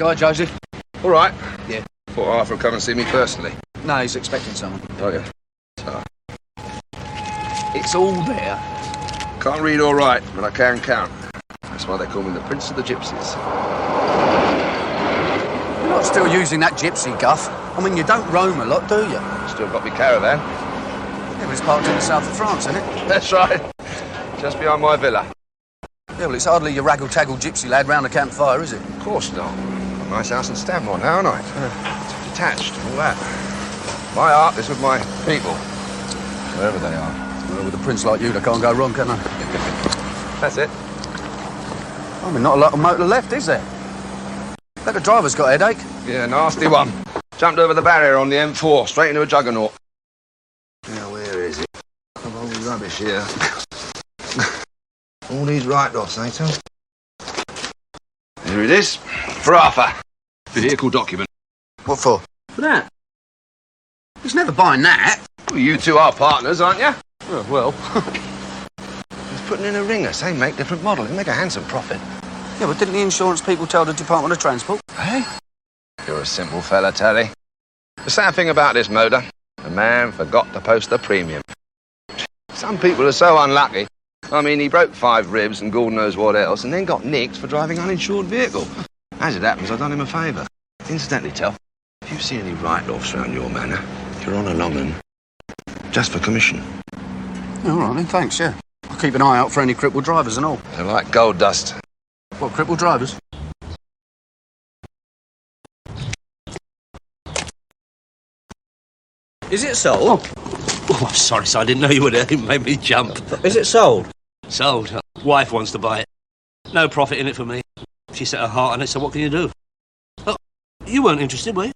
guy, Joseph. All right. Yeah. Thought Arthur would come and see me personally. No, he's expecting someone. Oh, yeah. So, It's all there. can't read or write, but I can count. That's why they call me the Prince of the Gypsies. You're not still using that gypsy guff. I mean, you don't roam a lot, do you? Still got me caravan. Yeah, well, it's parked in the south of France, isn't it? That's right. Just behind my villa. Yeah, well, it's hardly your raggle-taggle gypsy lad round the campfire, is it? Of course not. Got a nice house in Stanmore now, haven't I? It's detached and all that. My art is with my people. Wherever they are. Well, with a prince like you, they can't go wrong, can they? That's it. I mean, not a lot of motor left, is there? Bet the driver's got a headache. Yeah, nasty one. Jumped over the barrier on the M4, straight into a juggernaut. Now, where is it? Of old rubbish here. All these write-offs, eh, Tom? Here it is. For Arthur. Vehicle document. What for? For that. He's never buying that. Well, you two are partners, aren't you? Oh, well. He's putting in a ringer, same make, different model. He'll make a handsome profit. Yeah, but didn't the insurance people tell the Department of Transport? Hey? You're a simple fella, Tally. The sad thing about this motor, the man forgot to post the premium. Some people are so unlucky. I mean, he broke 5 ribs and God knows what else, and then got nicked for driving uninsured vehicle. As it happens, I've done him a favour. Incidentally, Tel, if you see any write-offs round your manor, you're on a long un. Just for commission. All right, then, thanks, yeah. I'll keep an eye out for any crippled drivers and all. They're like gold dust. What, crippled drivers? Is it sold? Oh, I'm sorry, sir. I didn't know you were there. It made me jump. Is it sold? Sold. Wife wants to buy it. No profit in it for me. She set her heart on it, so what can you do? Oh, you weren't interested, were you?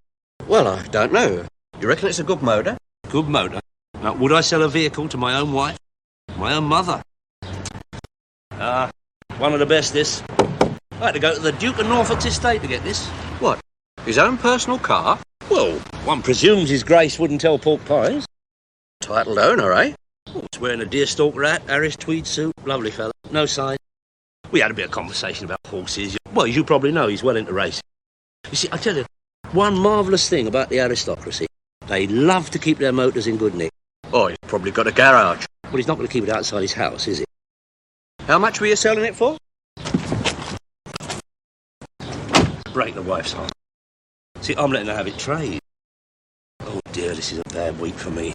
Well, I don't know. You reckon it's a good motor? Good motor. Now, would I sell a vehicle to my own wife? My own mother? One of the best, this. I had to go to the Duke of Norfolk's estate to get this. What? His own personal car? Well, one presumes His Grace wouldn't tell pork pies. Titled owner, eh? Oh, he's wearing a deerstalker hat, Irish tweed suit. Lovely fella. No sign. We had a bit of conversation about horses. Well, as you probably know, he's well into racing. You see, I tell you, one marvellous thing about the aristocracy, they love to keep their motors in good nick. Oh, he's probably got a garage. Well, he's not going to keep it outside his house, is he? How much were you selling it for? Break the wife's heart. See, I'm letting her have it trade. Oh, dear, this is a bad week for me.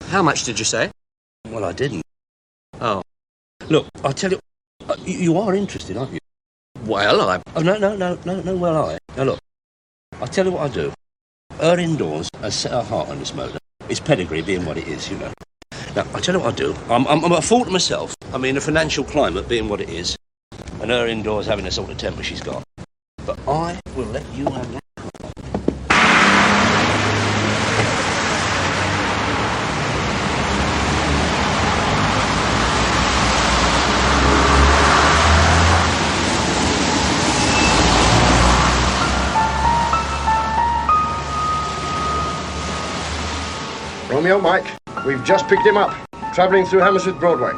How much did you say? Well, I didn't. Oh. Look, I'll tell you... You are interested, aren't you? Well, I... Oh, no, well, I... Now, look, I'll tell you what I'll do. Her indoors has set her heart on this motor. It's pedigree being what it is, you know. Now, I'll tell you what I'll do. I'm at fault myself. I mean, the financial climate being what it is, and her indoors having the sort of temper she's got. But I will let you have that. Romeo, Mike, we've just picked him up, travelling through Hammersmith Broadway.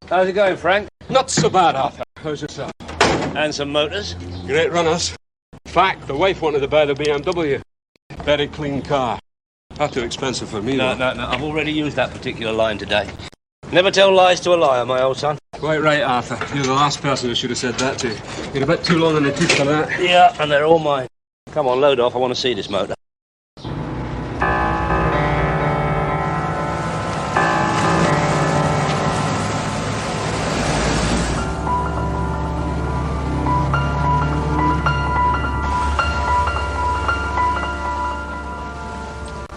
How's it going, Frank? Not so bad, Arthur. How's yourself? And some motors? Great runners. In fact, the wife wanted to buy the BMW. Very clean car. Not too expensive for me, No, though. I've already used that particular line today. Never tell lies to a liar, my old son. Quite right, Arthur. You're the last person who should have said that to. You're a bit too long in the tooth for that. Yeah, and they're all mine. Come on, load off. I want to see this motor.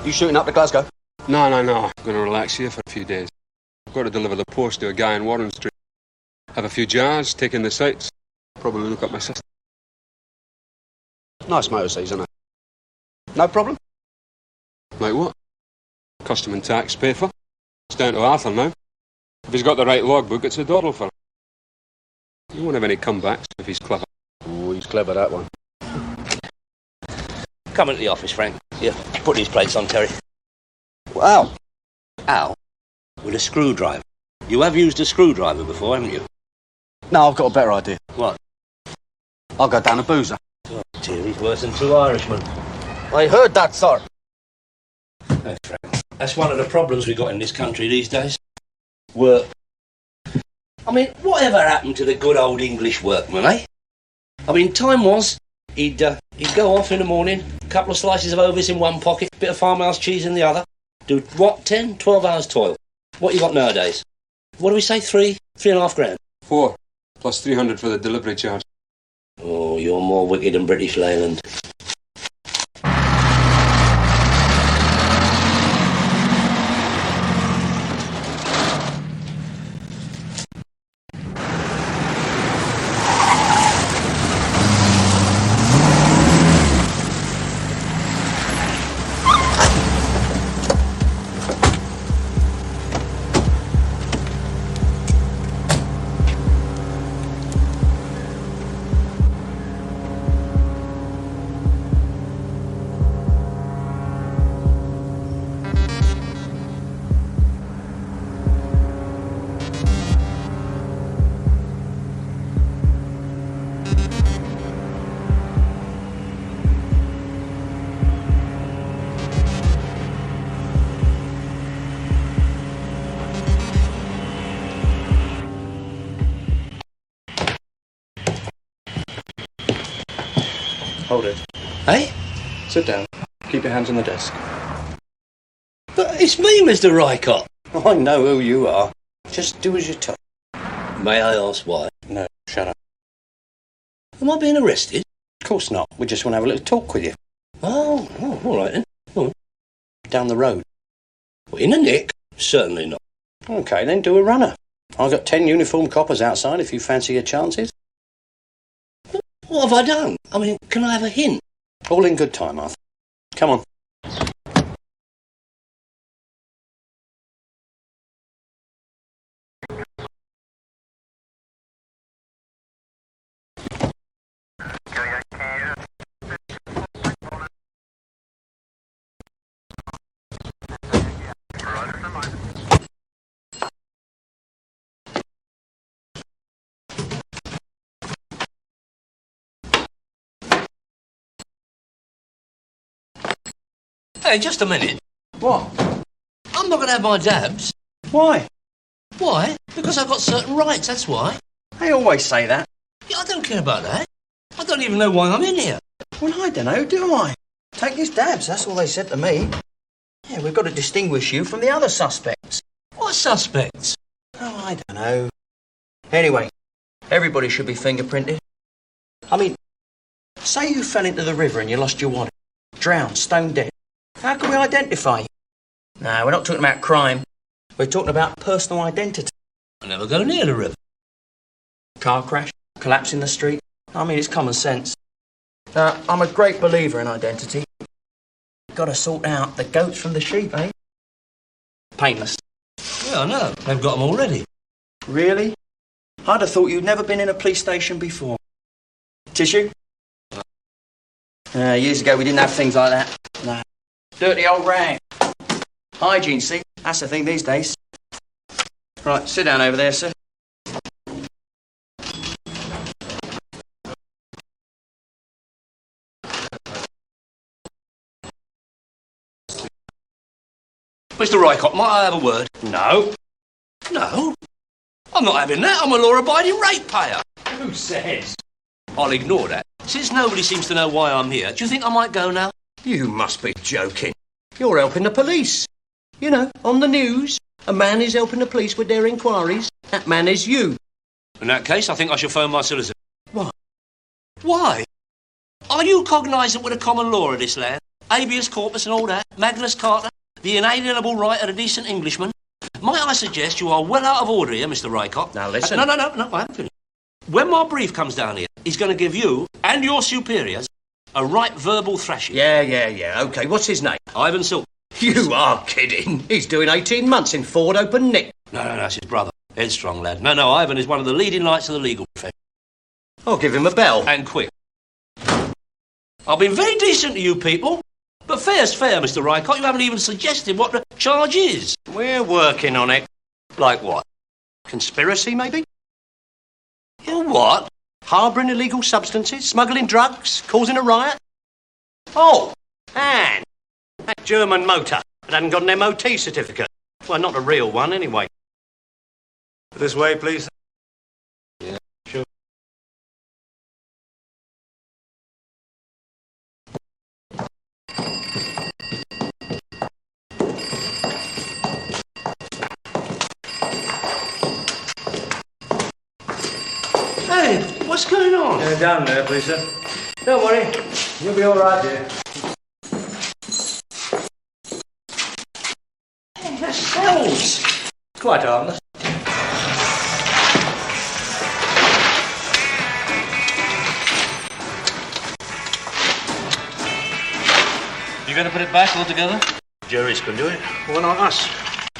You shooting up to Glasgow? No. I'm going to relax here for a few days. I've got to deliver the post to a guy in Warren Street. Have a few jars, take in the sights. Probably look up my sister. Nice motor seats, isn't it? No problem? Like what? Custom and tax pay for. It's down to Arthur now. If he's got the right logbook, it's a doddle for him. He won't have any comebacks if he's clever. Oh, he's clever, that one. Come into the office, Frank. Here, put these plates on, Terry. Well, Al, with a screwdriver. You have used a screwdriver before, haven't you? no, I've got a better idea. What? I'll go down to Boozer. Oh, Terry's worse than two Irishmen. I heard that, sir. Hey, Frank, that's one of the problems we got in this country these days. Work. I mean, whatever happened to the good old English workman, eh? I mean, time was, he'd go off in the morning, a couple of slices of Ovis in one pocket, bit of farmhouse cheese in the other. Do, what, 10, 12 hours toil? What you got nowadays? What do we say, 3.5 grand? 4, plus 300 for the delivery charge. Oh, you're more wicked than British Leyland. Hold it. Eh? Sit down. Keep your hands on the desk. But it's me, Mr. Rycott. I know who you are. Just do as you're told. May I ask why? No, shut up. Am I being arrested? Of course not. We just want to have a little talk with you. Oh, all right then. Oh, Down the road. well, in a nick? Certainly not. Okay, then do a runner. I've got 10 uniformed coppers outside if you fancy your chances. What have I done? I mean, can I have a hint? All in good time, Arthur. Come on. Hey, just a minute. What? I'm not going to have my dabs. Why? Why? Because I've got certain rights, that's why. They always say that. Yeah, I don't care about that. I don't even know why I'm in here. Well, I don't know, do I? Take his dabs, that's all they said to me. Yeah, we've got to distinguish you from the other suspects. What suspects? Oh, I don't know. Anyway, everybody should be fingerprinted. I mean, say you fell into the river and you lost your wallet. Drowned, stone dead. How can we identify you? No, we're not talking about crime. We're talking about personal identity. I never go near the river. Car crash, collapse in the street. I mean, it's common sense. I'm a great believer in identity. Got to sort out the goats from the sheep, eh? Painless. Yeah, I know. They've got them already. Really? I'd have thought you'd never been in a police station before. Tissue? Years ago, we didn't have things like that. No. Dirty old rag. Hygiene, see? That's the thing these days. Right, sit down over there, sir. Mr. Rycott, might I have a word? No. No. I'm not having that. I'm a law-abiding ratepayer. Who says? I'll ignore that. Since nobody seems to know why I'm here, do you think I might go now? You must be joking. You're helping the police. You know, on the news, a man is helping the police with their inquiries. That man is you. In that case, I think I shall phone my solicitor. Why? Why? Are you cognisant with the common law of this land? habeas corpus and all that, Magnus Carta, the inalienable right of a decent Englishman. Might I suggest you are well out of order here, Mr. Rycott? Now, listen. No, I haven't finished. When my brief comes down here, he's going to give you and your superiors a right verbal thrashing. Yeah. OK, what's his name? Ivan Silk. You are kidding. He's doing 18 months in Ford Open Nick. No, that's his brother. Headstrong lad. No, Ivan is one of the leading lights of the legal profession. I'll give him a bell. And quick. I've been very decent to you people, but fair's fair, Mr. Rycott. You haven't even suggested what the charge is. We're working on it. Like what? Conspiracy, maybe? You what? Harbouring illegal substances, smuggling drugs, causing a riot. Oh, and that German motor that hadn't got an MOT certificate. Well, not a real one, anyway. This way, please. Yeah, sure. Hey, what's going on? Down there, please, sir. Don't worry. You'll be all right, dear. Hey, that smells. Quite harmless. You going to put it back altogether? Juries can do it. Why not us?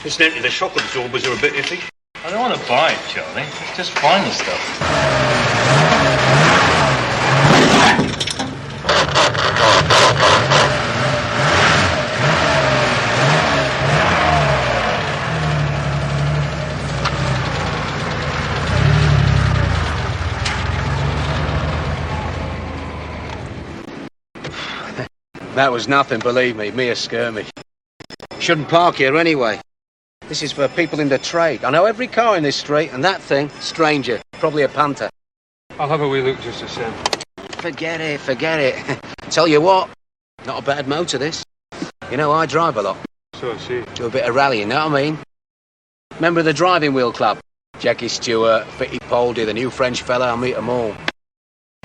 Incidentally, the shock absorbers are a bit iffy. I don't want to buy it, Charlie. It's just final stuff. That was nothing, believe me. Mere skirmish. Shouldn't park here anyway. This is for people in the trade. I know every car in this street, and that thing, stranger. Probably a punter. I'll have a wee look just the same. Forget it. Tell you what, not a bad motor, this. You know, I drive a lot. So I see. Do a bit of rallying, know what I mean? Member of the driving wheel club. Jackie Stewart, Fitty Poldy, the new French fella, I meet them all.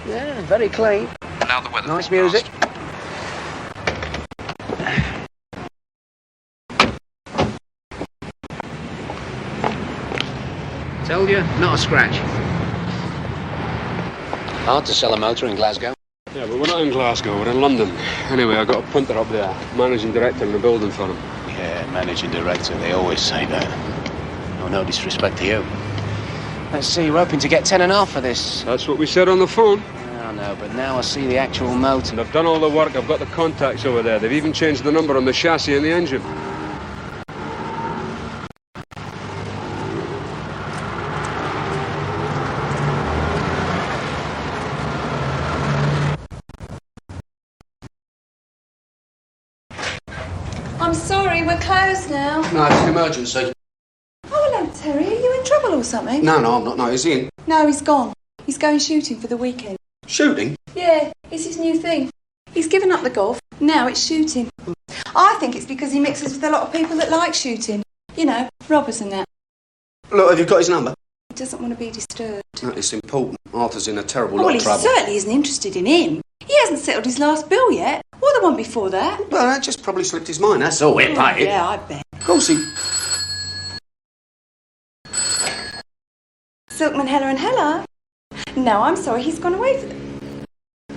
Yeah, very clean. Now the weather. Nice music. Told you, not a scratch. Hard to sell a motor in Glasgow. Yeah, but we're not in Glasgow, we're in London. Anyway, I got a punter up there, managing director in the building for him. Yeah, managing director, they always say that. No disrespect to you. Let's see, we're hoping to get 10.5 for this. That's what we said on the phone. I know, but now I see the actual motor. And I've done all the work, I've got the contacts over there. They've even changed the number on the chassis and the engine. I'm sorry, we're closed now. No, it's an emergency. Oh, hello, Terry. Are you in trouble or something? No, I'm not. No, is he in? No, he's gone. He's going shooting for the weekend. Shooting? Yeah, it's his new thing. He's given up the golf. Now it's shooting. I think it's because he mixes with a lot of people that like shooting. You know, robbers and that. Look, have you got his number? He doesn't want to be disturbed. No, it's important. Arthur's in a terrible Well, lot he of trouble. certainly isn't interested in him. He hasn't settled his last bill yet. Or the one before that. Well, that just probably slipped his mind, that's all. We're paid. Yeah, I bet. Of course he... Silkman, Hella and Hella? No, I'm sorry, he's gone away for the...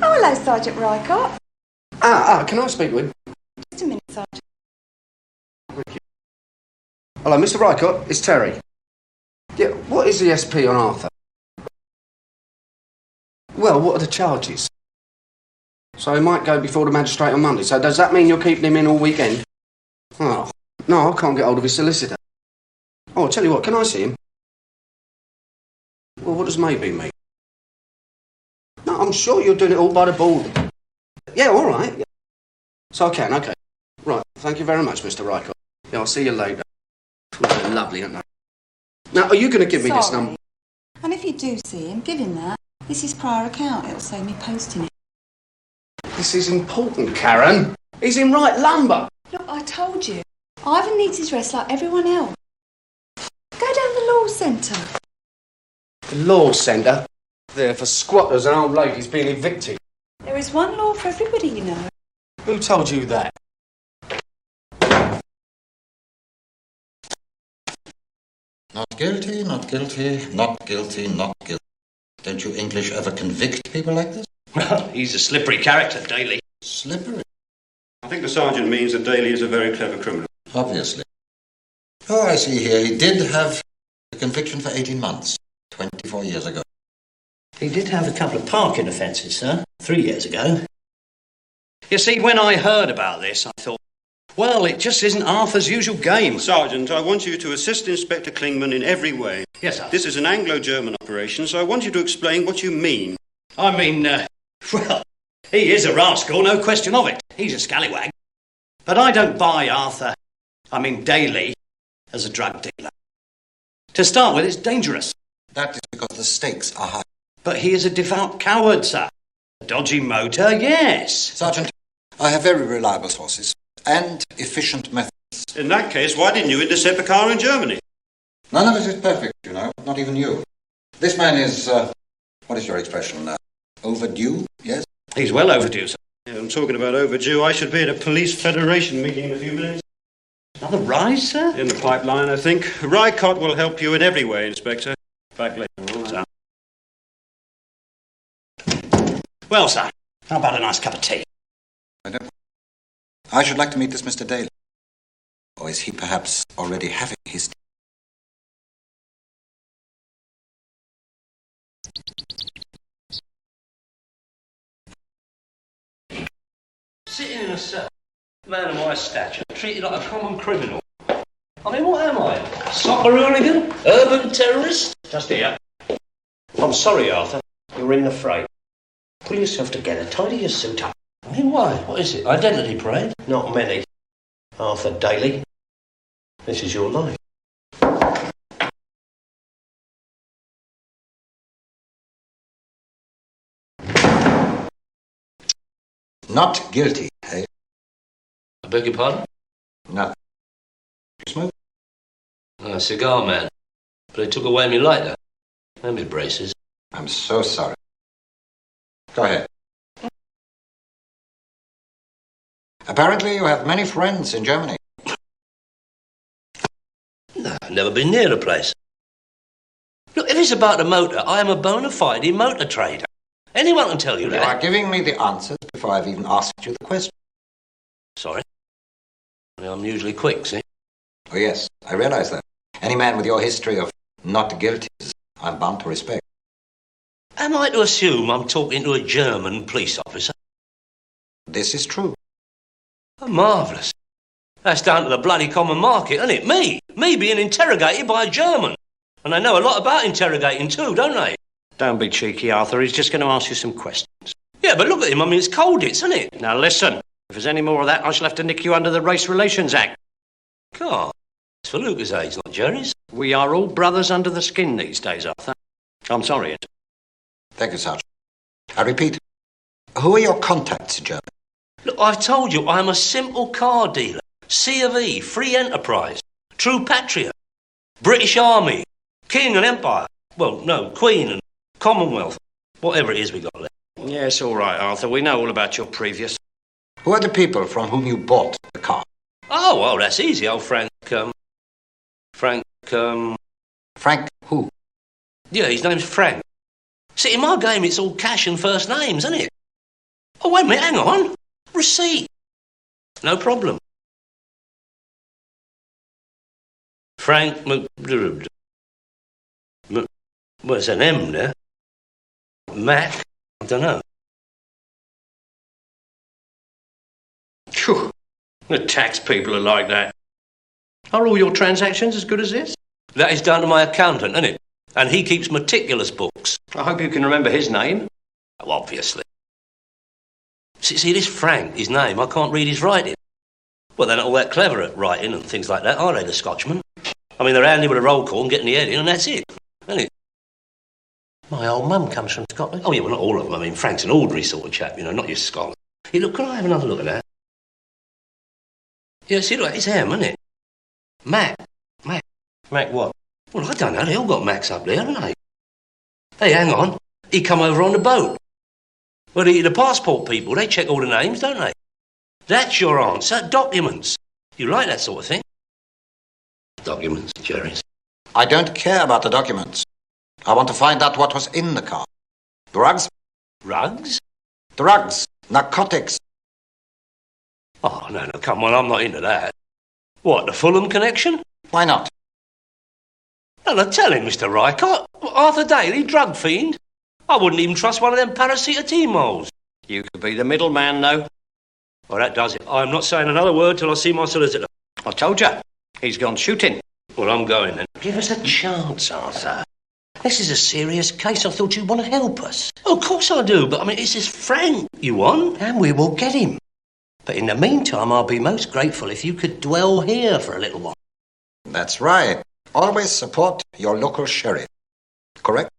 Oh, hello, Sergeant Rycott. Can I speak with him? Just a minute, Sergeant. Hello, Mr. Rycott, it's Terry. Yeah, what is the SP on Arthur? Well, what are the charges? So he might go before the magistrate on Monday. So does that mean you're keeping him in all weekend? Oh, no, I can't get hold of his solicitor. Oh, I'll tell you what, can I see him? Well, what does maybe mean? No, I'm sure you're doing it all by the board. Yeah, all right. Yeah. So I can, OK. Right, thank you very much, Mr. Rycott. Yeah, I'll see you later. They're lovely, aren't they? Now, are you going to give me this number? And if you do see him, give him that. It's his prior account. It'll save me posting it. This is important, Karen. He's in right lumber. Look, I told you. Ivan needs his rest like everyone else. Go down the law centre. The law centre? There for squatters and old ladies being evicted. There is one law for everybody, you know. Who told you that? Not guilty, not guilty, not guilty, not guilty. Don't you English ever convict people like this? He's a slippery character, Daly. Slippery? I think the sergeant means that Daly is a very clever criminal. Obviously. Oh, I see here. He did have a conviction for 18 months, 24 years ago. He did have a couple of parking offences, sir, 3 years ago. You see, when I heard about this, I thought, well, it just isn't Arthur's usual game. Sergeant, I want you to assist Inspector Klingman in every way. Yes, sir. This is an Anglo-German operation, so I want you to explain what you mean. I mean, well, he is a rascal, no question of it. He's a scallywag. But I don't buy Arthur, Daly, as a drug dealer. To start with, it's dangerous. That is because the stakes are high. But he is a devout coward, sir. A dodgy motor, yes. Sergeant, I have very reliable sources and efficient methods. In that case, why didn't you intercept the car in Germany? None of it is perfect, you know, not even you. This man is, what is your expression? Overdue, yes? He's well overdue, sir. Yeah, I'm talking about overdue. I should be at a police federation meeting in a few minutes. Another rise, sir? In the pipeline, I think. Rycott will help you in every way, Inspector. Back later. All right. Sir. Well, sir, how about a nice cup of tea? I should like to meet this Mr. Daly. Or is he perhaps already having his tea? Sitting in a cell, man of my stature, treated like a common criminal. I mean, what am I? Soccer hooligan? Urban terrorist? Just here. I'm sorry, Arthur. You're in the fray. Pull yourself together. Tidy your suit up. I mean, why? What is it? Identity parade? Not many. Arthur Daly. This is your life. Not guilty, eh? I beg your pardon? Nothing. You smoke? A cigar man. But they took away me lighter. And me braces. I'm so sorry. Go ahead. Apparently you have many friends in Germany. No, I've never been near the place. Look, if it's about the motor, I am a bona fide motor trader. Anyone can tell you You that. are giving me the answers before I've even asked you the question. Sorry. I'm usually quick, see? Oh, yes, I realize that. Any man with your history of not guilty, I'm bound to respect. Am I to assume I'm talking to a German police officer? This is true. Oh, marvellous. That's down to the bloody common market, isn't it? Me being interrogated by a German. And they know a lot about interrogating too, don't they? Don't be cheeky, Arthur. He's just going to ask you some questions. Yeah, but look at him. I mean, it's cold, isn't it? Now listen. If there's any more of that, I shall have to nick you under the Race Relations Act. God, it's for Lucas' age, not Jerry's. We are all brothers under the skin these days, Arthur. I'm sorry. Thank you, Sergeant. I repeat, who are your contacts in Germany? Look, I've told you, I'm a simple car dealer. C of E, free enterprise, true patriot, British Army, King and Empire. Well, no, Queen and Commonwealth. Whatever it is we got left. Yes, all right, Arthur. We know all about your previous. Who are the people from whom you bought the car? Oh, well, that's easy. Old Frank Frank who? Yeah, his name's Frank. See, in my game, it's all cash and first names, isn't it? Oh, wait a minute, hang on. Receipt. No problem. Frank what's an M there? Mac? I don't know. Phew. The tax people are like that. Are all your transactions as good as this? That is down to my accountant, isn't it? And he keeps meticulous books. I hope you can remember his name. Oh, obviously. See, this Frank, his name, I can't read his writing. Well, they're not all that clever at writing and things like that, are they, the Scotchmen? I mean, they're handy with a roll call and getting the head in, and that's it, isn't it? My old mum comes from Scotland. Oh, yeah, well, not all of them. I mean, Frank's an ordinary sort of chap, you know, not your scholar. Hey, look, can I have another look at that? Yeah, see, look, it's him, isn't it? Mac. Mac what? Well, I don't know. They all got Macs up there, haven't they? Hey, hang on. He come over on the boat. Well, the passport people, they check all the names, don't they? That's your answer. Documents. You like that sort of thing? Documents, Jerry. I don't care about the documents. I want to find out what was in the car. Drugs? Rugs? Drugs. Narcotics. Oh, no, come on, I'm not into that. What, the Fulham connection? Why not? No, tell him, Mr. Rycott. Arthur Daly, drug fiend? I wouldn't even trust one of them paracetamol. You could be the middleman, though. Well, that does it. I'm not saying another word till I see my solicitor. I told you. He's gone shooting. Well, I'm going then. Give us a chance, Arthur. This is a serious case. I thought you'd want to help us. Oh, of course I do, but I mean, this is Frank you want. And we will get him. But in the meantime, I'll be most grateful if you could dwell here for a little while. That's right. Always support your local sheriff. Correct?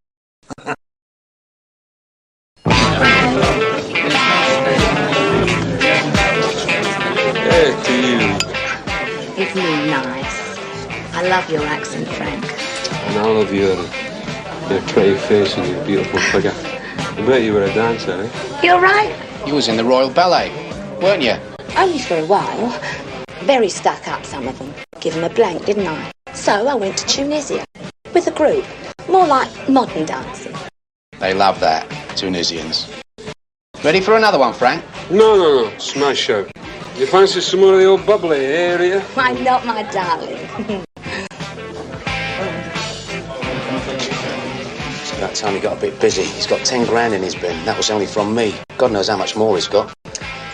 Hey, to you. Isn't he nice? I love your accent, Frank. And I love your pretty face and your beautiful figure. I bet you were a dancer, eh? You're right. You was in the Royal Ballet, weren't you? Only for a while. Very stuck up, some of them. Give them a blank, didn't I? So I went to Tunisia with a group. More like modern dancing. They love that, Tunisians. Ready for another one, Frank? No. Smash out. You fancy some more of the old bubbly, eh, Rita? Why not, my darling? So that time he got a bit busy. He's got 10 grand in his bin. That was only from me. God knows how much more he's got.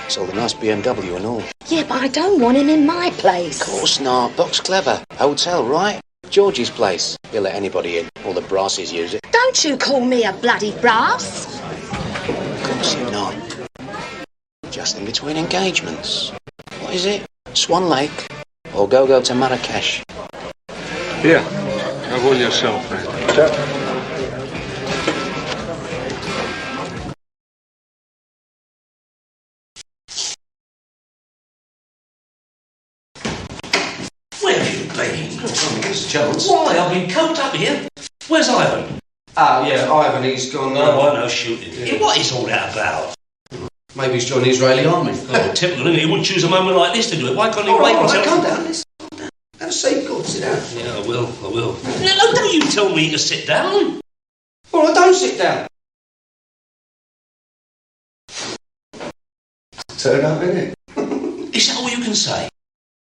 Sold a nice BMW and all. Yeah, but I don't want him in my place. Of course not. Doc's clever. Hotel, right? Georgie's place. He'll let anybody in. All the brassies use it. Don't you call me a bloody brass. Of course you're not. Just in between engagements. What is it? Swan Lake? Or go to Marrakesh? Here, have one yourself, Frank. Where have you been? Mr. Jones. Why, I've been coked up here. Where's Ivan? Yeah, Ivan, he's gone... No shooting. Yeah, what is all that about? Maybe he's joined the Israeli army. Oh, typical, isn't it? He wouldn't choose a moment like this to do it. Why can't he All wait right, until... calm down. Let's calm down. Have a seat. Go on, sit down. Yeah, I will. No, don't you tell me to sit down. Well, I don't sit down. Turn up, innit? Is that all you can say?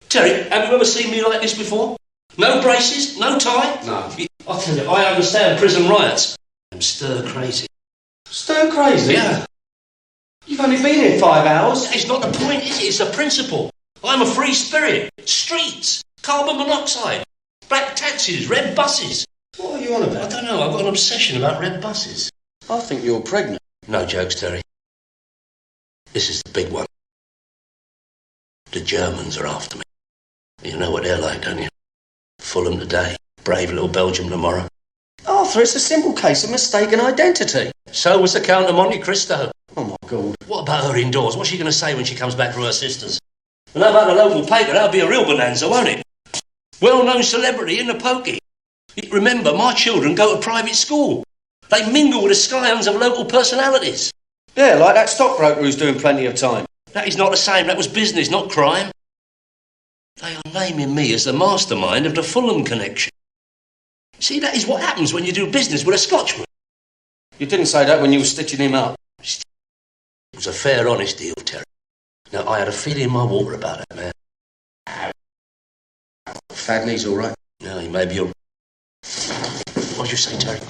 Terry, have you ever seen me like this before? No braces, no tie? No. I'll tell you, I understand prison riots. I'm stir crazy. Stir crazy? Yeah. You've only been here 5 hours. It's not the point, is it? It's the principle. I'm a free spirit. Streets, carbon monoxide, black taxis, red buses. What are you on I about? don't know, I've got an obsession about red buses. I think you're pregnant. No jokes, Terry. This is the big one. The Germans are after me. You know what they're like, don't you? Fulham today, brave little Belgium tomorrow. Arthur, it's a simple case of mistaken identity. So was the Count of Monte Cristo. Oh, my God. What about her indoors? What's she going to say when she comes back from her sister's? And how about the local paper? That'll be a real bonanza, won't it? Well-known celebrity in the pokey. Remember, my children go to private school. They mingle with the scions of local personalities. Yeah, like that stockbroker who's doing plenty of time. That is not the same. That was business, not crime. They are naming me as the mastermind of the Fulham connection. See, that is what happens when you do business with a Scotchman. You didn't say that when you were stitching him up. It was a fair, honest deal, Terry. Now, I had a feeling in my water about that man. Fadney's all right. No, he may be all... What'd you say, Terry?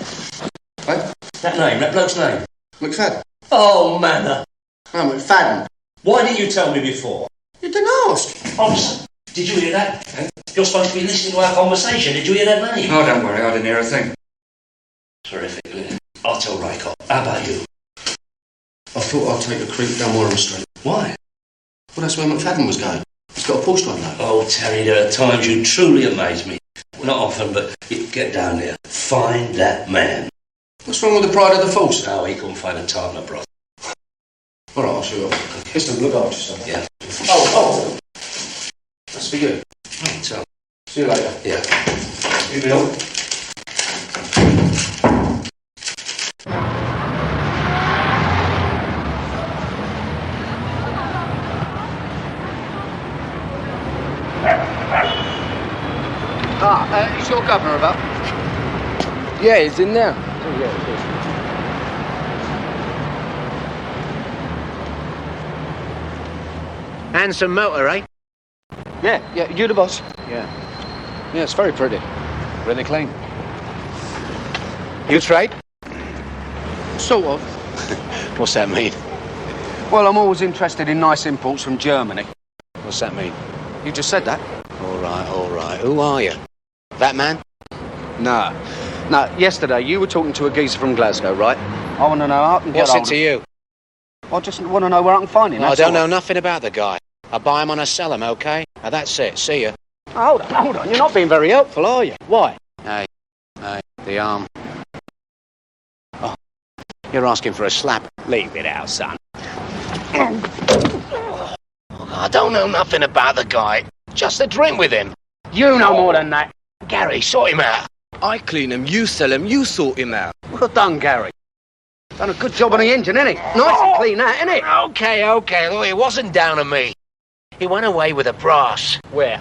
What? That name, that bloke's name. McFadden. Oh, manner. Oh, McFadden. Why didn't you tell me before? You didn't ask. Officer, did you hear that? You're supposed to be listening to our conversation. Did you hear that name? Oh, don't worry, I didn't hear a thing. Terrific, isn't it? I'll tell Rycott. How about you? I thought I'd take a creep down Warren Street. Why? Well, that's where McFadden was going. He's got a Porsche one, though. Oh, Terry, there are times you truly amaze me. Not often, but you get down there. Find that man. What's wrong with the pride of the force? No, he couldn't find a time, no, bro. All right, I'll show you off. Listen, look after yourself. Yeah. Oh. That's for you. Oh, tell. See you later. Yeah. You Bill. Is your governor about? Yeah, he's in there. Oh, yeah, of course. Handsome motor, eh? Yeah, you the boss? Yeah. Yeah, it's very pretty. Really clean. You trade? Sort of. What's that mean? Well, I'm always interested in nice imports from Germany. What's that mean? You just said that. All right. Who are you? That man? No, yesterday you were talking to a geezer from Glasgow, right? I want to know how I can get What's it hold to of you? I just want to know where I can find him. I that's don't all. know nothing about the guy. I buy him and I sell him, okay? Now that's it. See ya. Hold on. You're not being very helpful, are you? Why? Hey, the arm. Oh, you're asking for a slap. Leave it out, son. I don't know nothing about the guy. Just a drink with him. You know more than that. Gary, sort him out. I clean him, you sell him, you sort him out. Well done, Gary. Done a good job on the engine, innit? Nice and clean, that, innit? Okay. Look, it wasn't down on me. He went away with a brass. Where?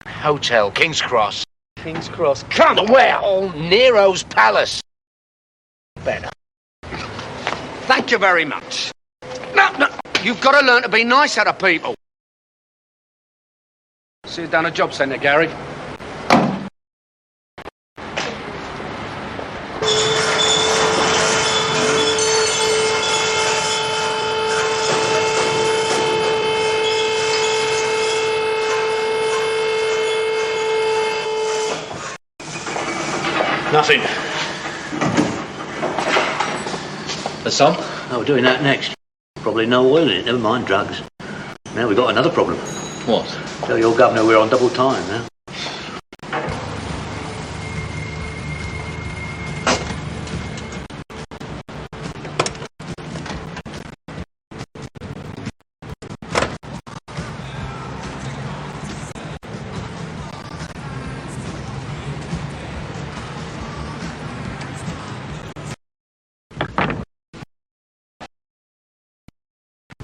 Hotel, King's Cross. King's Cross. Come on, Where? Oh, Nero's Palace. Better. Thank you very much. No, you've got to learn to be nice to people. See you down a job centre, Gary. Nothing. The song? Oh, we're doing that next. Probably no oil in it, never mind drugs. Now we've got another problem. What? Tell your governor we're on double time now.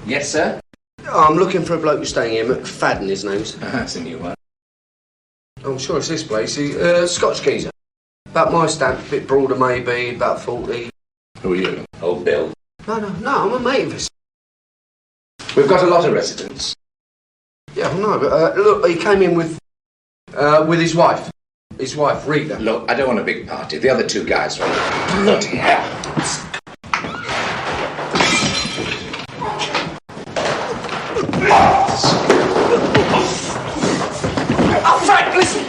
Yes, sir? I'm looking for a bloke who's staying here, McFadden, his name's. That's a new one. I'm sure it's this place. He's Scotch geezer. About my stamp, a bit broader maybe, about 40. Who are you? Old Bill. No, I'm a mate of his. We've got a lot of residents. Yeah, I know, but look, he came in with his wife. His wife, Rita. Look, I don't want a big party. The other two guys were... Bloody hell. Oh, Frank, listen!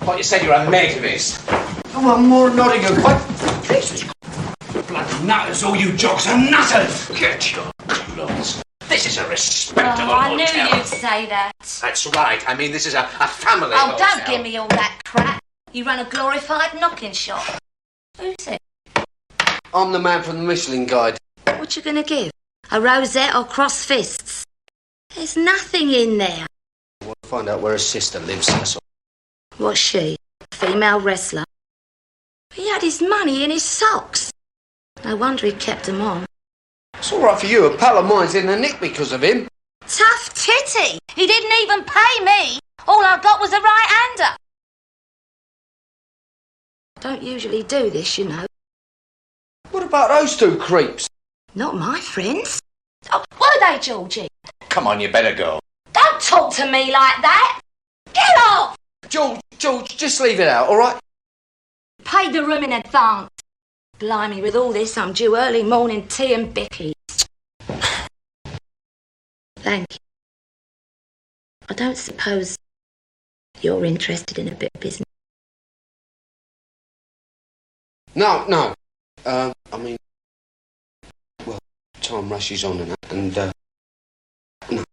I thought you said you were a mate of his. Oh, I'm more nodding a quite... Jesus. Bloody nutters, all you jocks are nutters! Get your clothes. This is a respectable I knew hotel. you'd say that. That's right. I mean, this is a family Oh, hotel. don't give me all that crap. You run a glorified knocking shop. Who's it? I'm the man from the Michelin Guide. What you gonna give? A rosette or cross fists? There's nothing in there. We'll find out where his sister lives, that's all. What's she? A female wrestler? He had his money in his socks. No wonder he kept them on. It's all right for you. A pal of mine's in the nick because of him. Tough titty! He didn't even pay me. All I got was a right-hander. Don't usually do this, you know. What about those two creeps? Not my friends. Oh, were they, Georgie? Come on, you better go. Don't talk to me like that. Get off! George, just leave it out, all right? Paid the room in advance. Blimey, with all this, I'm due early morning tea and bickies. Thank you. I don't suppose you're interested in a bit of business. No. I mean, well, time rushes on and that, and, no.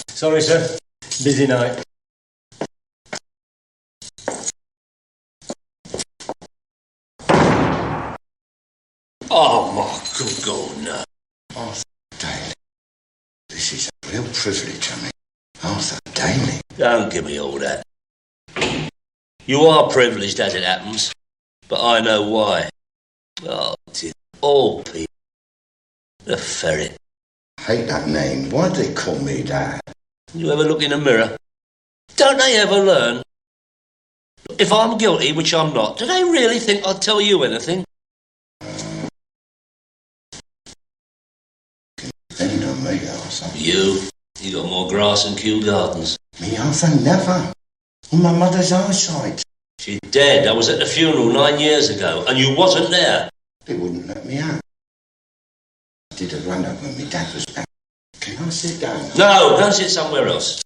Sorry, sir. Busy night. Oh, my good God, no. Arthur Daly. This is a real privilege, I mean. Arthur Daly. Don't give me all that. You are privileged as it happens, But I know why. Oh, dear. All people. The ferret. Hate that name. Why'd they call me that? You ever look in a mirror? Don't they ever learn? If I'm guilty, which I'm not, do they really think I'd tell you anything? Depending on me, Arthur. You got more grass than Kew Gardens. Me, Arthur, never. On my mother's eyesight. She's dead. I was at the funeral 9 years ago, and you wasn't there. They wouldn't let me out. I did a run-up when my dad was back. Can I sit down? No, go sit somewhere else.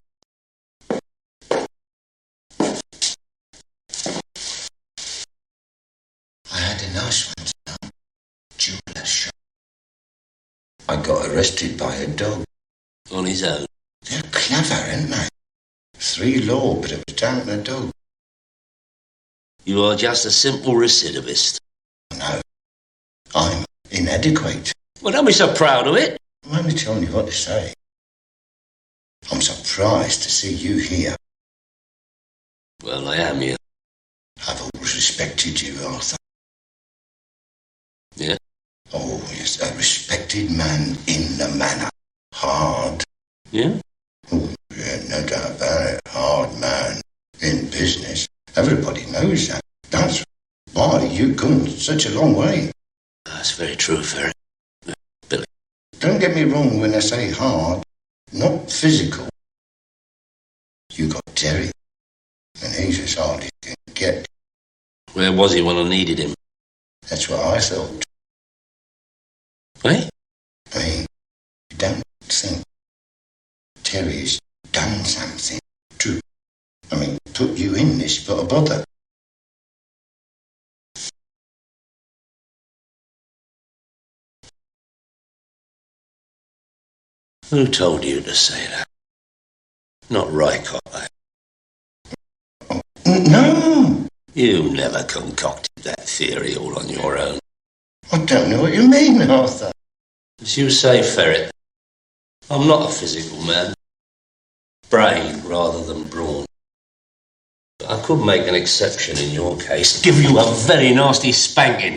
I had a nice one tonight. Jeweler shop. I got arrested by a dog. On his own? They're clever, aren't they? 3 law, but it was down to the dog. You are just a simple recidivist. No, I'm inadequate. Well, don't be so proud of it. I'm only telling you what to say. I'm surprised to see you here. Well, I am here. I've always respected you, Arthur. Yeah? Oh, yes, a respected man in the manor. Hard. Yeah? Oh, yeah, no doubt about it. Hard man. In business. Everybody knows that. That's why you've come such a long way. That's very true, Ferret. Billy. Don't get me wrong when I say hard. Not physical. You got Terry. And he's as hard as you can get. Where was he when I needed him? That's what I thought. Eh? I mean, you don't think Terry's done something to, put you in this bit of bother? Who told you to say that? Not Rycott, No! You never concocted that theory all on your own. I don't know what you mean, Arthur. As you say, Ferret, I'm not a physical man. Brain rather than brawn. But I could make an exception in your case. Give you a very nasty spanking.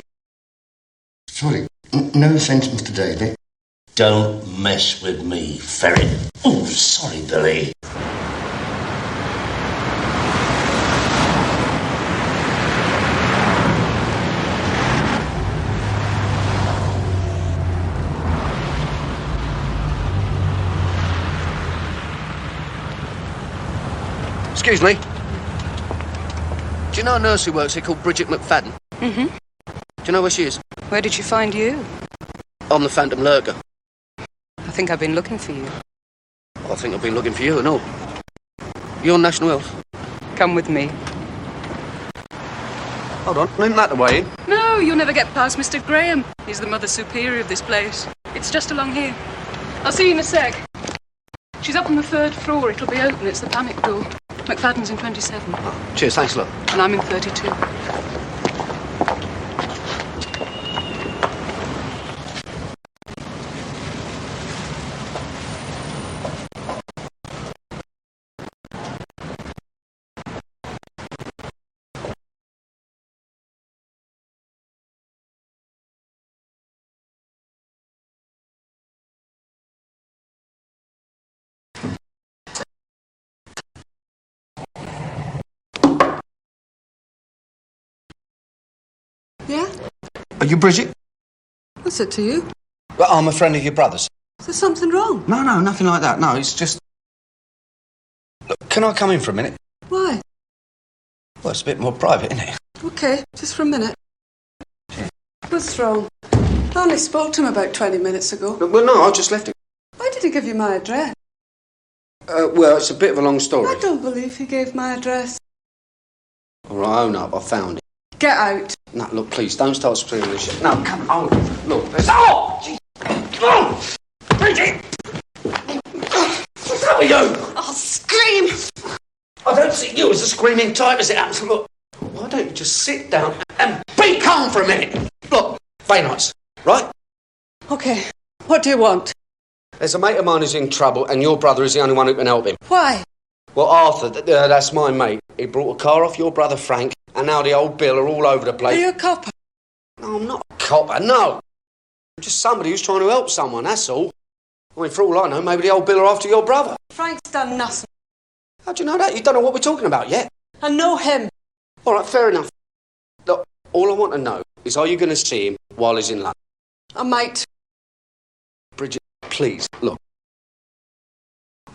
Sorry, no offence, Mr. Daly. Don't mess with me, Ferret. Oh, sorry, Billy. Excuse me. Do you know a nurse who works here called Bridget McFadden? Mm-hmm. Do you know where she is? Where did she find you? On the Phantom Lurker. I think I've been looking for you. I think I've been looking for you and all. You're on National Health. Come with me. Hold on, isn't that the way in? No, you'll never get past Mr. Graham. He's the Mother Superior of this place. It's just along here. I'll see you in a sec. She's up on the 3rd floor. It'll be open. It's the panic door. McFadden's in 27. Oh, cheers, thanks a lot. And I'm in 32. Yeah? Are you Bridget? What's it to you? Well, I'm a friend of your brother's. Is there something wrong? No, nothing like that. No, it's just... Look, can I come in for a minute? Why? Well, it's a bit more private, isn't it? Okay, just for a minute. What's wrong? I only spoke to him about 20 minutes ago. Well, no, I just left it. Why did he give you my address? Well, it's a bit of a long story. I don't believe he gave my address. All right, own up, I found it. Get out. No, look, please, don't start spilling this shit. No, come on. Look, there's... Oh! Gee. Come on! Bridget! What's up with you? I'll scream. I don't see you as a screaming type as it happens to look. Why don't you just sit down and be calm for a minute? Look, very nice, right? Okay, what do you want? There's a mate of mine who's in trouble, and your brother is the only one who can help him. Why? Well, Arthur, that's my mate. He brought a car off your brother Frank, And now the old bill are all over the place. Are you a copper? No, I'm not a copper, no. I'm just somebody who's trying to help someone, that's all. I mean, for all I know, maybe the old bill are after your brother. Frank's done nothing. How do you know that? You don't know what we're talking about yet. I know him. All right, fair enough. Look, all I want to know is, are you going to see him while he's in London? I might. Bridget, please, look.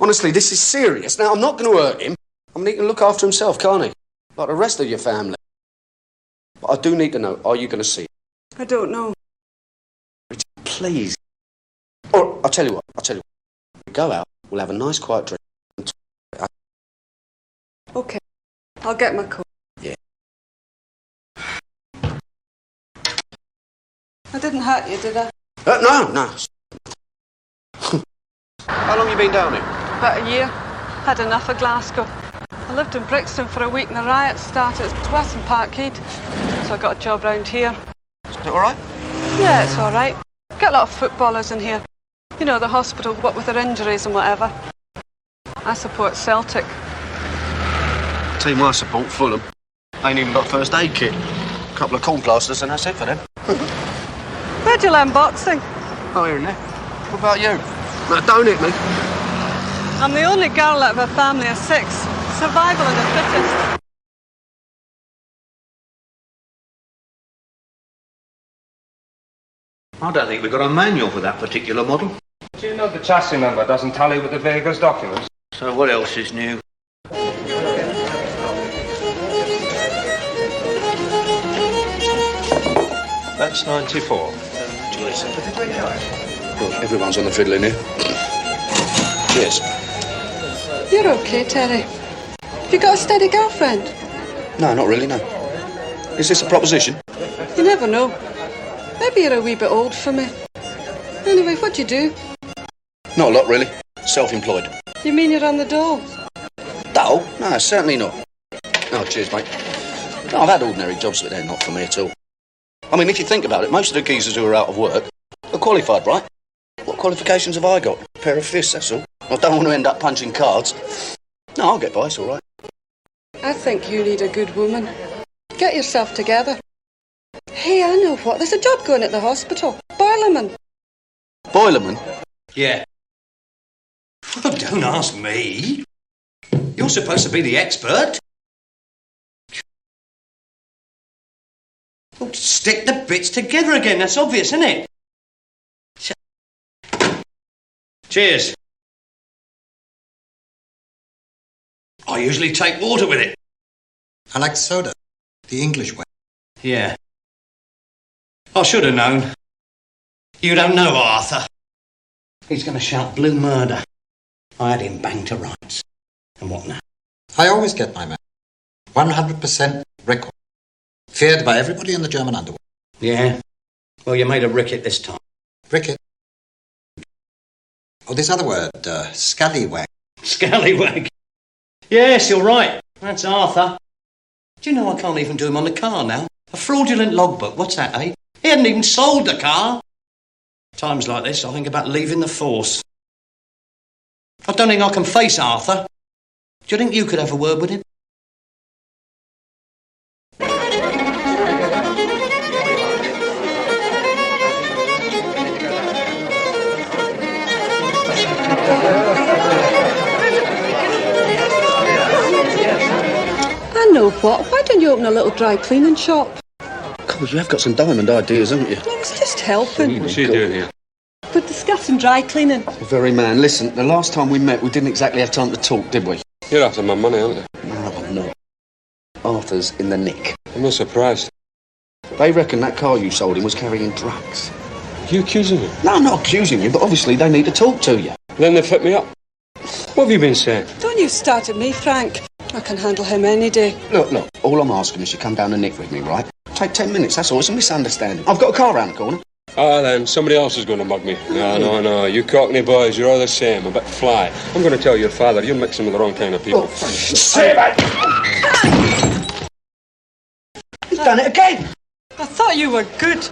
Honestly, this is serious. Now, I'm not going to hurt him. I mean, he can look after himself, can't he? Like the rest of your family. But I do need to know, are you going to see him? I don't know. Bridget, please. Or, I'll tell you what. We go out, we'll have a nice quiet drink. OK. I'll get my coat. Yeah. I didn't hurt you, did I? No. How long you been down here? About a year. Had enough of Glasgow. I lived in Brixton for a week and the riots started at Weston Parkhead. So I got a job round here. Is it all right? Yeah, it's all right. Get a lot of footballers in here. You know, the hospital, what with their injuries and whatever. I support Celtic. Team I support, Fulham. Ain't even got a first aid kit. A couple of corn plasters and that's it for them. Where'd you learn boxing? Oh, here and there. What about you? No, don't hit me. I'm the only girl out of a family of 6. Survival of the fittest. I don't think we've got a manual for that particular model. Do you know the chassis number doesn't tally with the vehicle's documents? So what else is new? That's 94. Look, everyone's on the fiddle in here. Cheers. You're okay, Terry. Have you got a steady girlfriend? No, not really, no. Is this a proposition? You never know. Maybe you're a wee bit old for me. Anyway, what do you do? Not a lot, really. Self-employed. You mean you're on the dole? Dull? No, certainly not. Oh, cheers, mate. No, I've had ordinary jobs, but they're not for me at all. I mean, if you think about it, most of the geezers who are out of work are qualified, right? What qualifications have I got? A pair of fists, that's all. I don't want to end up punching cards. No, I'll get by, it's all right. I think you need a good woman. Get yourself together. Hey, I know what. There's a job going at the hospital. Boilerman. Boilerman? Yeah. Well, don't ask me. You're supposed to be the expert. Well, stick the bits together again. That's obvious, isn't it? Cheers. I usually take water with it. I like soda. The English way. Yeah. I should have known. You don't know Arthur. He's going to shout blue murder. I had him banged to rights. And what now? I always get my man. 100% record. Feared by everybody in the German underworld. Yeah. Well, you made a ricket this time. Ricket? Oh, this other word, scallywag. Scallywag? Yes, you're right. That's Arthur. Do you know I can't even do him on the car now? A fraudulent logbook, what's that, eh? He hadn't even sold the car. Times like this, I think about leaving the force. I don't think I can face Arthur. Do you think you could have a word with him? I know what. Why don't you open a little dry cleaning shop? God, you have got some diamond ideas, haven't you? I was just helping. What's she doing here? We're discussing dry cleaning. Very man, listen, the last time we met, we didn't exactly have time to talk, did we? You're after my money, aren't you? No, I'm not. Arthur's in the nick. I'm not surprised. They reckon that car you sold him was carrying drugs. Are you accusing me? No, I'm not accusing you, but obviously they need to talk to you. Then they fit me up. What have you been saying? Don't you start at me, Frank. I can handle him any day. Look, all I'm asking is you come down the nick with me, right? Take 10 minutes, that's all. It's a misunderstanding. I've got a car round the corner. Ah, then, somebody else is going to mug me. No, you Cockney boys, you're all the same, a bit fly. I'm going to tell your father, you're mixing with the wrong kind of people. Say that! He's done it again! I thought you were good.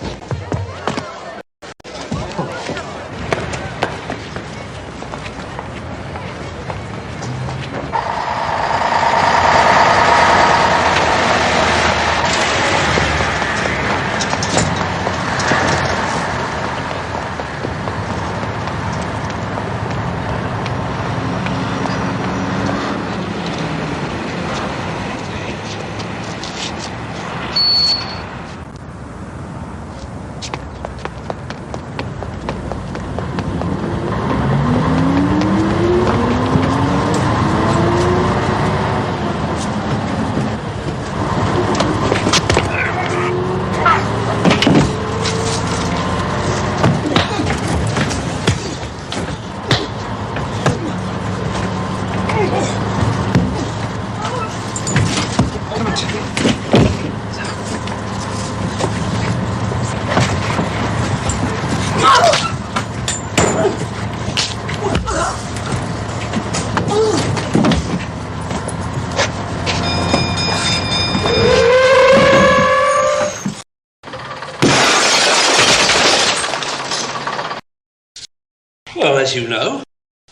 as you know,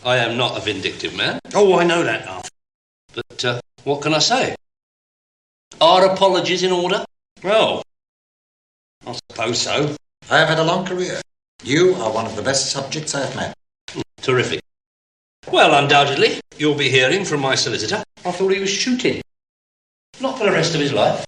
I am not a vindictive man. Oh, I know that, Arthur. But what can I say? Are apologies in order? Well, I suppose so. I have had a long career. You are one of the best subjects I have met. Terrific. Well, undoubtedly, you'll be hearing from my solicitor. I thought he was shooting. Not for the rest of his life.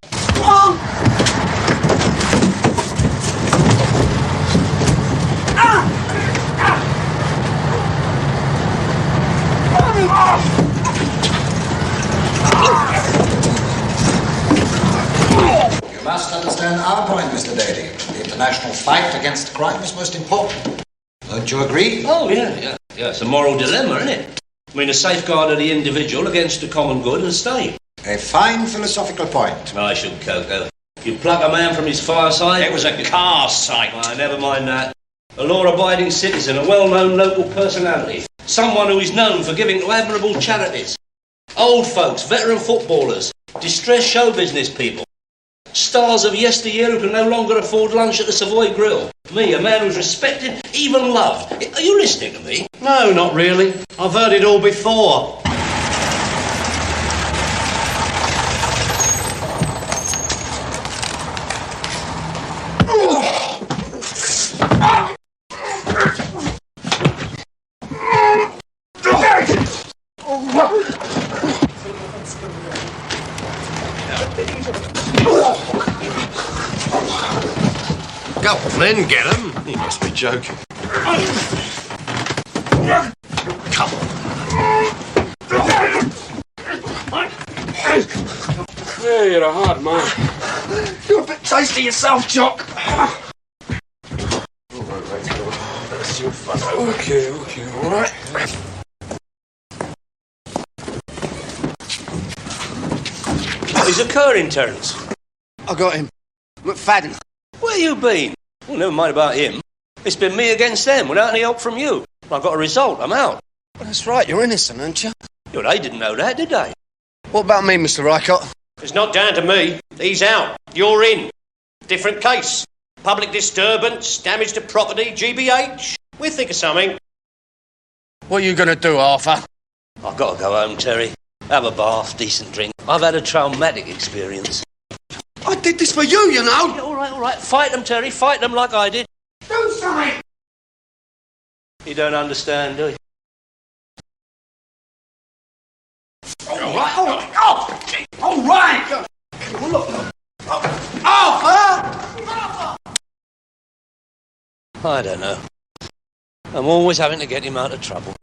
You must understand our point, Mr. Daly. The international fight against crime is most important. Don't you agree? Oh, yeah. It's a moral dilemma, isn't it? I mean, a safeguard of the individual against the common good and the state. A fine philosophical point. I should, Coco. You pluck a man from his fireside... It was a car site. Never mind that. A law-abiding citizen, a well-known local personality. Someone who is known for giving to admirable charities. Old folks, veteran footballers, distressed show business people. Stars of yesteryear who can no longer afford lunch at the Savoy Grill. Me, a man who's respected, even loved. Are you listening to me? No, not really. I've heard it all before. Go on then, get him. You must be joking. Come on. Yeah, you're a hard man. You're a bit tasty yourself, Jock. Okay, all right. What is occurring, Terence? I got him. McFadden. Where you been? Well, never mind about him. It's been me against them without any help from you. I got a result. I'm out. Well, that's right. You're innocent, aren't you? Well, they didn't know that, did they? What about me, Mr. Rycott? It's not down to me. He's out. You're in. Different case. Public disturbance, damage to property, GBH. We'll think of something. What are you going to do, Arthur? I've got to go home, Terry. Have a bath, decent drink. I've had a traumatic experience. I did this for you, you know. Yeah, all right. Fight them, Terry. Fight them like I did. Do something! You don't understand, do you? All right. All right! Arthur! I don't know. I'm always having to get him out of trouble.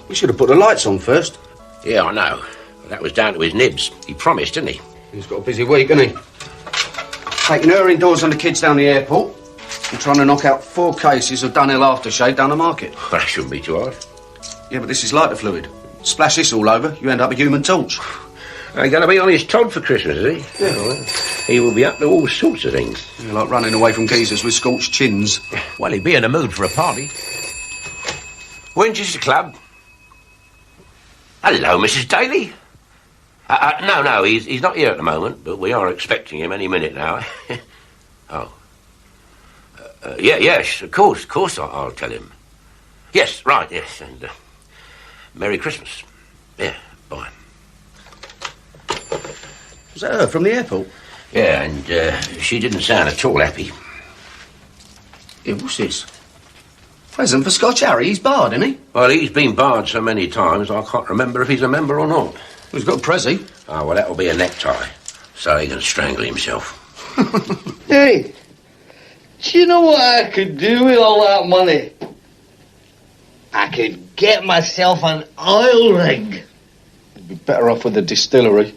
We should have put the lights on first. Yeah, I know. That was down to his nibs. He promised, didn't he? He's got a busy week, hasn't he? Taking her indoors on the kids down the airport and trying to knock out 4 cases of Dunhill aftershave down the market. Well, that shouldn't be too hard. Yeah, but this is lighter fluid. Splash this all over, you end up a human torch. He's going to be on his Todd for Christmas, is he? Yeah. Well, he will be up to all sorts of things. Yeah, like running away from geezers with scorched chins. Well, he'd be in the mood for a party. Winchester Club. Hello, Mrs. Daly. No, he's not here at the moment, but we are expecting him any minute now. Oh. Yes, of course I'll tell him. Yes, right, yes, and Merry Christmas. Yeah, bye. Was that her from the airport? Yeah, and she didn't sound at all happy. Yeah, what's this? Present for Scotch Harry, he's barred, isn't he? Well, he's been barred so many times, I can't remember if he's a member or not. Well, he's got a prezi. Oh, well, that'll be a necktie, so he can strangle himself. Hey, do you know what I could do with all that money? I could get myself an oil rig. You'd be better off with the distillery.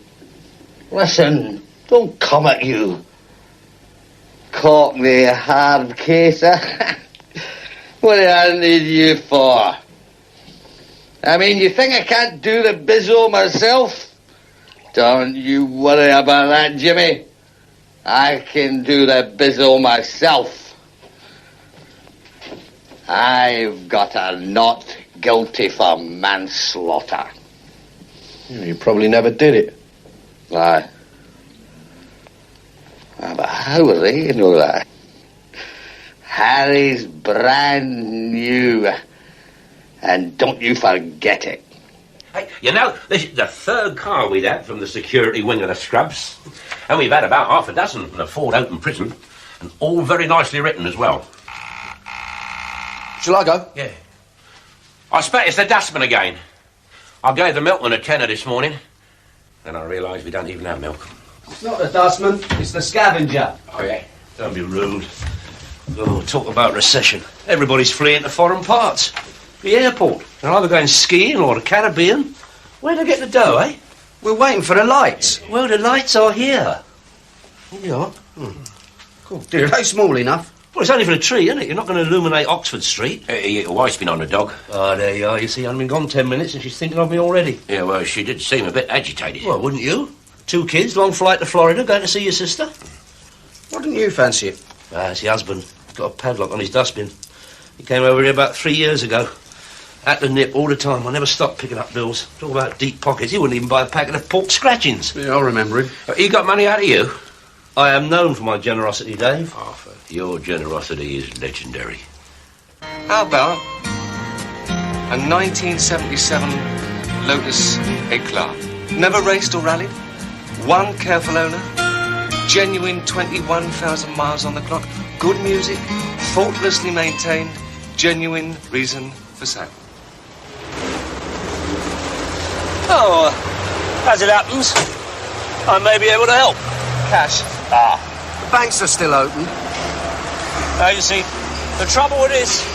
Listen, don't come at you. Caught me a hard case, huh? What did I need you for? I mean, you think I can't do the bizzo myself? Don't you worry about that, Jimmy. I can do the bizzo myself. I've got a not guilty for manslaughter. You probably never did it. Aye. But how will they know that? Harry's brand new. And don't you forget it. Hey, you know, this is the third car we've had from the security wing of the Scrubs. And we've had about half a dozen from the Ford Open Prison. And all very nicely written as well. Shall I go? Yeah. I expect it's the dustman again. I gave the milkman a tenner this morning. Then I realised we don't even have milk. It's not the dustman, it's the scavenger. Oh, yeah? Don't be rude. Oh, talk about recession. Everybody's fleeing to foreign parts. The airport. They're either going skiing or the Caribbean. Where'd they get the dough, eh? We're waiting for the lights. Well, the lights are here. Here you are. Cool. Are they small enough? Well, it's only for a tree, isn't it? You're not going to illuminate Oxford Street. Your wife's been on the dog. Oh, there you are. You see, I've been gone 10 minutes and she's thinking of me already. Yeah, well, she did seem a bit agitated. Well, wouldn't you? 2 kids, long flight to Florida, going to see your sister. Why didn't you fancy it? It's your husband. He's got a padlock on his dustbin. He came over here about 3 years ago. At the nip all the time. I never stopped picking up bills. Talk about deep pockets. He wouldn't even buy a packet of pork scratchings. Yeah, I remember him. He got money out of you? I am known for my generosity, Dave. Arthur, your generosity is legendary. How about a 1977 Lotus Eclat? Never raced or rallied? One careful owner? Genuine 21,000 miles on the clock? Good music? Faultlessly maintained? Genuine reason for sale? Oh, as it happens, I may be able to help. Cash? The banks are still open. Now, you see, the trouble with this,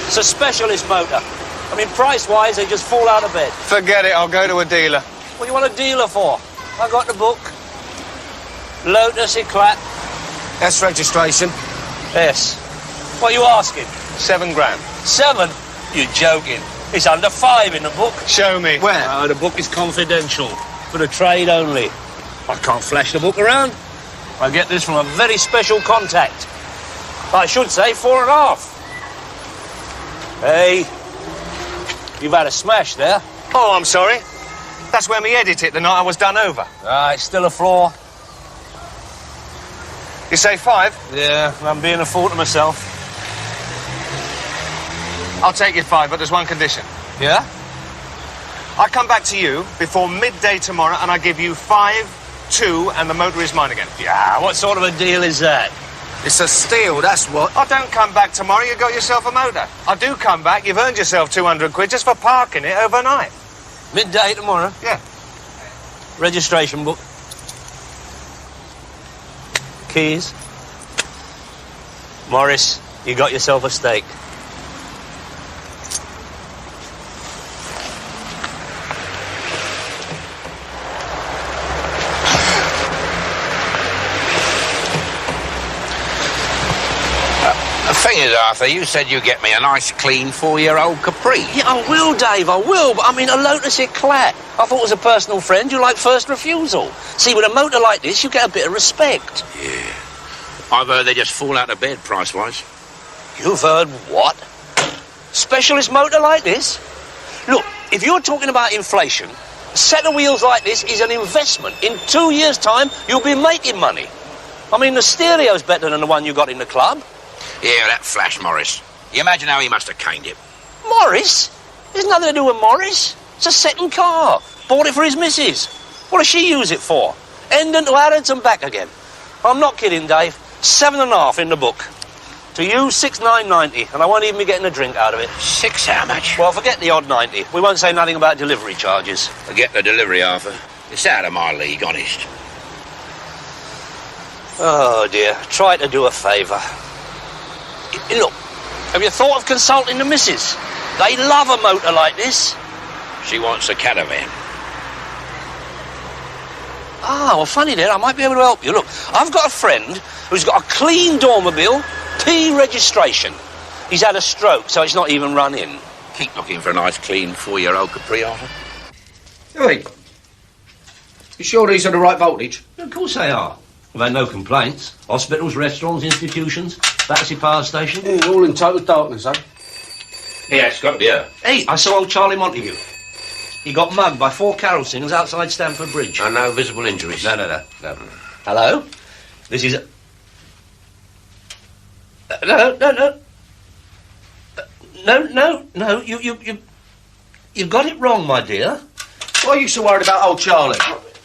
it's a specialist motor. I mean, price-wise, they just fall out of bed. Forget it, I'll go to a dealer. What do you want a dealer for? I got the book. Lotus Eclat. That's registration. Yes. What are you asking? 7 grand. 7? You're joking. It's under 5 in the book. Show me. Where? The book is confidential. For the trade only. I can't flash the book around. I get this from a very special contact. I should say 4.5. Hey, you've had a smash there. Oh, I'm sorry. That's where me edit it the night I was done over. It's still a flaw. You say 5? Yeah, I'm being a fool to myself. I'll take your 5, but there's one condition. Yeah? I come back to you before midday tomorrow and I give you 5, 2, and the motor is mine again. Yeah, what sort of a deal is that? It's a steal, that's what. I don't come back tomorrow, you got yourself a motor. I do come back, you've earned yourself 200 quid just for parking it overnight. Midday tomorrow? Yeah. Registration book. Keys. Morris, you got yourself a steak. The thing is, Arthur, you said you'd get me a nice, clean 4-year-old Capri. Yeah, I will, Dave, I will. But I mean, a Lotus Eclat. I thought as a personal friend, you like first refusal. See, with a motor like this, you get a bit of respect. Yeah. I've heard they just fall out of bed, price-wise. You've heard what? Specialist motor like this? Look, if you're talking about inflation, a set of wheels like this is an investment. In 2 years' time, you'll be making money. I mean, the stereo's better than the one you got in the club. Yeah, that flash, Morris. You imagine how he must have caned it. Morris? There's nothing to do with Morris. It's a second car. Bought it for his missus. What does she use it for? Hendon to Harrods and back again. I'm not kidding, Dave. 7.5 in the book. To you, 6,990, and I won't even be getting a drink out of it. 6 how much? Well, forget the odd 90. We won't say nothing about delivery charges. Forget the delivery, Arthur. It's out of my league, honest. Oh, dear. Try to do a favour. Look, have you thought of consulting the missus? They love a motor like this. She wants a caravan. Well, funny then, I might be able to help you. Look, I've got a friend who's got a clean Dormobile, P registration. He's had a stroke, so it's not even run in. Keep looking for a nice, clean 4-year-old Capri Otter. Hey, you sure these are the right voltage? Of course they are. We've had no complaints. Hospitals, restaurants, institutions, Battersea Power Station. Yeah, all in total darkness, eh? Yeah, it's got to be her. Hey, I saw old Charlie Montague. He got mugged by 4 carol singers outside Stamford Bridge. And no visible injuries? No. Hello? This is... No. No, you've got it wrong, my dear. Why are you so worried about old Charlie?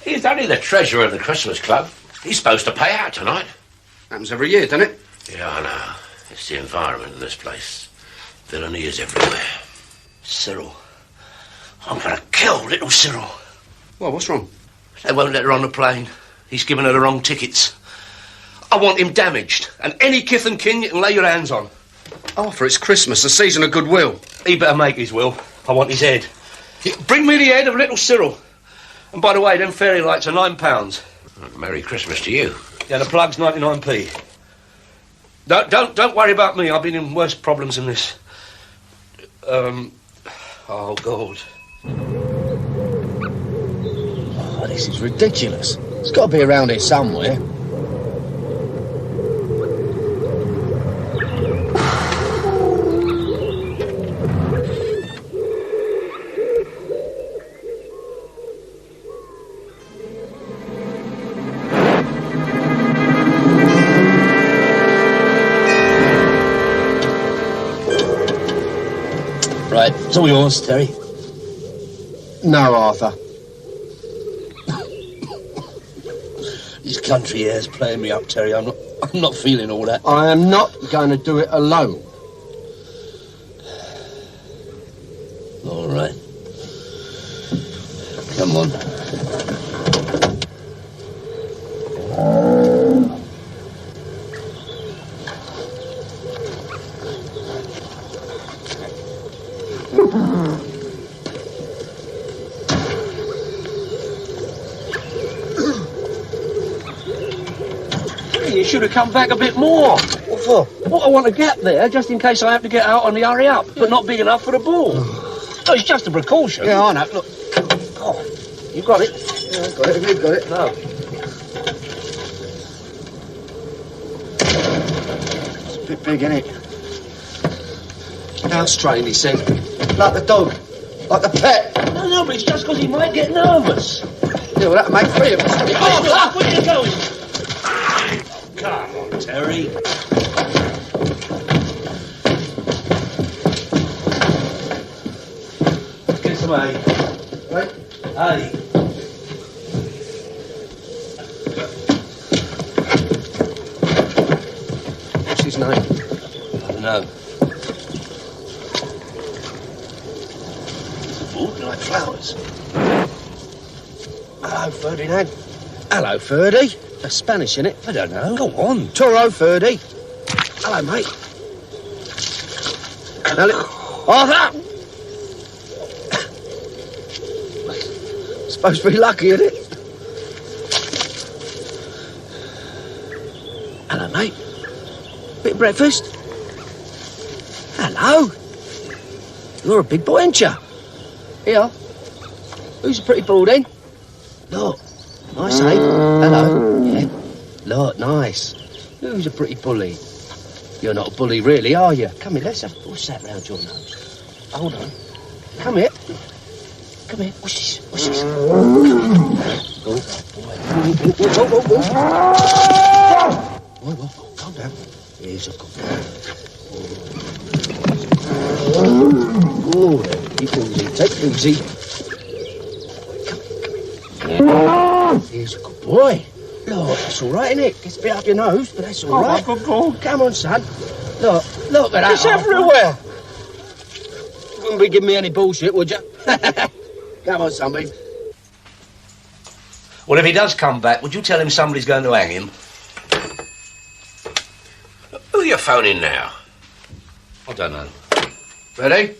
He's only the treasurer of the Christmas Club. He's supposed to pay out tonight. Happens every year, doesn't it? Yeah, I know. It's the environment of this place. Villainy is everywhere. Cyril. I'm going to kill little Cyril. Well, what's wrong? They won't let her on the plane. He's given her the wrong tickets. I want him damaged. And any kith and kin you can lay your hands on. Arthur, it's Christmas, the season of goodwill. He better make his will. I want his head. Bring me the head of little Cyril. And by the way, them fairy lights are £9. Merry Christmas to you. Yeah, the plug's 99p. Don't worry about me. I've been in worse problems than this. Oh, God. Oh, this is ridiculous. It's got to be around here somewhere. Right, it's all yours, Terry. No, Arthur. This country air's playing me up, Terry. I'm not feeling all that. I am not going to do it alone. All right. Come on. You should have come back a bit more. What for? Well, I want to get there, just in case I have to get out on the hurry up, but not big enough for the ball. Oh, it's just a precaution. Yeah, I know. Look. Oh, you got it? Yeah, I got it. You've got it. No. It's a bit big, isn't it? House trained, he said. Like the dog. Like the pet. No, but it's just because he might get nervous. Yeah, well, that'll make 3 of us. Oh, where are you going? Come on, Terry. Get some hay. Right? Hay. What's his name? I don't know. Oh, like flowers. Hello, Ferdinand. Hello, Ferdy. That's Spanish, innit? I don't know. Go on. Toro, Ferdy. Hello, mate. Hello. Arthur! Supposed to be lucky, isn't it? Hello, mate. Bit of breakfast? Hello. You're a big boy, ain't you? Here. Who's a pretty ball, then? Look. Nice, eh? Hello. Yeah. Look, nice. Who's a pretty bully? You're not a bully, really, are you? Come here, let's have... What's that round your nose? Hold on. Come here. Come here. What's this? What's this? Oh, boy. Whoa. Calm down. Here's a good boy. Oh, take it easy. Take it easy. Here's a good boy. Look, that's all right, innit? Gets a bit up your nose, but that's all right. Come on, son. Look at that. It's everywhere. You wouldn't be giving me any bullshit, would you? Come on, somebody. Well, if he does come back, would you tell him somebody's going to hang him? Who are you phoning now? I don't know. Ready?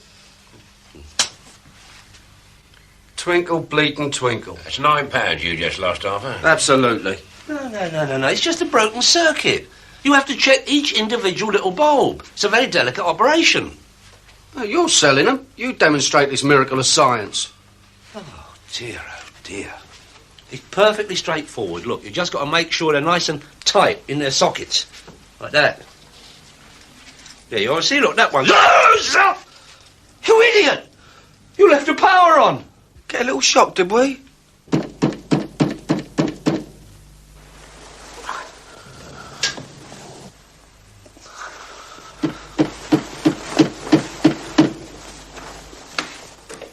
Twinkle, bleatin' twinkle. That's £9 you just lost, Arthur. Absolutely. No. It's just a broken circuit. You have to check each individual little bulb. It's a very delicate operation. Oh, you're selling them. You demonstrate this miracle of science. Oh, dear, oh, dear. It's perfectly straightforward. Look, you just got to make sure they're nice and tight in their sockets. Like that. There you are. See, look, that one. You idiot! You left the power on. Get a little shock, did we?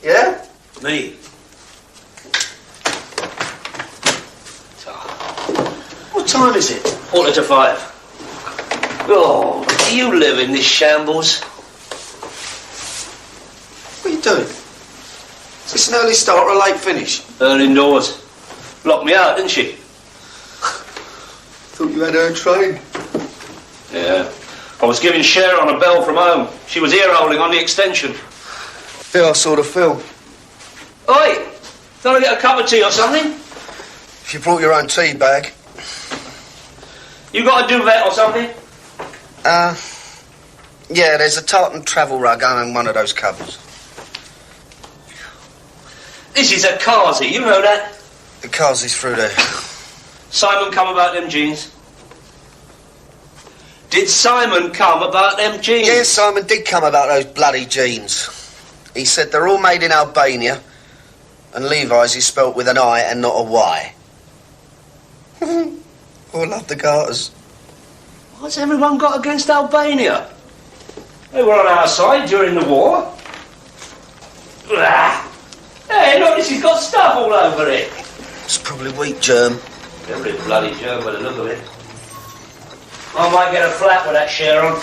Yeah? Me. What time is it? 4:45. Oh, do you live in this shambles? What are you doing? Is this an early start or a late finish? Early indoors. Locked me out, didn't she? Thought you had her train. Yeah. I was giving Sharon a bell from home. She was ear holding on the extension. Yeah, I saw the film. Oi! Don't I get a cup of tea or something? If you brought your own tea bag. You got a duvet or something? Yeah, there's a tartan travel rug on one of those cupboards. This is a Kazi, you know that? The car's is through there. Simon come about them jeans? Did Simon come about them jeans? Yes, Simon did come about those bloody jeans. He said they're all made in Albania, and Levi's is spelt with an I and not a Y. Oh, I love the garters. What's everyone got against Albania? They were on our side during the war. Hey, look, this has got stuff all over it. It's probably wheat germ. Every bloody germ by the look of it. I might get a flat with that Sharon.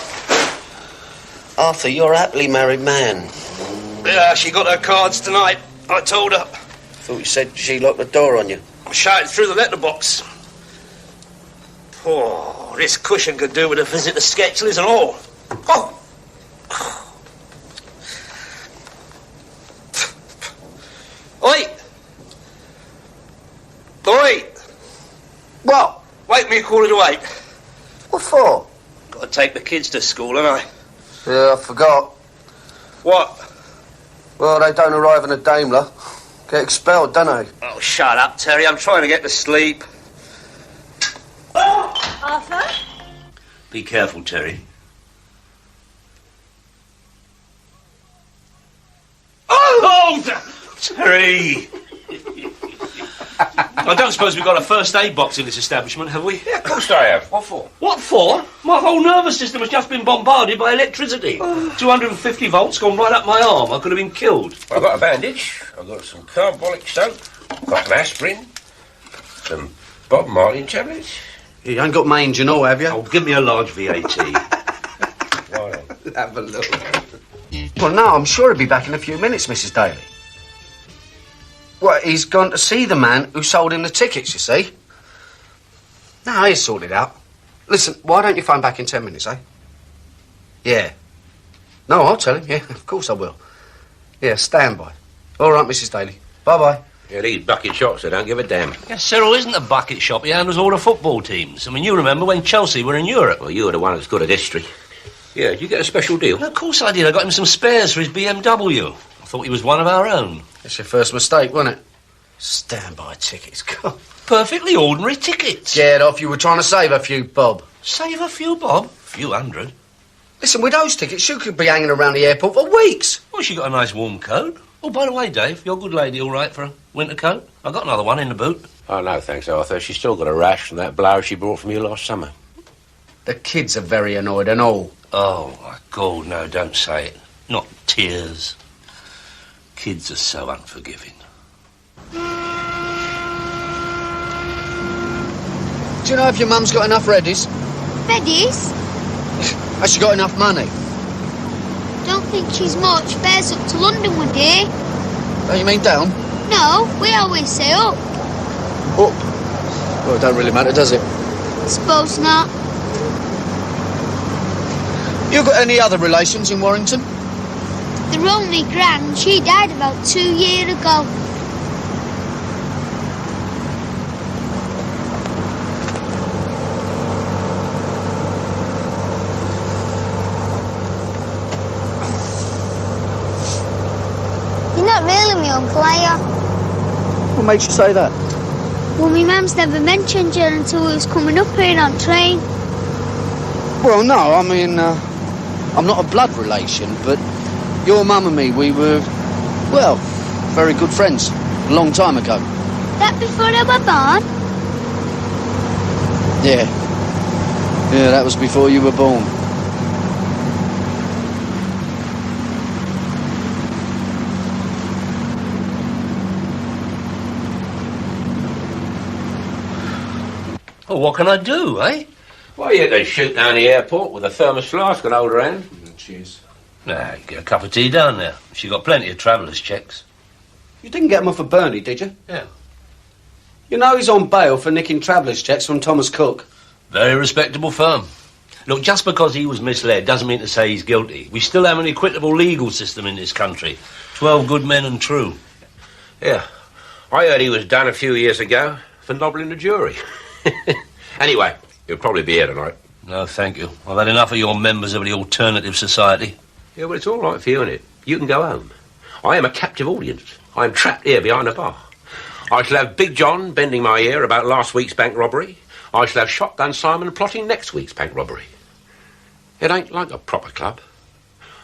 Arthur, you're a happily married man. Yeah, she got her cards tonight. I told her. Thought you said she locked the door on you. I shouted through the letterbox. Oh, this cushion could do with a visit to Sketchley's and all. Oh! Oi! Oi! What? Wake me 8:15. What for? Got to take the kids to school, haven't I? Yeah, I forgot. What? Well, they don't arrive in a Daimler. Get expelled, don't they? Oh, shut up, Terry. I'm trying to get to sleep. Arthur? Be careful, Terry. Oh, Terry! I don't suppose we've got a first aid box in this establishment, have we? Yeah, of course I have. What for? What for? My whole nervous system has just been bombarded by electricity. 250 volts gone right up my arm. I could have been killed. I've got a bandage. I've got some carbolic soap. Got some aspirin. Some Bob Martin tablets. You ain't got mange and all, have you? Oh, give me a large VAT. Why? Have a look. Well, no, I'm sure he'll be back in a few minutes, Mrs. Daly. Well, he's gone to see the man who sold him the tickets, you see. No, he's sorted out. Listen, why don't you phone back in 10 minutes, eh? Yeah. No, I'll tell him, yeah, of course I will. Yeah, stand by. All right, Mrs. Daly. Bye-bye. Yeah, these bucket shops, they don't give a damn. Yes, Cyril isn't a bucket shop. He handles all the football teams. I mean, you remember when Chelsea were in Europe. Well, you were the one that's good at history. Yeah, did you get a special deal? Well, of course I did. I got him some spares for his BMW. I thought he was one of our own. That's your first mistake, wasn't it? Standby tickets. God. Perfectly ordinary tickets. Get off. You were trying to save a few bob. Save a few bob? A few hundred. Listen, with those tickets, you could be hanging around the airport for weeks. Well, she got a nice warm coat. Oh, by the way, Dave, your good lady all right for a winter coat? I got another one in the boot. Oh, no, thanks, Arthur. She's still got a rash from that blouse she brought from you last summer. The kids are very annoyed and all. Oh, my God, no, don't say it. Not tears. Kids are so unforgiving. Do you know if your mum's got enough readies? Readies? Has she got enough money? Don't think she's much. Fares up to London one day. Oh, you mean down? No, we always say up. Up? Well, it don't really matter, does it? Suppose not. You got any other relations in Warrington? They're only grand. She died about 2 years ago. really my uncle, are you? What makes you say that? Well, my mum's never mentioned you until we was coming up here on train. Well, no, I mean, I'm not a blood relation, but your mum and me, we were, well, very good friends a long time ago. That before I were born? Yeah. Yeah, that was before you were born. Oh, what can I do, eh? Well, you can shoot down the airport with a thermos flask and hold her hand. Cheers. Nah, get a cup of tea down there. She got plenty of travellers' checks. You didn't get them off of Bernie, did you? Yeah. You know he's on bail for nicking travellers' checks from Thomas Cook. Very respectable firm. Look, just because he was misled doesn't mean to say he's guilty. We still have an equitable legal system in this country. 12 good men and true. Yeah. I heard he was done a few years ago for nobbling the jury. Anyway, you'll probably be here tonight. No, thank you. I've had enough of your members of the Alternative Society. Yeah, well, it's all right for you, isn't it? You can go home. I am a captive audience. I am trapped here behind a bar. I shall have Big John bending my ear about last week's bank robbery. I shall have Shotgun Simon plotting next week's bank robbery. It ain't like a proper club.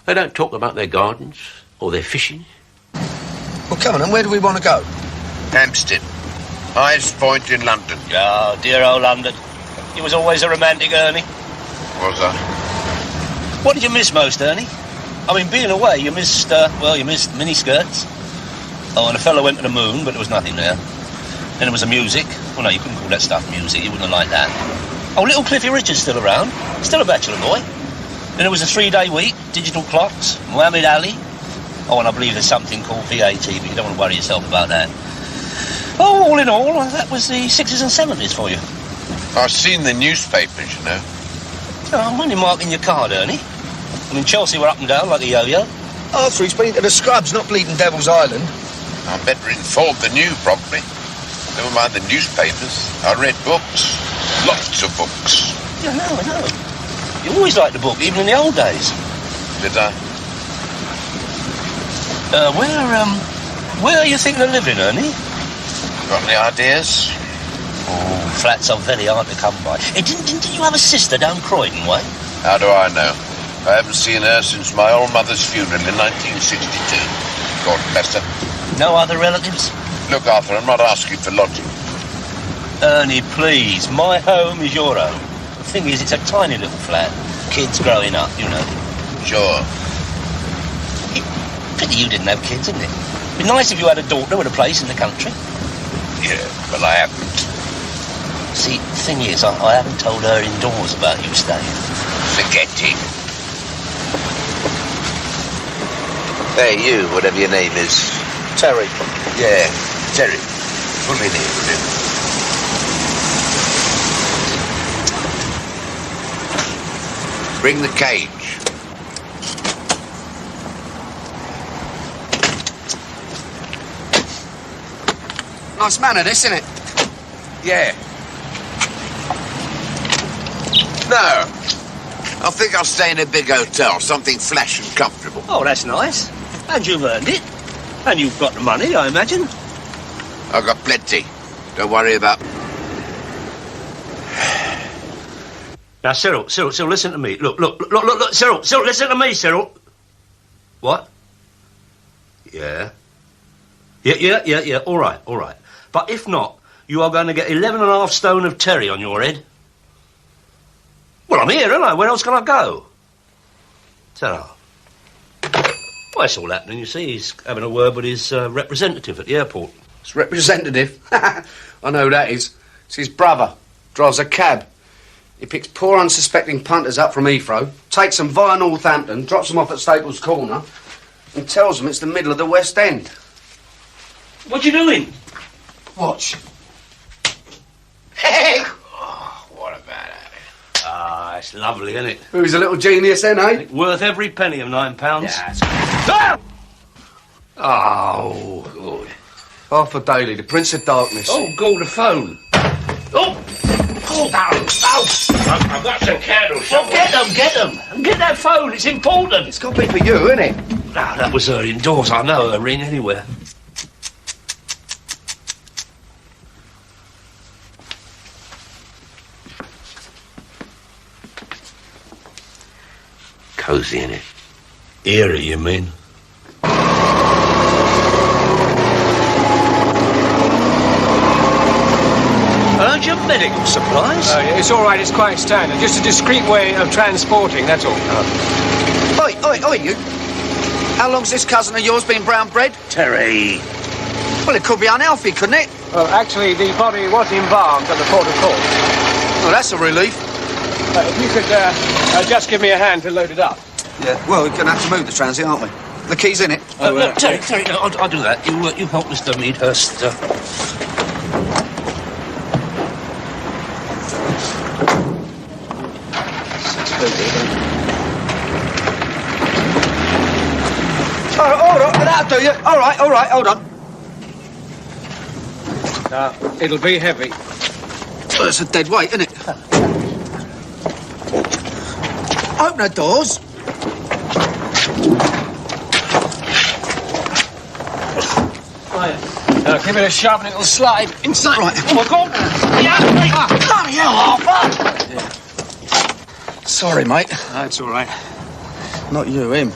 They don't talk about their gardens or their fishing. Well, come on, and where do we want to go? Hampstead. Highest point in London. Oh, dear old London. He was always a romantic, Ernie. Was I? What did you miss most, Ernie? I mean, being away, you missed miniskirts. Oh, and a fellow went to the moon, but there was nothing there. Then there was the music. Well, no, you couldn't call that stuff music. You wouldn't have liked that. Oh, little Cliffy Richard's still around. Still a bachelor boy. Then there was a 3-day week, digital clocks, Muhammad Ali. Oh, and I believe there's something called VAT, but you don't want to worry yourself about that. Oh, all in all, that was the 60s and 70s for you. I've seen the newspapers, you know. Oh, I'm only marking your card, Ernie. I mean, Chelsea were up and down like a yo-yo. Arthur, he's been to the Scrubs, not Bleeding Devil's Island. I'm better informed than you, probably. Never mind the newspapers. I read books. Lots of books. Yeah, I know. You always liked the book, even in the old days. Did I? Where are you thinking of living, Ernie? Got any ideas? Oh, flats are very hard to come by. Hey, didn't you have a sister down Croydon way? How do I know? I haven't seen her since my old mother's funeral in 1962. God bless her. No other relatives? Look, Arthur, I'm not asking for lodging. Ernie, please. My home is your home. The thing is, it's a tiny little flat. Kids growing up, you know. Sure. Pity you didn't have kids, isn't it? It'd be nice if you had a daughter with a place in the country. Yeah, but I haven't. See, the thing is, I haven't told her indoors about you staying. Forget it. Hey, you, whatever your name is. Terry. Yeah, Terry. Put me in here, will you? Bring the cage. Nice manner, this, isn't it? Yeah. No. I think I'll stay in a big hotel, something flash and comfortable. Oh, that's nice. And you've earned it. And you've got the money, I imagine. I've got plenty. Don't worry about... Now, Cyril, listen to me. Look, Cyril, listen to me, Cyril. What? Yeah. Yeah, all right. But if not, you are going to get 11.5 stone of Terry on your head. Well, I'm here, aren't I? Where else can I go? Ta-ra. Well, it's all happening, you see. He's having a word with his representative at the airport. It's representative? I know who that is. It's his brother. Drives a cab. He picks poor unsuspecting punters up from Heathrow, takes them via Northampton, drops them off at Staples Corner, and tells them it's the middle of the West End. What you doing? Watch. Hey! Oh, what about it? Ah, it's lovely, isn't it? Who's a little genius then, eh? Worth every penny of £9. Yeah, Ah! Oh, good. Arthur Daly, the Prince of Darkness. Oh, go the phone. Oh! I've got some candles. Well, get them. And get that phone. It's important. It's got to be for you, isn't it? Ah, that was her indoors. I know her ring anywhere. Cosy, innit? Eerie, you mean? Urgent medical supplies? It's all right, it's quite standard. Just a discreet way of transporting, that's all. Oi, you. How long's this cousin of yours been brown bread? Terry. Well, it could be unhealthy, couldn't it? Well, actually, the body was embalmed at the port of call. Well, that's a relief. If you could just give me a hand to load it up. Yeah, well, we're going to have to move the transit, aren't we? The key's in it. Look, Terry, no, I'll do that. You help Mr. Meadhurst. Hold on, that'll do you. All right, hold on. It'll be heavy. Well, it's a dead weight, isn't it? Open the doors. Give it a sharp and it'll slide inside. Right. Oh, my God. Bloody hell, Harper! Sorry, mate. That's all right. Not you, him.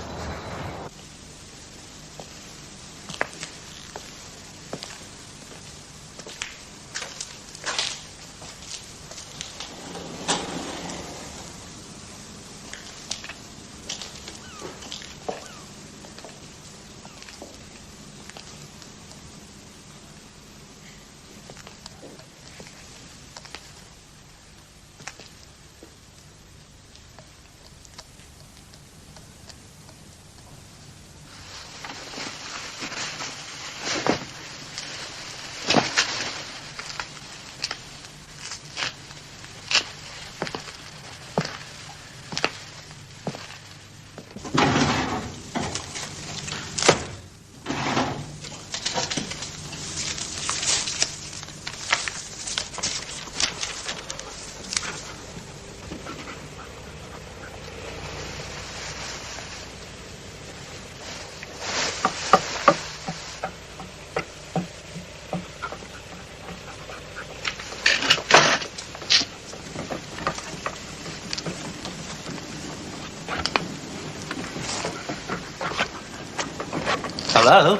Hello?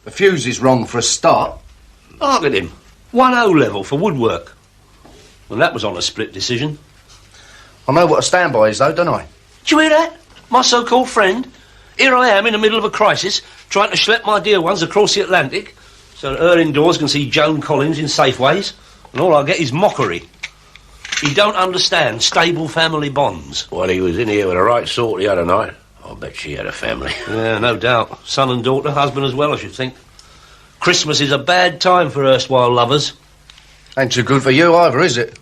The fuse is wrong for a start. Look at him. 1-0 level for woodwork. And that was on a split decision. I know what a standby is, though, don't I? Did you hear that? My so-called friend. Here I am in the middle of a crisis, trying to schlep my dear ones across the Atlantic, so that her indoors can see Joan Collins in Safeways, and all I get is mockery. He don't understand stable family bonds. Well, he was in here with the right sort the other night. I'll bet she had a family. Yeah, no doubt. Son and daughter, husband as well, I should think. Christmas is a bad time for erstwhile lovers. Ain't too good for you either, is it?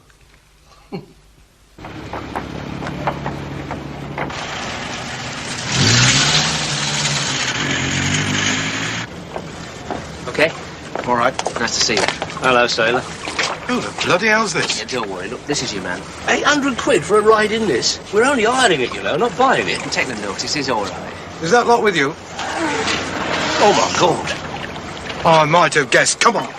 Okay? All right. Nice to see you. Hello, sailor. Who the bloody hell's this? Yeah, don't worry. Look, this is your man. 800 quid for a ride in this. We're only hiring it, you know, not buying it. Take the notice, it's all right. Is that lot with you? Oh, my God. Oh, I might have guessed. Come on.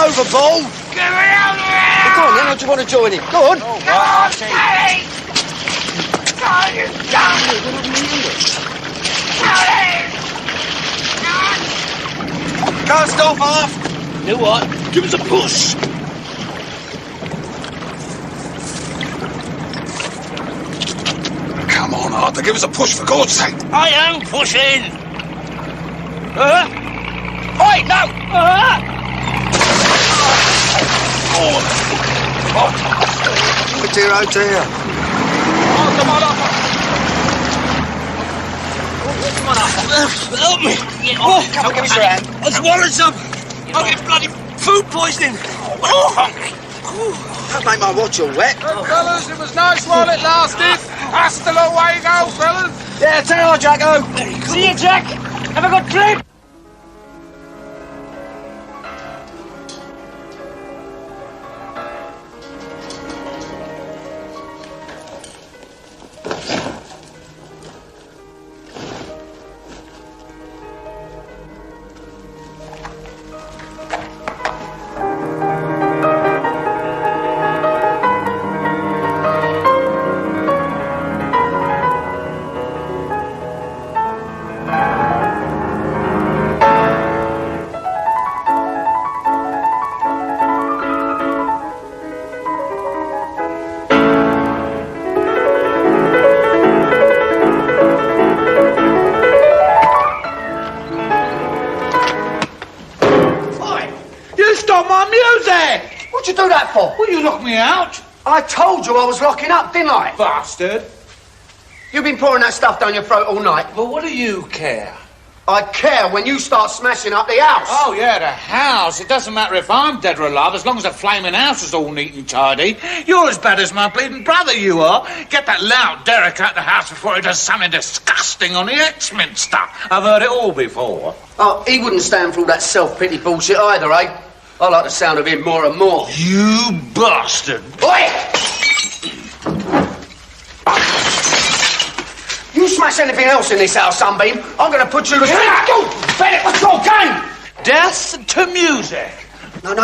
Overboard! Get me out of here! Go on then, or do you want to join in? Go on! Oh, I'll take it. God, you dumb! Can't stop off. You know what? Give us a push. Come on, Arthur, give us a push for God's sake. I am pushing. Oi, no! Oh dear, oh dear. Oh, come on, Arthur. Come on, Arthur. Help me. Oh, come on, give me your hand. I swallowed some. I'll get bloody food poisoning. That made my watch all wet. Fellas, it was nice while it lasted. Hasta luego, fellas. Yeah, tell you, Jacko. See you, Jack. Have a good trip. What'd you do that for? Well, you locked me out. I told you I was locking up, didn't I? Bastard. You've been pouring that stuff down your throat all night. Well, what do you care? I care when you start smashing up the house. Oh, yeah, the house. It doesn't matter if I'm dead or alive, as long as the flaming house is all neat and tidy. You're as bad as my bleeding brother, you are. Get that lout Derek out the house before he does something disgusting on the X-Minster. I've heard it all before. Oh, he wouldn't stand for all that self-pity bullshit either, eh? I like the sound of him more and more. You bastard! Oi! You smash anything else in this house, Sunbeam, I'm going to put you to sleep. Bennett, what's your game? Death to music. No.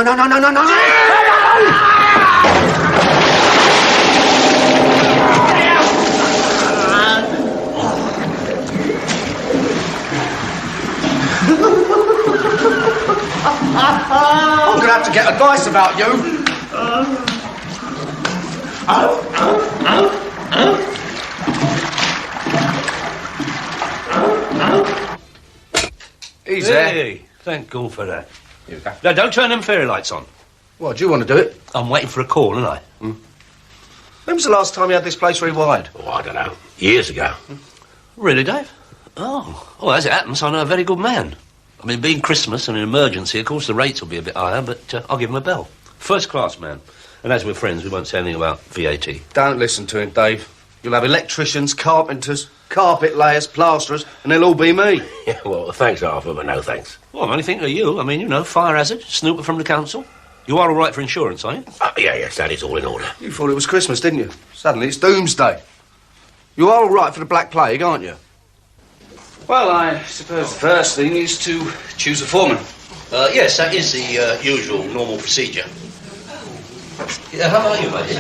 I'm going to have to get advice about you. Easy. Hey, thank God for that. Here we go. Now, don't turn them fairy lights on. What, do you want to do it? I'm waiting for a call, aren't I? When was the last time you had this place rewired? Oh, I don't know. Years ago. Really, Dave? Oh, as it happens, I know a very good man. I mean, being Christmas and an emergency, of course, the rates will be a bit higher, but I'll give him a bell. First-class man. And as we're friends, we won't say anything about VAT. Don't listen to him, Dave. You'll have electricians, carpenters, carpet layers, plasterers, and they'll all be me. Yeah, well, thanks, Arthur, but no thanks. Well, I'm only thinking of you. I mean, you know, fire hazard, snooper from the council. You are all right for insurance, are you? Yes, that is all in order. You thought it was Christmas, didn't you? Suddenly it's doomsday. You are all right for the Black Plague, aren't you? Well, I suppose the first thing is to choose a foreman. Yes, that is the usual, normal procedure. Yeah, how are you, mate?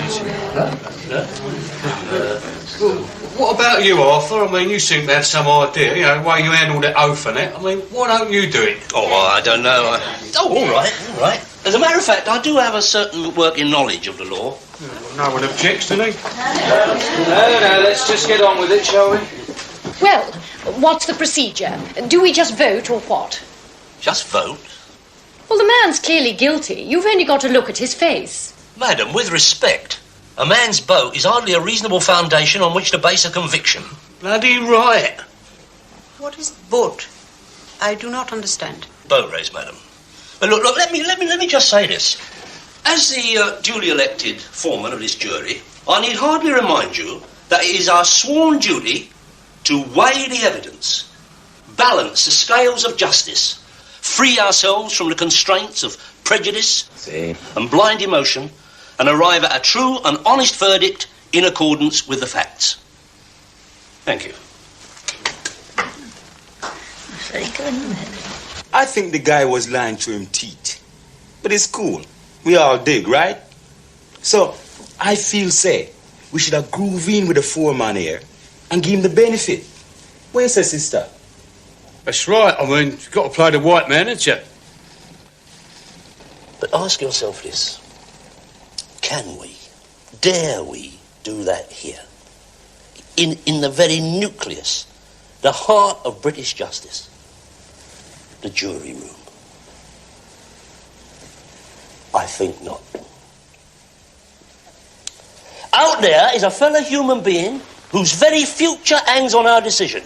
What about you, Arthur? I mean, you seem to have some idea, you know, the way you handle that oath and it. I mean, why don't you do it? Oh, I don't know. All right. As a matter of fact, I do have a certain working knowledge of the law. No one objects, do they? No, let's just get on with it, shall we? Well, what's the procedure? Do we just vote or what? Just vote? Well, the man's clearly guilty. You've only got to look at his face. Madam, with respect, a man's boat is hardly a reasonable foundation on which to base a conviction. Bloody right. What is vote? I do not understand. Boat race, madam. But look, let me just say this. As the duly elected foreman of this jury, I need hardly remind you that it is our sworn duty to weigh the evidence, balance the scales of justice, free ourselves from the constraints of prejudice and blind emotion, and arrive at a true and honest verdict in accordance with the facts. Thank you. I think the guy was lying through him teeth. But it's cool. We all dig, right? So, I feel, say, we should have groove in with the foreman here and give him the benefit. What you say, sister? That's right. I mean, you've got to play the white man, haven't you? But ask yourself this. Can we, dare we do that here? In the very nucleus, the heart of British justice, the jury room? I think not. Out there is a fellow human being whose very future hangs on our decision.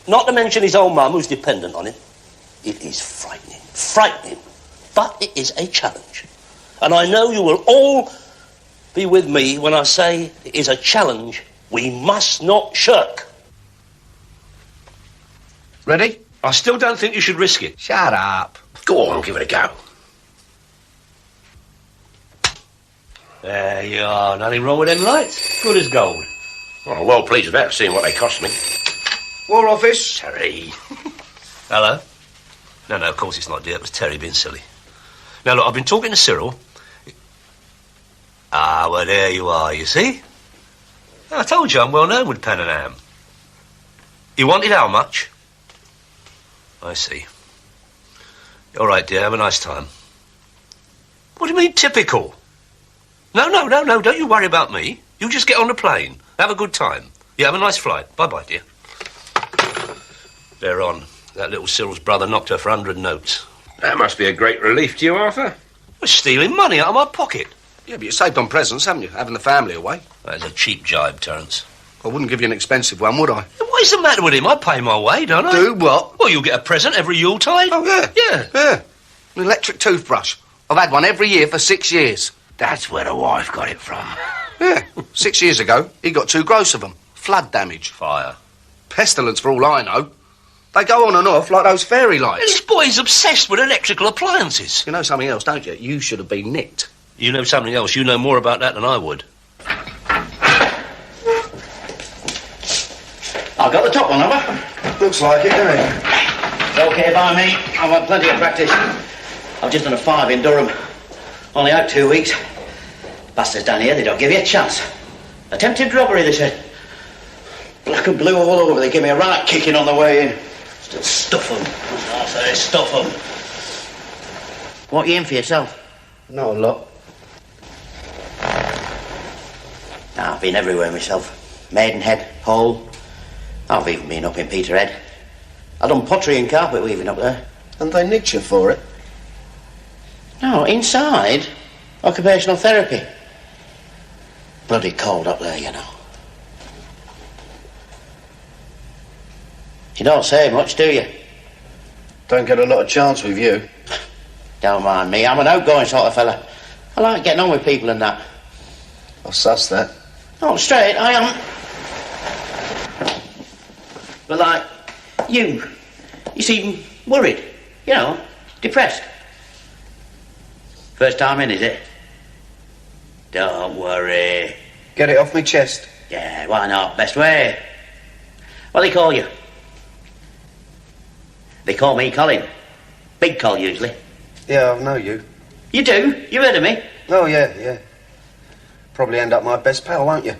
Not to mention his old mum, who's dependent on him. It is frightening, frightening. But it is a challenge. And I know you will all be with me when I say it is a challenge we must not shirk. Ready? I still don't think you should risk it. Shut up. Go on, give it a go. There you are. Nothing wrong with them lights. Good as gold. Well, I'm well pleased with that, seeing what they cost me. War Office. Terry. Hello? No, of course it's not, dear. It was Terry being silly. Now, look, I've been talking to Cyril. Ah, well, there you are, you see? I told you I'm well known with pen and ham. You wanted how much? I see. All right, dear, have a nice time. What do you mean, typical? No, don't you worry about me. You just get on the plane. Have a good time. Yeah, have a nice flight. Bye-bye, dear. They're on. That little Cyril's brother knocked her for 100 notes. That must be a great relief to you, Arthur. We're stealing money out of my pocket. Yeah, but you saved on presents, haven't you? Having the family away. That's a cheap jibe, Terence. I wouldn't give you an expensive one, would I? What's the matter with him? I pay my way, don't I? Do what? Well, you get a present every Yuletide. Oh, yeah. Yeah. An electric toothbrush. I've had one every year for 6 years. That's where the wife got it from. Yeah. 6 years ago, he got too gross of them. Flood damage. Fire. Pestilence, for all I know. They go on and off like those fairy lights. This boy's obsessed with electrical appliances. You know something else, don't you? You should have been nicked. You know something else. You know more about that than I would. I've got the top one, have I? Looks like it, doesn't it? It's okay by me. I've had plenty of practice. I've just done a 5 in Durham. Only out 2 weeks. Bastards down here, they don't give you a chance. Attempted robbery, they said. Black and blue all over. They give me a right kicking on the way in. Still stuff them. I say stuff them. What are you in for yourself? Not a lot. I've been everywhere myself. Maidenhead, Hull. I've even been up in Peterhead. I've done pottery and carpet weaving up there. And they nicked you for it? No, inside. Occupational therapy. Bloody cold up there, you know. You don't say much, do you? Don't get a lot of chance with you. Don't mind me. I'm an outgoing sort of fella. I like getting on with people and that. I'll suss that. Oh, straight, I am. But like, you seem worried. You know, depressed. First time in, is it? Don't worry. Get it off me chest. Yeah, why not? Best way. What do they call you? They call me Colin. Big Col, usually. Yeah, I know you. You do? You heard of me? Oh, yeah. Probably end up my best pal, won't you?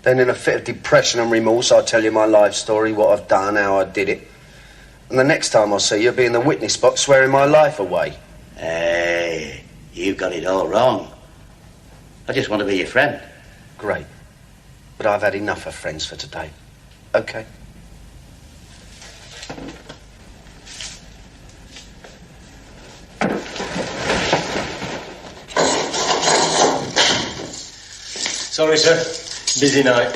Then in a fit of depression and remorse, I'll tell you my life story, what I've done, how I did it. And the next time I see you, I'll be in the witness box swearing my life away. Hey, you've got it all wrong. I just want to be your friend. Great. But I've had enough of friends for today. Okay? Sorry, sir. Busy night.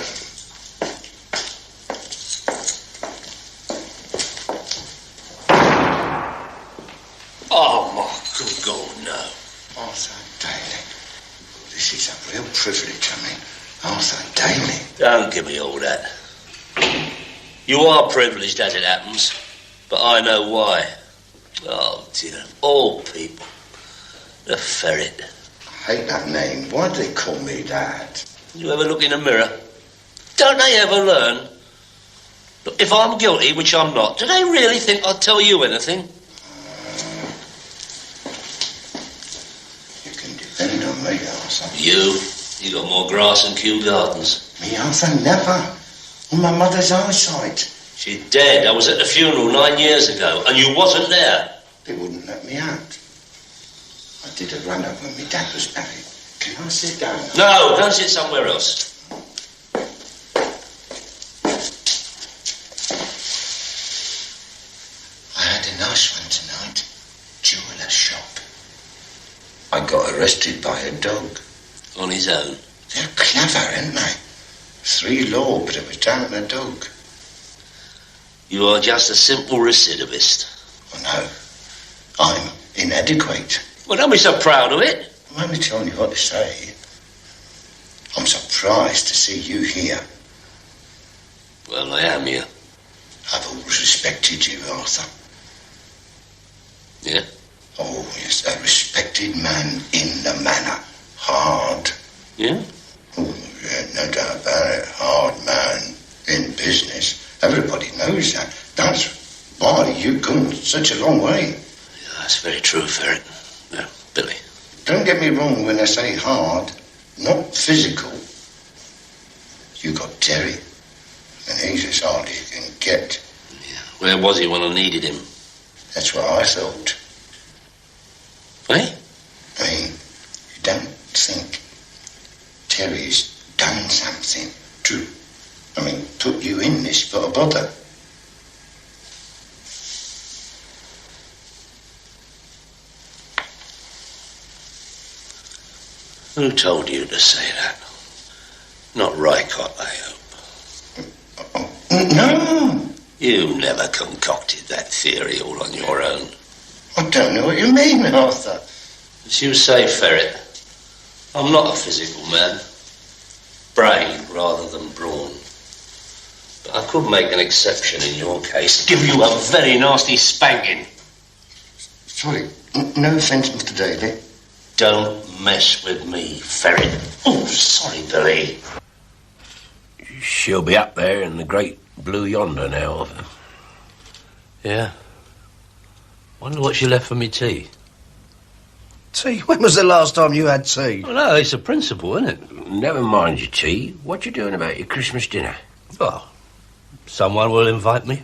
Oh, my good God, no. Arthur Daly. This is a real privilege, I mean. Arthur Daly. Don't give me all that. You are privileged as it happens, but I know why. Oh, dear. All people. The ferret. I hate that name. Why do they call me that? You ever look in a mirror? Don't they ever learn? Look, if I'm guilty, which I'm not, do they really think I'll tell you anything? You can depend on me, Arthur. You got more grass than Kew Gardens. Me, Arthur, never. On my mother's eyesight. She's dead. I was at the funeral 9 years ago, and you wasn't there. They wouldn't let me out. I did a run-up when my dad was married. Can I sit down? No, go and sit somewhere else. I had a nice one tonight. Jeweller shop. I got arrested by a dog. On his own? They're clever, aren't they? 3 law, but it was down to a dog. You are just a simple recidivist. Oh, no. I'm inadequate. Well, don't be so proud of it. I'm only telling you what to say. I'm surprised to see you here. Well, I am here. I've always respected you, Arthur. Yeah? Oh, yes, a respected man in the manor. Hard. Yeah? Oh, yeah, no doubt about it. Hard man in business. Everybody knows that. That's why you've come such a long way. Yeah, that's very true, Ferret. Yeah, Billy. Don't get me wrong when I say hard. Not physical. You got Terry. And he's as hard as you can get. Yeah. Where was he when I needed him? That's what I thought. Eh? I mean, you don't think Terry's done something to, put you in this for a bother? Who told you to say that? Not Rycott, I hope. No. You never concocted that theory all on your own. I don't know what you mean, Arthur. As you say, Ferret, I'm not a physical man. Brain rather than brawn. But I could make an exception in your case. Give you a very nasty spanking. Sorry, no offence, Mr. Daly. Don't mess with me, Ferret. Oh, sorry, Billy. She'll be up there in the great blue yonder now. Yeah. Wonder what she left for me tea. Tea? When was the last time you had tea? Well, no, it's a principle, isn't it? Never mind your tea. What you doing about your Christmas dinner? Well, someone will invite me.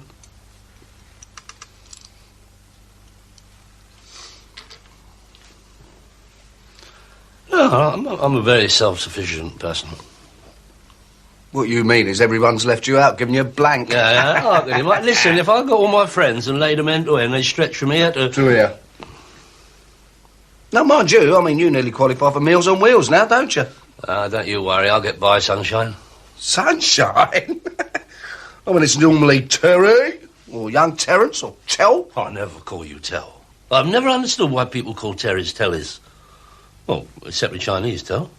No, I'm a very self-sufficient person. What you mean is everyone's left you out, giving you a blank. Yeah, listen, if I got all my friends and laid them end to end, they'd stretch from here to here. Now, mind you, you nearly qualify for Meals on Wheels now, don't you? Don't you worry, I'll get by, sunshine. Sunshine? It's normally Terry, or young Terence, or Tell. I never call you Tell. I've never understood why people call Terrys Tellies. Well, except the Chinese, Tell.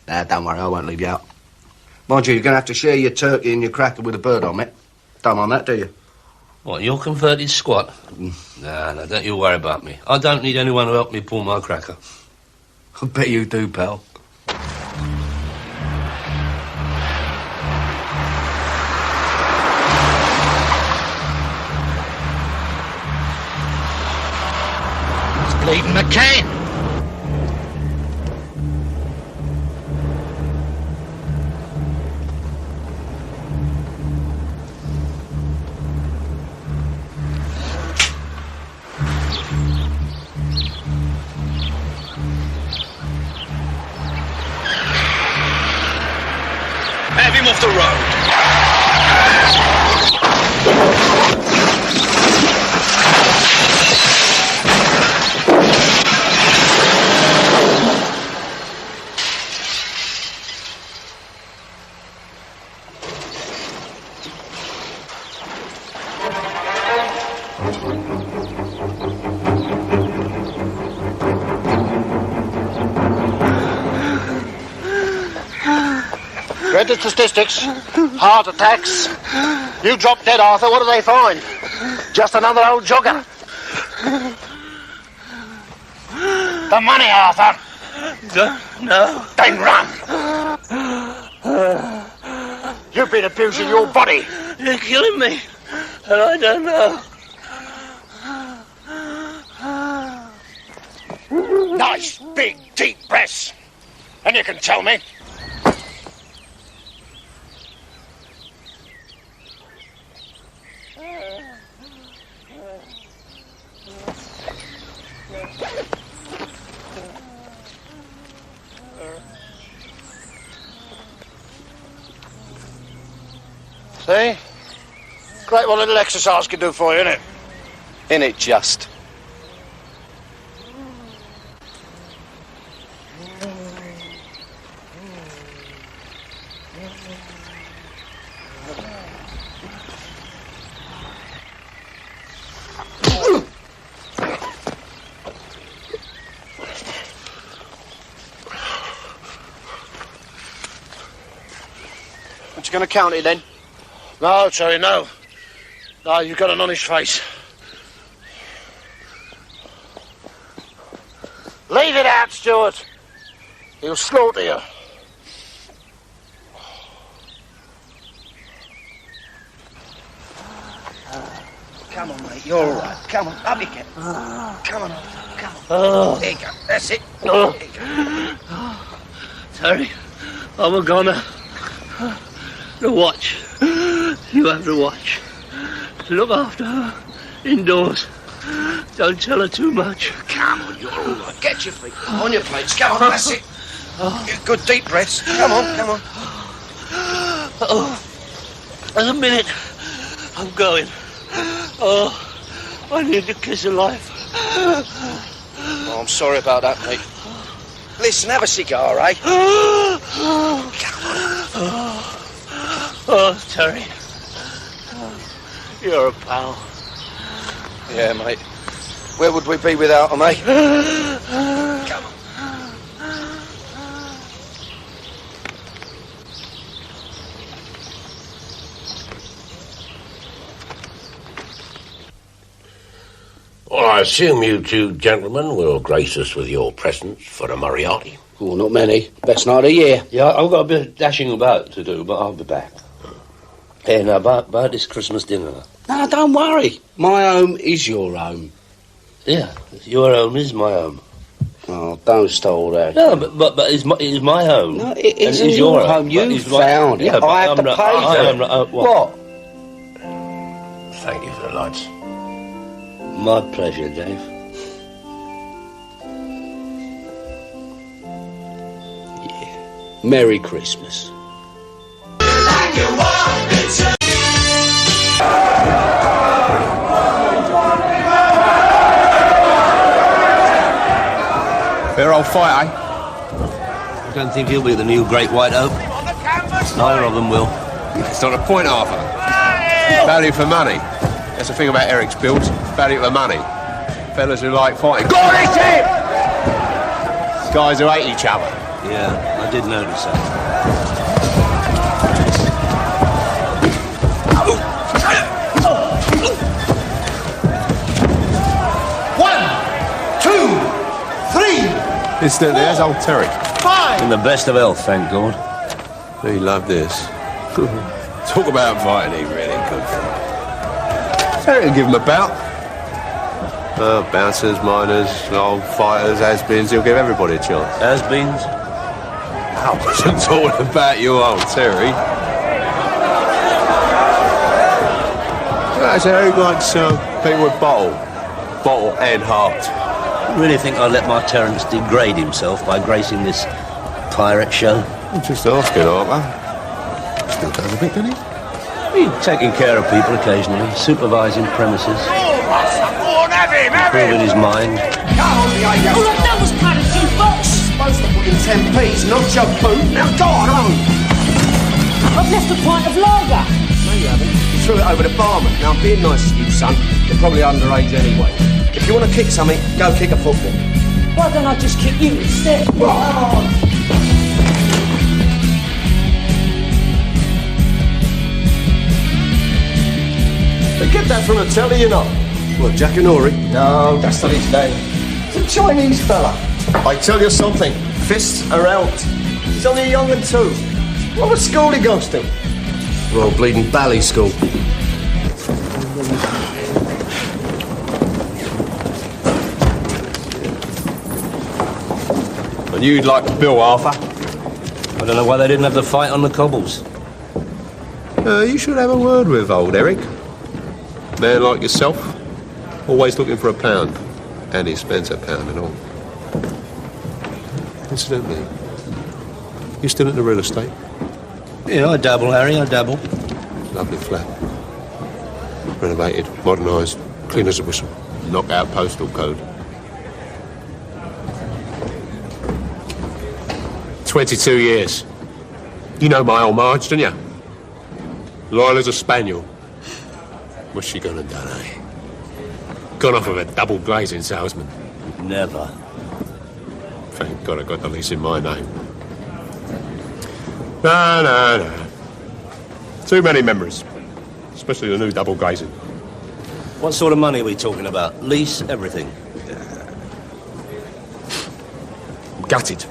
Nah, don't worry, I won't leave you out. Mind you, you're going to have to share your turkey and your cracker with a bird on it. Don't mind that, do you? What, you're converted squat? Nah, don't you worry about me. I don't need anyone to help me pull my cracker. I bet you do, pal. It's bleeding McCain. Have him off the road. Read the statistics. Heart attacks. You drop dead, Arthur. What do they find? Just another old jogger. The money, Arthur. No. Then run. You've been abusing your body. You're killing me. And I don't know. Nice, big, deep breaths. And you can tell me. See? Great what a little exercise can do for you, innit? Innit just? Aren't you going to count it then? No, Terry, no. No, you've got an honest face. Leave it out, Stuart. He'll slaughter you. Come on, mate, you're all right. Come on, up you get. Come on, come on. There you go, that's it. There you go. Terry, I'm a goner. The watch. You have the watch. Look after her. Indoors. Don't tell her too much. Come on, you're all right. Get your feet on your plates. Come on, that's it. Get good deep breaths. Come on, come on. Oh, there's a minute. I'm going. Oh, I need the kiss of life. Oh, I'm sorry about that, mate. Listen, have a cigar, eh? Oh, Terry. You're a pal. Yeah, mate. Where would we be without her, mate? Come on. Well, I assume you two gentlemen will grace us with your presence for a Moriarty. Oh, not many. Best night of the year. Yeah, I've got a bit of dashing about to do, but I'll be back. Hey, now, about this Christmas dinner. No, don't worry. My home is your home. Yeah, your home is my home. Oh, don't stall that. No, but it's my home. No, it isn't your home. You found it. Yeah, I have to pay for it. What? Thank you for the lights. My pleasure, Dave. Yeah. Merry Christmas. Fair old fight, eh? I don't think he'll be the new Great White Oak. Neither of them will. It's not a point, Arthur. Value for money. That's the thing about Eric's builds. Value for money. Fellas who like fighting. Go on, it's him! Guys who hate each other. Yeah, I did notice that. Instantly, there's old Terry. In the best of health, thank God. He loved this. Talk about fighting, he really could. Terry will give him a bout. Bouncers, miners, old fighters, has-beens, he'll give everybody a chance. Has-beens? I wasn't talking about you, old Terry. That's Eric likes people with bottle and heart. I really think I'll let my Terence degrade himself by gracing this pirate show. I'm just asking, Arthur. Still does a bit, doesn't he? He's taking care of people occasionally, supervising premises. Improving his mind. Oh, look, that was kind of jukebox. Supposed to put in 10p's, not your boot. Now go on. I've left a pint of lager. No, you haven't. You threw it over the barman. Now, I'm being nice to you, son. You're probably underage anyway. If you want to kick something, go kick a football. Why don't I just kick you instead? Oh. They get that from the telly, you know. What, Jackanory? No, that's not his name. He's a Chinese fella. I tell you something, fists are out. He's only young and two. What school he goes to? Royal Bleeding Bally School. And you'd like Bill, Arthur? I don't know why they didn't have the fight on the cobbles. You should have a word with old Eric. Man like yourself, always looking for a pound. And he spends a pound and all. Incidentally, you still into real estate? Yeah, I dabble, Harry, I dabble. Lovely flat. Renovated, modernised, clean as a whistle. Knockout postal code. 22 years. You know my old Marge, don't you? Loyal as a spaniel. What's she gone and done, eh? Gone off with a double glazing salesman. Never. Thank God I got the lease in my name. No. Too many memories. Especially the new double glazing. What sort of money are we talking about? Lease, everything? I'm gutted.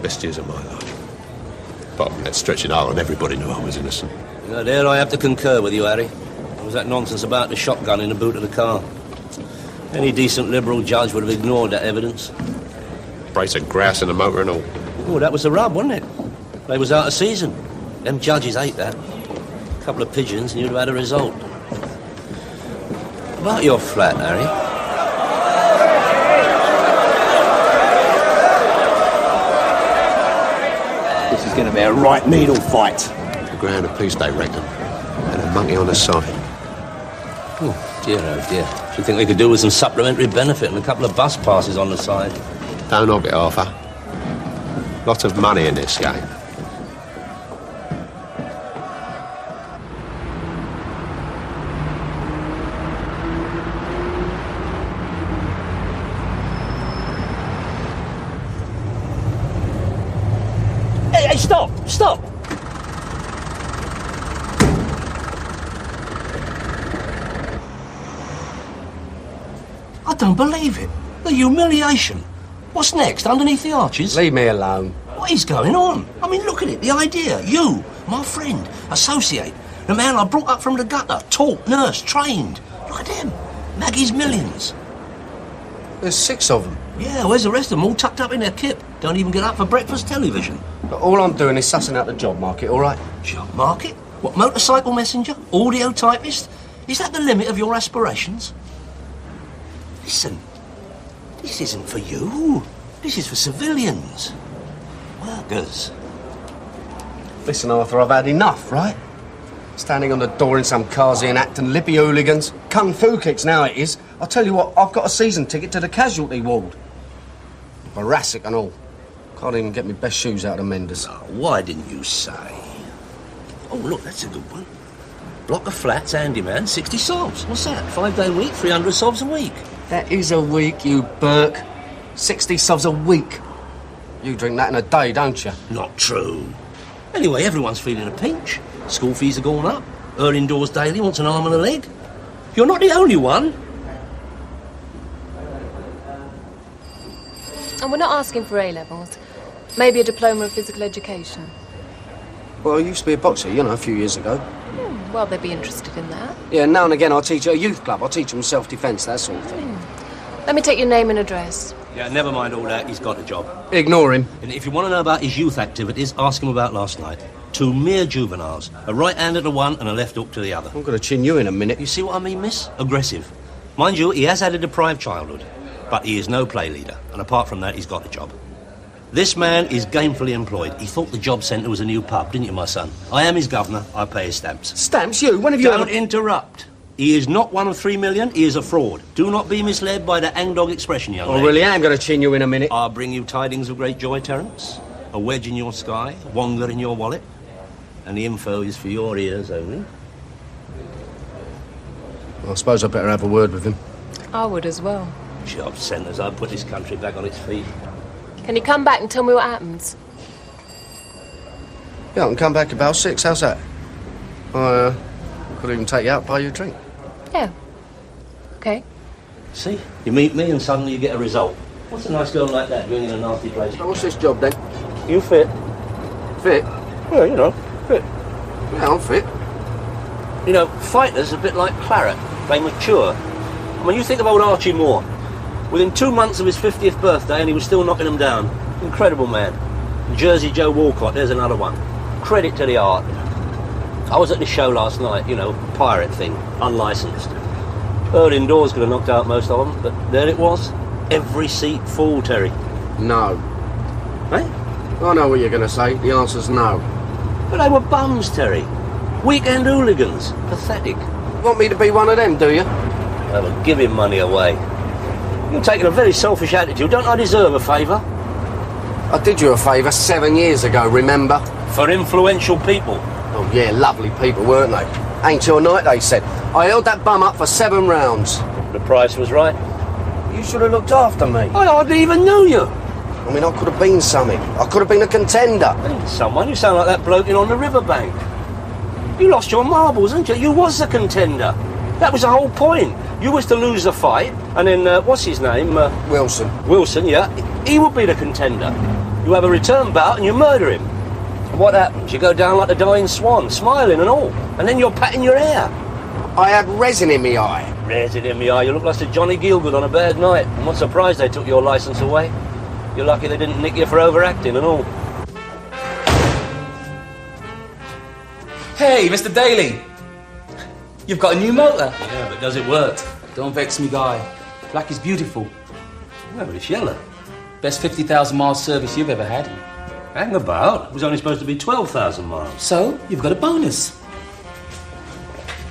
Best years of my life. But let's stretch it out and everybody knew I was innocent. Now, there I have to concur with you, Harry. There was that nonsense about the shotgun in the boot of the car. Any decent Liberal judge would have ignored that evidence. Brace of grouse in the motor and all. Oh, that was the rub, wasn't it? They was out of season. Them judges hate that. A couple of pigeons and you'd have had a result. About your flat, Harry. This is going to be a right needle fight. A grand apiece, they reckon. And a monkey on the side. Oh, dear. Do you think they could do with some supplementary benefit and a couple of bus passes on the side? Don't knock it, Arthur. Lot of money in this game. Hey, stop! I don't believe it. The humiliation. What's next, underneath the arches? Leave me alone. What is going on? I mean, look at it, the idea. You, my friend, associate, the man I brought up from the gutter, taught, nursed, trained. Look at them. Maggie's millions. There's 6 of them. Yeah, where's the rest of them? All tucked up in their kip. Don't even get up for breakfast television. But all I'm doing is sussing out the job market, all right? Job market? What, motorcycle messenger? Audio typist? Is that the limit of your aspirations? Listen, this isn't for you. This is for civilians. Workers. Listen, Arthur, I've had enough, right? Standing on the door in some Kazian act and lippy hooligans. Kung fu kicks now it is. I'll tell you what, I've got a season ticket to the casualty ward. Boracic and all. Can't even get my best shoes out of Menders. Oh, why didn't you say? Oh, look, that's a good one. Block of flats, handyman, 60 sobs. What's that? 5-day week, 300 sobs a week. That is a week, you Burke. 60 sobs a week. You drink that in a day, don't you? Not true. Anyway, everyone's feeling a pinch. School fees are going up. Her indoors daily wants an arm and a leg. You're not the only one. And we're not asking for A-levels. Maybe a diploma of physical education. Well, I used to be a boxer, you know, a few years ago. Well, they'd be interested in that. Yeah, now and again I'll teach at a youth club. I'll teach them self-defence, that sort of thing. Let me take your name and address. Yeah, never mind all that. He's got a job. Ignore him. And if you want to know about his youth activities, ask him about last night. 2 mere juveniles. A right-hander to one and a left hook to the other. I'm going to chin you in a minute. You see what I mean, miss? Aggressive. Mind you, he has had a deprived childhood. But he is no play leader. And apart from that, he's got a job. This man is gainfully employed. He thought the job centre was a new pub, didn't you, my son? I am his governor. I pay his stamps. Stamps? You? When have you... Don't interrupt. He is not one of 3 million. He is a fraud. Do not be misled by the hangdog expression, young lady. I really am going to chin you in a minute. I'll bring you tidings of great joy, Terence. A wedge in your sky, Wonga in your wallet. And the info is for your ears only. Well, I suppose I'd better have a word with him. I would as well. Job centres. I'll put this country back on its feet. Can you come back and tell me what happens? Yeah, I can come back about 6. How's that? I could even take you out, buy you a drink. Yeah. Okay. See? You meet me and suddenly you get a result. What's a nice girl like that doing in a nasty place? So what's this job, then? You fit? Fit? Well, you know, fit. Yeah, I'm fit. You know, fighters are a bit like claret. They mature. I mean, you think of old Archie Moore. Within 2 months of his 50th birthday and he was still knocking them down. Incredible man. Jersey Joe Walcott, there's another one. Credit to the art. I was at this show last night, you know, pirate thing, unlicensed. Heard indoors could have knocked out most of them, but there it was. Every seat full, Terry. No. Eh? I know what you're going to say. The answer's no. But they were bums, Terry. Weekend hooligans. Pathetic. Want me to be one of them, do you? Well, but giving money away. You're taking a very selfish attitude. Don't I deserve a favour? I did you a favour 7 years ago, remember? For influential people. Oh, yeah, lovely people, weren't they? Ain't your night, they said. I held that bum up for 7 rounds. The price was right. You should have looked after me. I hardly even knew you. I mean, I could have been something. I could have been a contender. Someone? You sound like that bloke in On the Riverbank. You lost your marbles, didn't you? You was a contender. That was the whole point. You was to lose the fight, and then, what's his name? Wilson. Wilson, yeah. He would be the contender. You have a return bout and you murder him. And what happens? You go down like the dying swan, smiling and all. And then you're patting your hair. I had resin in me eye. Resin in me eye? You look like Sir Johnny Gielgud on a bad night. I'm not surprised they took your licence away. You're lucky they didn't nick you for overacting and all. Hey, Mr. Daly. You've got a new motor. Yeah, but does it work? Don't vex me, guy. Black is beautiful. Yeah, but it's yellow. Best 50,000 mile service you've ever had. Hang about. It was only supposed to be 12,000 miles. So, you've got a bonus.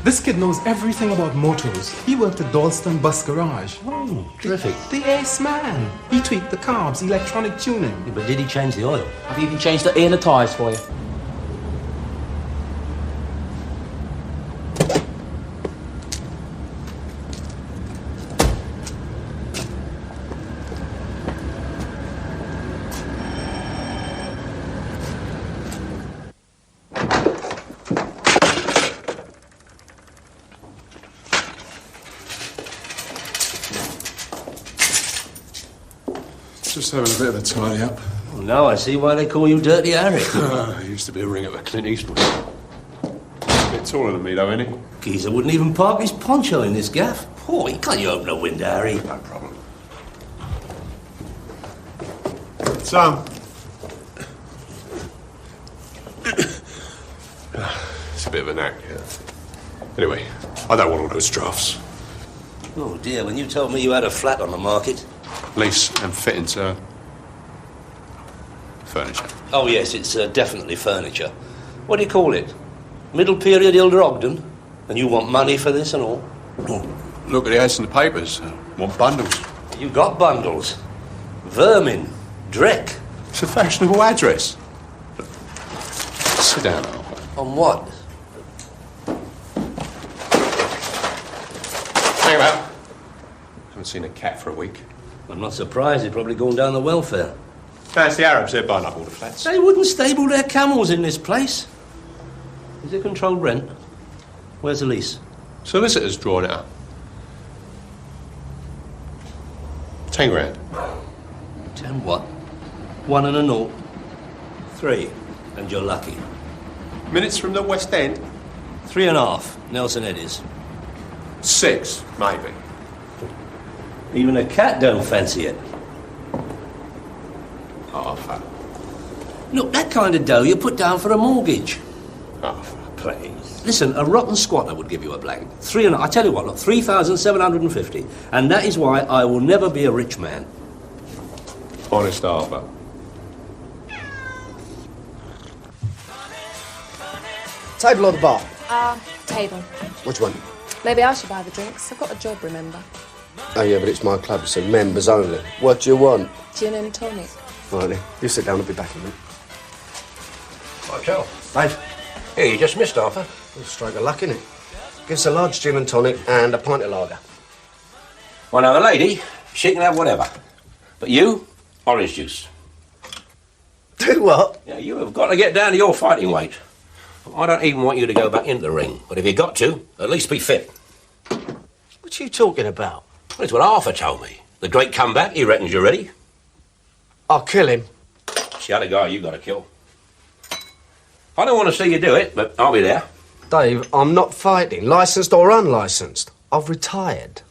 This kid knows everything about motors. He worked at Dalston Bus Garage. Oh, terrific. The ace man. He tweaked the carbs, electronic tuning. Yeah, but did he change the oil? I've even changed the air and the tyres for you. Just having a bit of a tidy up. Well, now I see why they call you Dirty Harry. He used to be a ringer for Clint Eastwood. A bit taller than me, though, ain't he? Geezer wouldn't even park his poncho in this gaff. Boy, can't you open a window, Harry? No problem. So, it's a bit of a knack, yeah. Anyway, I don't want all those drafts. Oh, dear, when you told me you had a flat on the market. Lease and fit into furniture. Oh, yes, it's definitely furniture. What do you call it? Middle period Ilder Ogden? And you want money for this and all? Oh, look at the ads in the papers. Want bundles. You got bundles. Vermin. Dreck. It's a fashionable address. Sit down, Alpha. On what? Hang about. Haven't seen a cat for a week. I'm not surprised. He's probably gone down the welfare. That's the Arabs. They're buying up all the flats. They wouldn't stable their camels in this place. Is it controlled rent? Where's the lease? Solicitors drawn it up. 10 grand. 10 what? 1 and a 0. 3. And you're lucky. Minutes from the West End? 3.5. Nelson Eddies. 6, maybe. Even a cat don't fancy it. Arthur. Look, that kind of dough you put down for a mortgage. Arthur. Please. Listen, a rotten squatter would give you a blank. I tell you what, look, 3,750. And that is why I will never be a rich man. Honest Arthur. Table or the bar? Table. Which one? Maybe I should buy the drinks. I've got a job, remember? Oh, yeah, but it's my club, so members only. What do you want? Gin and tonic. Right then, you sit down, I'll be back in a minute. Right, Joe. Dave. Here, you just missed, Arthur. Stroke of luck, innit? Give us a large gin and tonic and a pint of lager. Well, now, the lady, she can have whatever. But you, orange juice. Do what? Yeah, you have got to get down to your fighting weight. I don't even want you to go back into the ring. But if you got to, at least be fit. What are you talking about? That's what Arthur told me. The great comeback, he reckons you're ready. I'll kill him. It's the other guy you got to kill. I don't want to see you do it, but I'll be there. Dave, I'm not fighting, licensed or unlicensed. I've retired.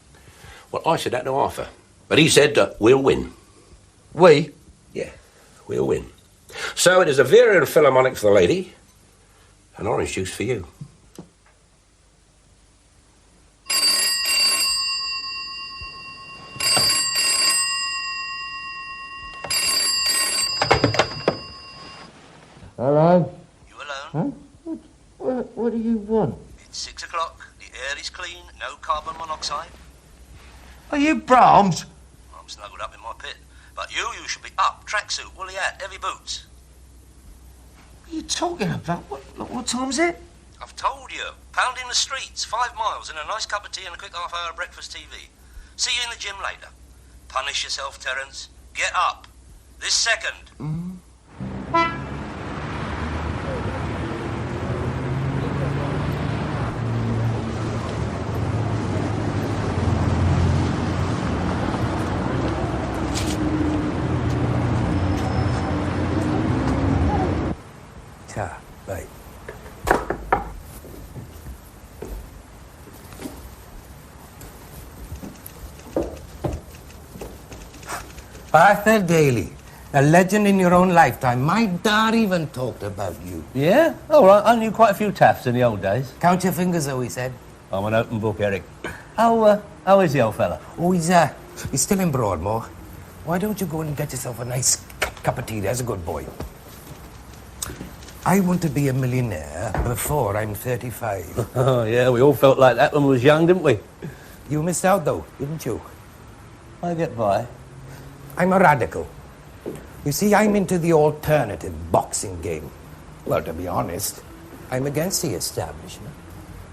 Well, I said that to Arthur. But he said we'll win. We? Yeah, we'll win. So it is a Vera and Philharmonic for the lady, and orange juice for you. Hello? You alone? Huh? What do you It's 6 o'clock. The air is clean. No carbon monoxide. Are you Brahms? I'm snuggled up in my pit. But you should be up. Tracksuit, woolly hat, heavy boots. What are you talking about? What time's it? I've told you. Pounding the streets, 5 miles, and a nice cup of tea and a quick half-hour breakfast TV. See you in the gym later. Punish yourself, Terence. Get up. This second. Right. Arthur Daly, a legend in your own lifetime. My dad even talked about you. Yeah? All right. I knew quite a few taffs in the old days. Count your fingers, though, he said. I'm an open book, Eric. How is the old fella? Oh, he's still in Broadmoor. Why don't you go and get yourself a nice cup of tea? There's a good boy. I want to be a millionaire before I'm 35. Oh, yeah, we all felt like that when we was young, didn't we? You missed out, though, didn't you? I get by. I'm a radical. You see, I'm into the alternative boxing game. Well, to be honest, I'm against the establishment.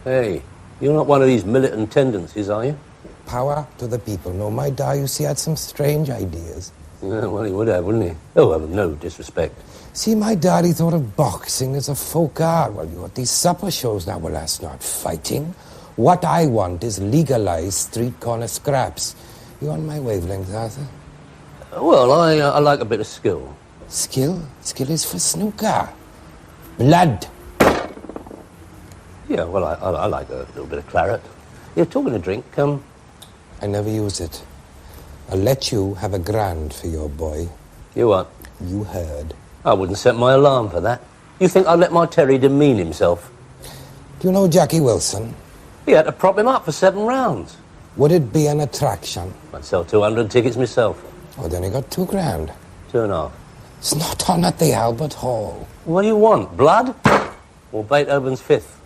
Hey, you're not one of these militant tendencies, are you? Power to the people. No, my dad, you see, had some strange ideas. Yeah, well, he would have, wouldn't he? Oh, well, no disrespect. See, my daddy thought of boxing as a folk art. Well, you got these supper shows now. Well, that's not fighting. What I want is legalized street corner scraps. You on my wavelength, Arthur? Well, I like a bit of skill. Skill? Skill is for snooker. Blood. Yeah, well, I like a little bit of claret. Yeah, talking of drink, I never use it. I'll let you have $1,000 for your boy. You what? You heard. I wouldn't set my alarm for that. You think I'd let my Terry demean himself? Do you know Jackie Wilson? He had to prop him up for 7 rounds. Would it be an attraction? I'd sell 200 tickets myself. Oh, then he got $2,000. 2.5. It's not on at the Albert Hall. What do you want, blood? Or Beethoven's Fifth?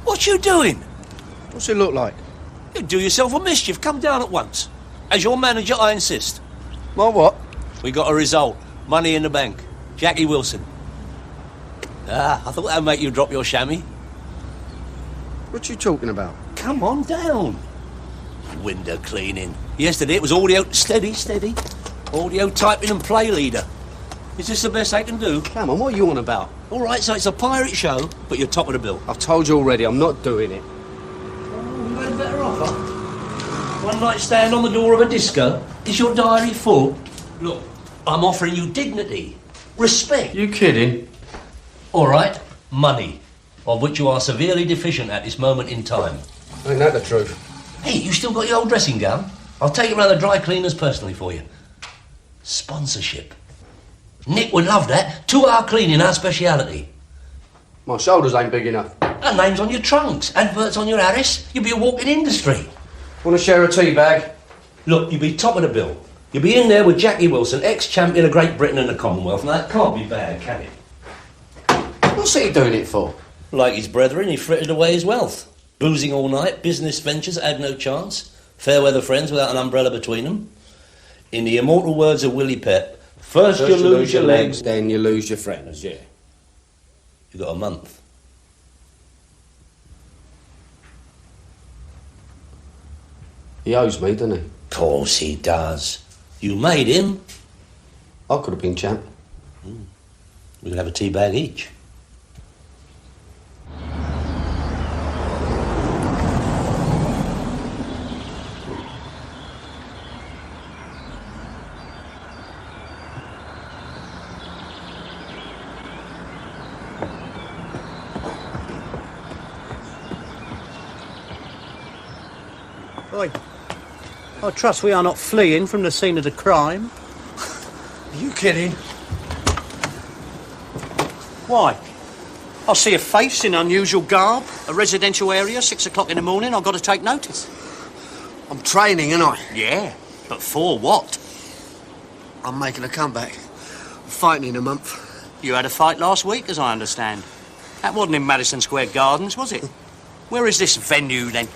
What you doing? What's it look like? You do yourself a mischief. Come down at once. As your manager, I insist. My what? We got a result. Money in the bank. Jackie Wilson. I thought that'd make you drop your chamois. What you talking about? Come on down. Window cleaning. Yesterday it was audio... Steady. Audio typing and play leader. Is this the best I can do? Come on, what are you on about? All right, so it's a pirate show, but you're top of the bill. I've told you already, I'm not doing it. Oh, you had a better offer. One night stand on the door of a disco. Is your diary full? Look, I'm offering you dignity, respect. You kidding? All right, money, of which you are severely deficient at this moment in time. Ain't that the truth? Hey, you still got your old dressing gown? I'll take it round the dry cleaners personally for you. Sponsorship. Nick would love that. 2-hour cleaning, our speciality. My shoulders ain't big enough. And names on your trunks, adverts on your Harris. You'll be a walking industry. Want to share a tea bag? Look, you'll be top of the bill. You'll be in there with Jackie Wilson, ex-champion of Great Britain and the Commonwealth. Now, that can't be bad, can it? What's he doing it for? Like his brethren, he frittered away his wealth. Boozing all night, business ventures had no chance. Fair weather friends without an umbrella between them. In the immortal words of Willie Pep, First you lose your legs, then you lose your friends, yeah. You got a month. He owes me, doesn't he? Of course he does. You made him. I could have been champ. We could have a tea bag each. Oi. I trust we are not fleeing from the scene of the crime. Are you kidding? Why? I see a face in unusual garb, a residential area, 6 o'clock in the morning. I've got to take notice. I'm training, ain't I? Yeah, but for what? I'm making a comeback. I'm fighting in a month. You had a fight last week, as I understand. That wasn't in Madison Square Gardens, was it? Where is this venue, then?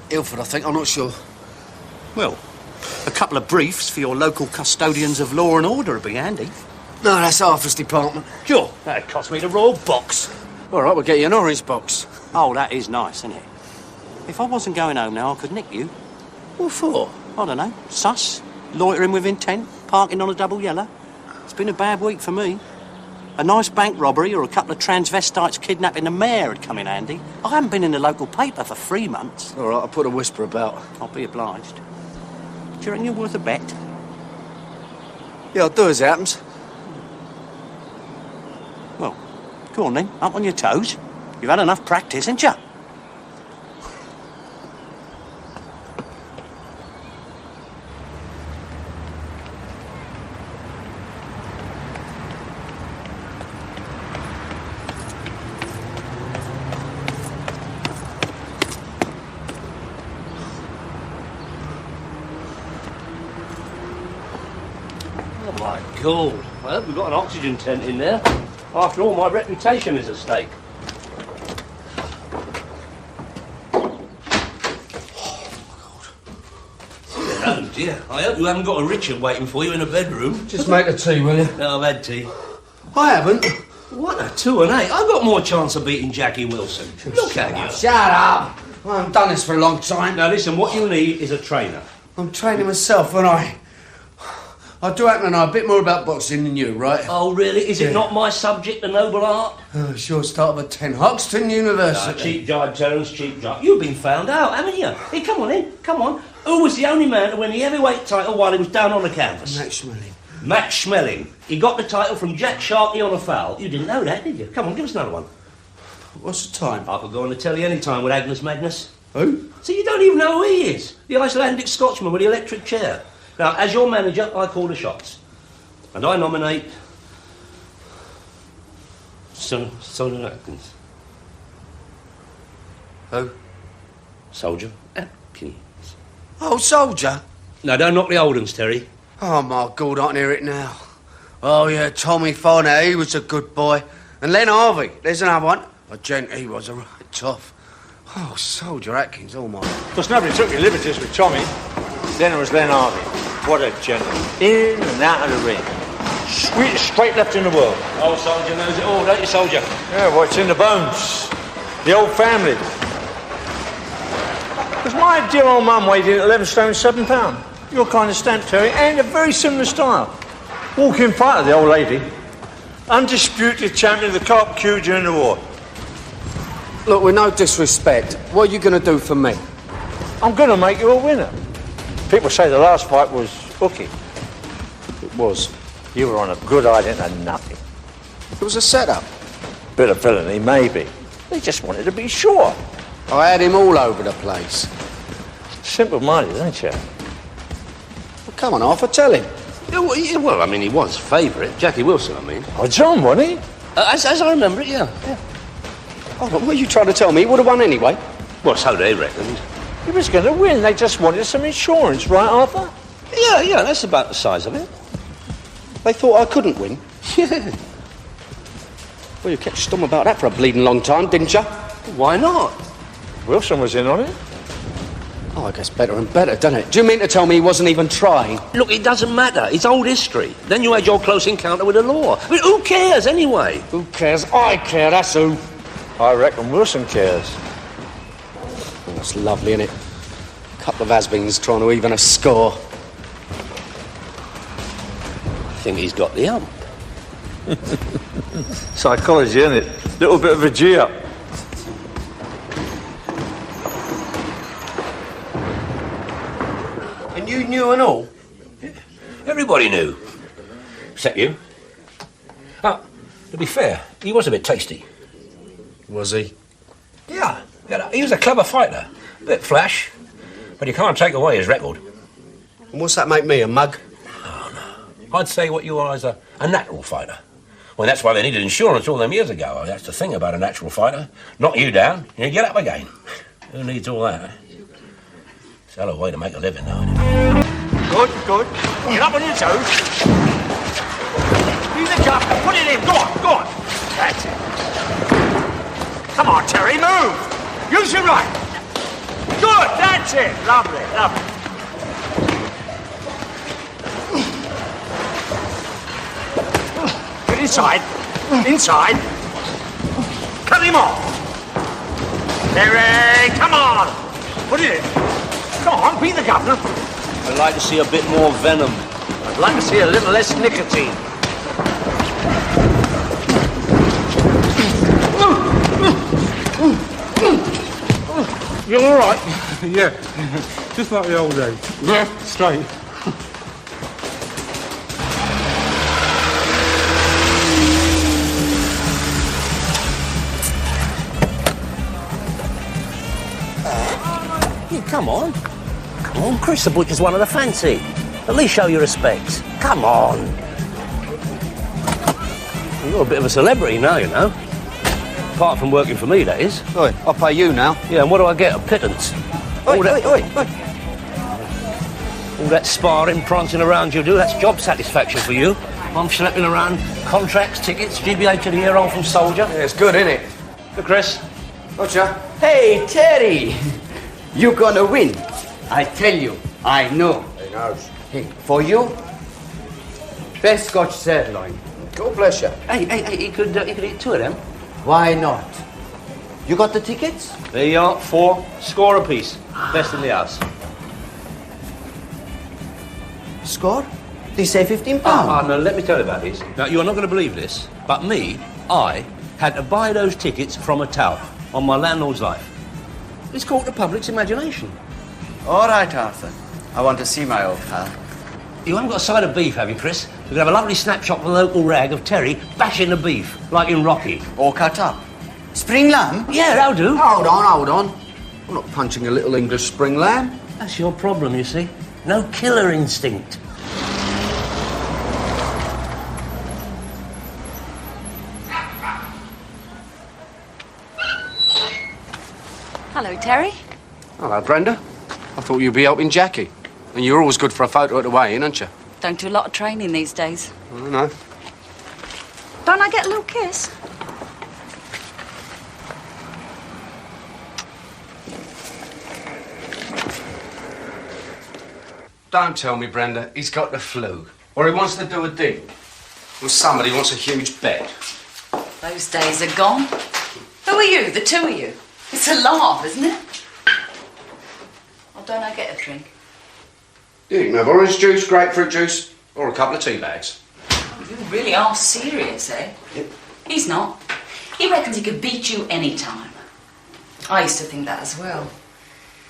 Ilford, I think. I'm not sure. Well, a couple of briefs for your local custodians of law and order would be handy. No, that's Arthur's department. Sure, that'd cost me the royal box. All right, we'll get you an orange box. Oh, that is nice, isn't it? If I wasn't going home now, I could nick you. What for? I don't know. Sus, loitering with intent, parking on a double yellow. It's been a bad week for me. A nice bank robbery or a couple of transvestites kidnapping the mayor would come in handy. I haven't been in the local paper for 3 months. All right, I'll put a whisper about. I'll be obliged. Do you reckon you're worth a bet? Yeah, I'll do as it happens. Well, go on then, up on your toes. You've had enough practice, haven't you? Cool. Well, we've got an oxygen tent in there. After all, my reputation is at stake. Oh, dear. I hope you haven't got a Richard waiting for you in a bedroom. Just make a tea, will you? No, I've had tea. I haven't. What a 2 and 8. I've got more chance of beating Jackie Wilson. Look at you. Shut up. I haven't done this for a long time. Now, listen, what you need is a trainer. I'm training myself, and I do happen to know a bit more about boxing than you, right? Oh, really? Is it not my subject, the noble art? Oh, sure, start of a 10. Hoxton University. Cheap jibe, Terence, cheap jibe. You've been found out, haven't you? Hey, come on in, come on. Who was the only man to win the heavyweight title while he was down on the canvas? Max Schmeling. Max Schmeling. He got the title from Jack Sharkey on a foul. You didn't know that, did you? Come on, give us another one. What's the time? I could go on the telly any time with Agnes Magnus. Who? So you don't even know who he is. The Icelandic Scotsman with the electric chair. Now, as your manager, I call the shots. And I nominate Soldier Atkins. Who? Soldier Atkins. Oh, Soldier? No, don't knock the old uns, Terry. Oh, my God, I can hear it now. Oh, yeah, Tommy Farner, he was a good boy. And Len Harvey, there's another one. A gent, he was a right tough. Oh, Soldier Atkins, oh, my. Because nobody took any liberties with Tommy. Then it was Len Harvey. What a gentleman. In and out of the ring. Sweetest straight left in the world. Old Soldier knows it all, don't you, Soldier? Yeah, well, it's in the bones. The old family. Because my dear old mum weighed in at 11 stone 7 pound. Your kind of stamp, Terry, and a very similar style. Walk-in fighter, the old lady. Undisputed champion of the Carp Q during the war. Look, with no disrespect, what are you going to do for me? I'm going to make you a winner. People say the last fight was hooky. It was. You were on a good eye into nothing. It was a setup. Bit of villainy, maybe. They just wanted to be sure. I had him all over the place. Simple-minded, ain't you? Well, come on, Arthur, tell him. Yeah, well, I mean, he was favourite. Jackie Wilson, I mean. Oh, John, wasn't he? As I remember it, yeah. Hold on, what are you trying to tell me? He would have won anyway. Well, so they reckoned. He was going to win. They just wanted some insurance, right, Arthur? Yeah, that's about the size of it. They thought I couldn't win? Yeah. Well, you kept stum about that for a bleeding long time, didn't you? Why not? Wilson was in on it. Oh, it gets better and better, doesn't it? Do you mean to tell me he wasn't even trying? Look, it doesn't matter. It's old history. Then you had your close encounter with the law. I mean, who cares, anyway? Who cares? I care, that's who. I reckon Wilson cares. Oh, that's lovely, isn't it? A couple of has-beens trying to even a score. I think he's got the hump. Psychology, isn't it? Little bit of a G-up. And you knew and all? Everybody knew. Except you. Oh, to be fair, he was a bit tasty. Was he? Yeah, he was a clever fighter. A bit flash. But you can't take away his record. And what's that make me, a mug? Oh, no. I'd say what you are is a natural fighter. Well, that's why they needed insurance all them years ago. I mean, that's the thing about a natural fighter. Knock you down, you get up again. Who needs all that? It's a hell of a way to make a living, though, isn't it? Good, good. Get up on your toes. Use the jump. Put it in. Go on, go on. That's it. Come on, Terry, move. Use your right. Good, that's it. Lovely, lovely. Get inside. Inside. Cut him off. Terry, come on. Put it in. Come on, be the governor. I'd like to see a bit more venom. I'd like to see a little less nicotine. You all right? Yeah. Just like the old days. Yeah. Straight. Yeah, come on. Come on, Chris, the butcher's one of the fancy. At least show your respects. Come on. You're a bit of a celebrity now, you know. Apart from working for me, that is. Oi, I'll pay you now. Yeah, and what do I get? A pittance. Oi, All that, oi. all that sparring, prancing around you do, that's job satisfaction for you. I'm schlepping around contracts, tickets, GBH of the year on from Soldier. Yeah, it's good, isn't it? Good, Chris. Gotcha. Hey, Terry! You're gonna win. I tell you, I know. He knows. Hey, for you, best Scotch sirloin. God bless you. Hey, you could eat two of them. Why not? You got the tickets? There you are, 4 score apiece. Best in the house. Score? They say £15. No, let me tell you about this. Now, you're not going to believe this, but I had to buy those tickets from a tout on my landlord's life. It's caught the public's imagination. All right, Arthur. I want to see my old pal. You haven't got a side of beef, have you, Chris? We could have a lovely snapshot of the local rag of Terry bashing the beef, like in Rocky. All cut up. Spring lamb? Yeah, that'll do. Hold on. I'm not punching a little English spring lamb. That's your problem, you see. No killer instinct. Hello, Terry. Hello, Brenda. I thought you'd be helping Jackie. And you're always good for a photo at the weigh-in, aren't you? Don't do a lot of training these days. I know. Don't I get a little kiss? Don't tell me, Brenda, he's got the flu. Or he wants to do a dig. Or somebody wants a huge bet. Those days are gone. Who are you, the two of you? It's a laugh, isn't it? Or don't I get a drink? You can have orange juice, grapefruit juice, or a couple of tea bags. Oh, you really are serious, eh? Yep. He's not. He reckons he could beat you any time. I used to think that as well.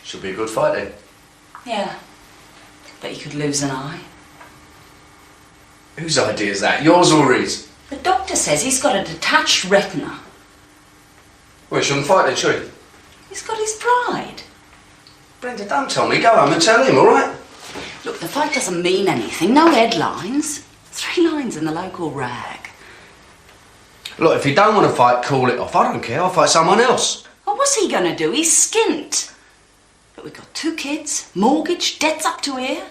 Should be a good fight then. Yeah. But he could lose an eye. Whose idea is that? Yours or his? The doctor says he's got a detached retina. Well, he shouldn't fight then, should he? He's got his pride. Brenda, don't tell me. Go home and tell him, all right? Look, the fight doesn't mean anything. No headlines. 3 lines in the local rag. Look, if you don't want to fight, call it off. I don't care. I'll fight someone else. Well, what's he going to do? He's skint. But we've got 2 kids, mortgage, debts up to here.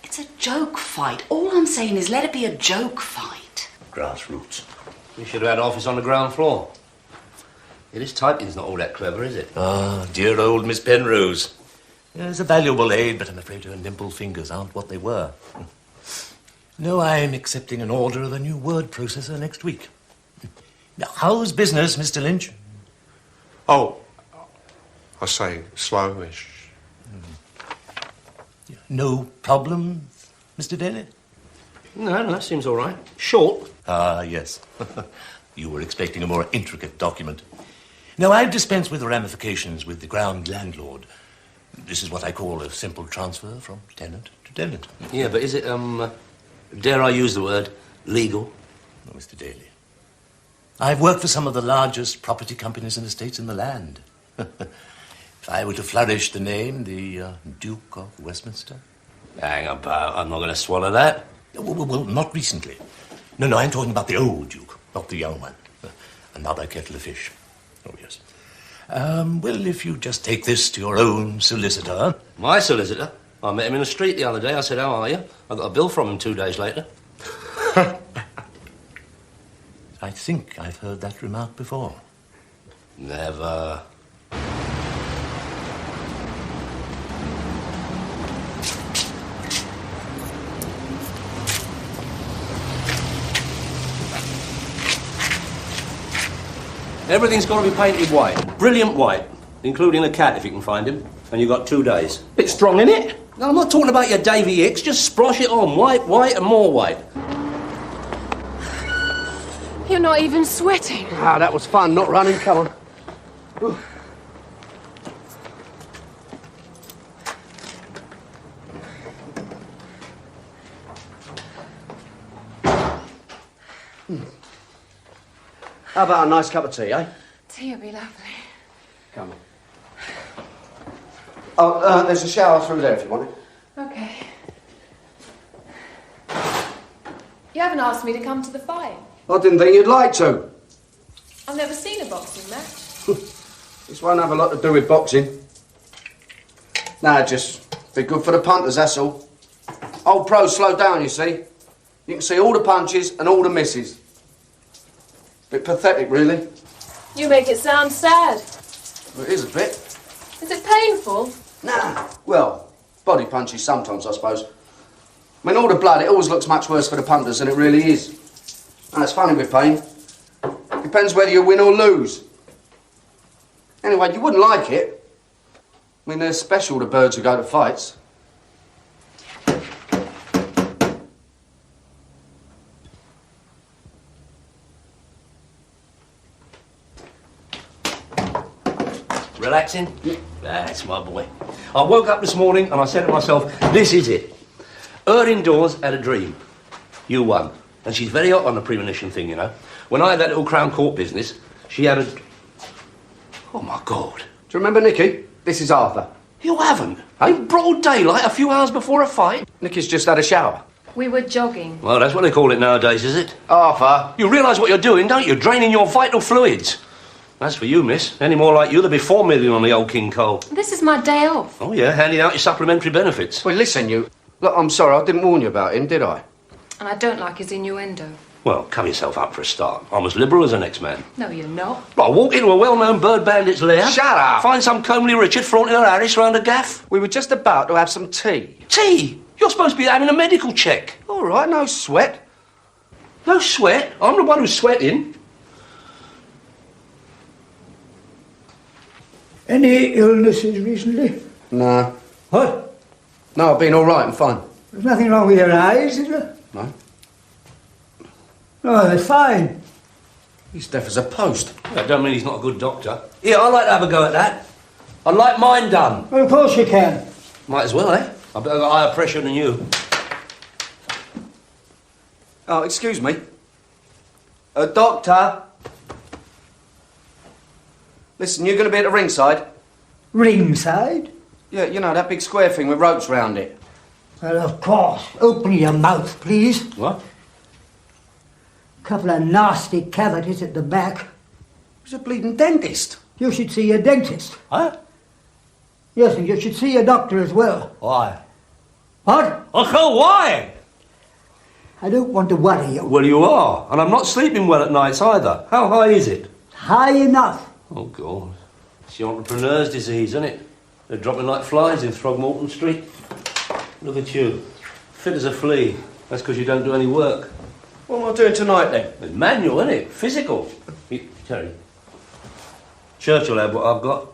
It's a joke fight. All I'm saying is let it be a joke fight. Grassroots. We should have had office on the ground floor. Yeah, this typing's not all that clever, is it? Ah, dear old Miss Penrose. It's a valuable aid, but I'm afraid her nimble fingers aren't what they were. No, I'm accepting an order of a new word processor next week. Now, how's business, Mr. Lynch? Oh, I say slowish. No problem, Mr. Daly? No, that seems all right. Short. Ah, yes. You were expecting a more intricate document. Now, I've dispensed with the ramifications with the ground landlord. This is what I call a simple transfer from tenant to tenant. Yeah, but is it, dare I use the word, legal? Oh, Mr. Daly, I've worked for some of the largest property companies and estates in the land. If I were to flourish the name, the Duke of Westminster. Hang about, I'm not going to swallow that. Well, not recently. No, I'm talking about the old Duke, not the young one. Another kettle of fish. Oh, yes. Well, if you just take this to your own solicitor. My solicitor? I met him in the street the other day. I said, how are you? I got a bill from him 2 days later. I think I've heard that remark before. Never. Everything's got to be painted white. Brilliant white. Including the cat, if you can find him. And you've got 2 days. Bit strong, innit? No, I'm not talking about your Davy Hicks. Just splosh it on. White, white, and more white. You're not even sweating. Ah, that was fun, not running. Come on. Ooh. How about a nice cup of tea, eh? Tea would be lovely. Come on. Oh, there's a shower through there if you want it. Okay. You haven't asked me to come to the fight. I didn't think you'd like to. I've never seen a boxing match. This won't have a lot to do with boxing. Nah, just be good for the punters, that's all. Old pros slow down, you see. You can see all the punches and all the misses. Bit pathetic, really. You make it sound sad. Well, it is a bit. Is it painful? Nah. Well, body punches sometimes, I suppose. I mean, all the blood, it always looks much worse for the punters than it really is. And it's funny with pain. Depends whether you win or lose. Anyway, you wouldn't like it. I mean, they're special, the birds who go to fights. Relaxing? That's my boy. I woke up this morning and I said to myself, this is it. Her indoors had a dream. You won. And she's very hot on the premonition thing, you know. When I had that little Crown Court business, she had a... Oh, my God. Do you remember Nicky? This is Arthur. You haven't? Eh? Broad daylight, a few hours before a fight? Nicky's just had a shower. We were jogging. Well, that's what they call it nowadays, is it? Arthur. You realise what you're doing, don't you? Draining your vital fluids. That's for you, miss. Any more like you, there'll be 4 million on the old King Cole. This is my day off. Oh, yeah, handing out your supplementary benefits. Well, listen, you... Look, I'm sorry, I didn't warn you about him, did I? And I don't like his innuendo. Well, cover yourself up for a start. I'm as liberal as the next man. No, you're not. I'll walk into a well-known bird bandit's lair. Shut up! Find some comely Richard flaunting her Harris round a gaff. We were just about to have some tea. Tea? You're supposed to be having a medical check. All right, no sweat. No sweat? I'm the one who's sweating. Any illnesses recently? No. What? No, I've been all right and fine. There's nothing wrong with your eyes, is there? No. Oh, they're fine. He's deaf as a post. That don't mean he's not a good doctor. Yeah, I'd like to have a go at that. I'd like mine done. Well, of course you can. Might as well, eh? I've got higher pressure than you. Oh, excuse me. A doctor. Listen, you're going to be at the ringside? Ringside? Yeah, you know, that big square thing with ropes round it. Well, of course. Open your mouth, please. What? Couple of nasty cavities at the back. He's a bleeding dentist. You should see a dentist. Huh? Yes, and you should see a doctor as well. Why? What? Oh, why? I don't want to worry you. Well, you are. And I'm not sleeping well at nights either. How high is it? High enough. Oh, God. It's the entrepreneur's disease, isn't it? They're dropping like flies in Throgmorton Street. Look at you. Fit as a flea. That's because you don't do any work. What am I doing tonight, then? It's manual, isn't it? Physical. Terry. Churchill had what I've got.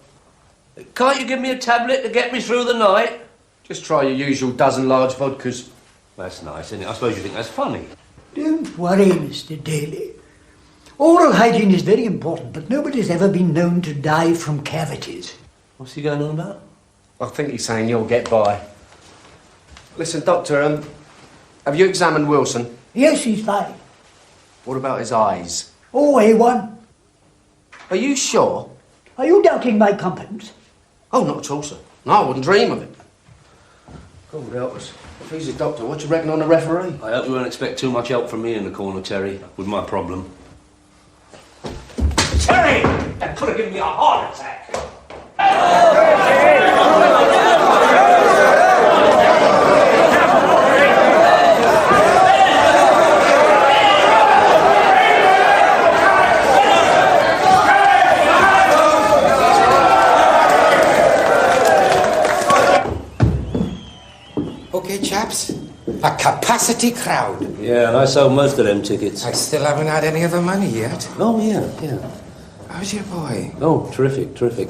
Can't you give me a tablet to get me through the night? Just try your usual dozen large vodkas. That's nice, isn't it? I suppose you think that's funny. Don't worry, Mr. Daly. Oral hygiene is very important, but nobody's ever been known to die from cavities. What's he going on about? I think he's saying you'll get by. Listen, Doctor, have you examined Wilson? Yes, he's fine. What about his eyes? Oh, A1. Are you sure? Are you doubting my competence? Oh, not at all, sir. No, I wouldn't dream of it. God help us. If he's a doctor, what do you reckon on the referee? I hope you won't expect too much help from me in the corner, Terry, with my problem. Terry! That could have given me a heart attack. Okay, chaps. A capacity crowd. Yeah, and I sold most of them tickets. I still haven't had any of the money yet. Oh, yeah. How's your boy? Oh, terrific.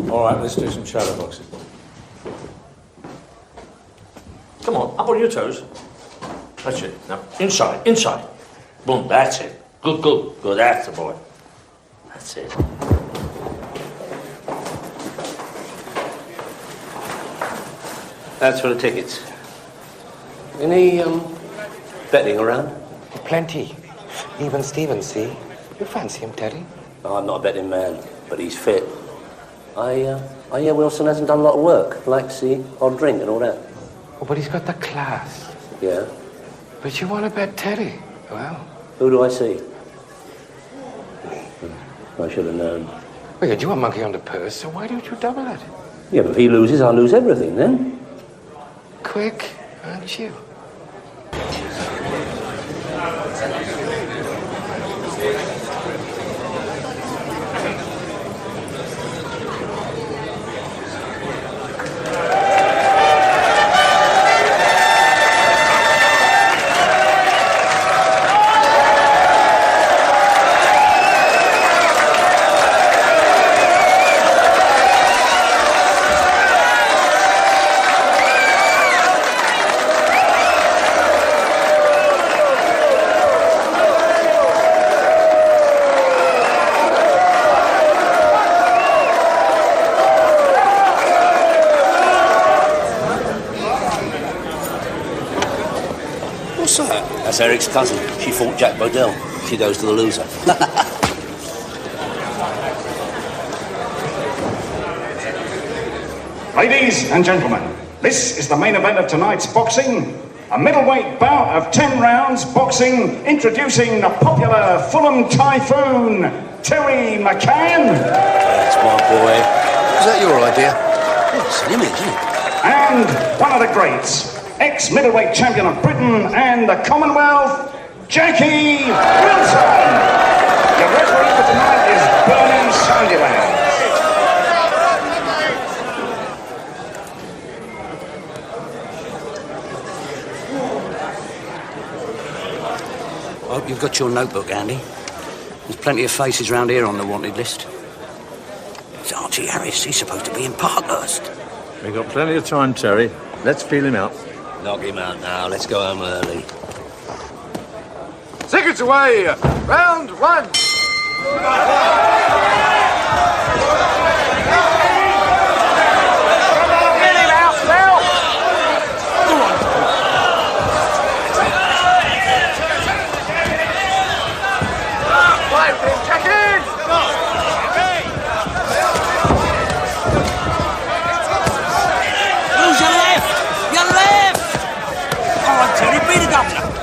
All right, let's do some shadow boxing. Come on, up on your toes. That's it. Now, inside. Boom, that's it. Good, that's the boy. That's it. That's for the tickets. Any, betting around? Plenty. Even Stephen, see? You fancy him, Terry? Oh, I'm not a betting man, but he's fit. I hear Wilson hasn't done a lot of work, like, see, odd drink and all that. Oh, but he's got the class. Yeah? But you want to bet Terry? Well... Who do I see? I should have known. Well, you do a monkey on the purse, so why don't you double it? Yeah, but if he loses, I'll lose everything, then. Quick, aren't you? That's Eric's cousin. She fought Jack Bodell. She goes to the loser. Ladies and gentlemen, this is the main event of tonight's boxing. A middleweight bout of 10 rounds boxing, introducing the popular Fulham Typhoon, Terry McCann. That's my boy. Was that your idea? Oh, it's an image, isn't it? And one of the greats, ex-middleweight champion of Britain and the Commonwealth, Jackie Wilson. Your referee for tonight is Bernie Sandiland. I hope you've got your notebook, Andy. There's plenty of faces round here on the wanted list. It's Archie Harris. He's supposed to be in Parkhurst. We've got plenty of time, Terry. Let's feel him out. Knock him out now. Let's go home early. Tickets away! Round one!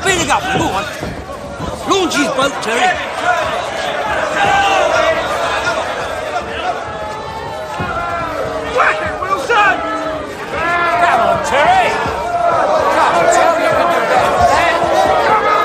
Beat it up, go on. Launch his boat, Terry. Whack it, Wilson! Come on, Terry. Come on, Terry, you can do better than that. Come on,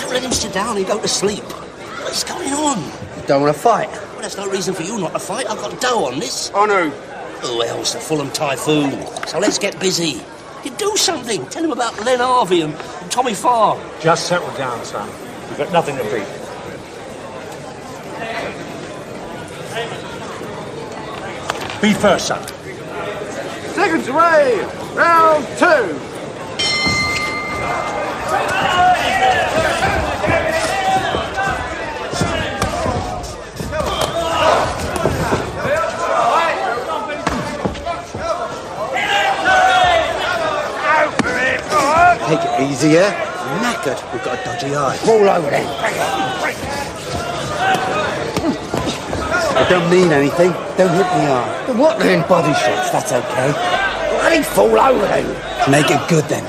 Let him sit down and go to sleep. What's going on? You don't want to fight? Well, there's no reason for you not to fight. I've got dough on this. On who? Who else? The Fulham Typhoon. So let's get busy. You do something. Tell him about Len Harvey and Tommy Farr. Just settle down, son. You've got nothing to beat. Be first, son. Seconds away! Round two! Easier. Knackered. We've got a dodgy eye. Fall over then. I don't mean anything. Don't hit me hard. What then? Body shots, that's okay. Bloody fall over then. Make it good then.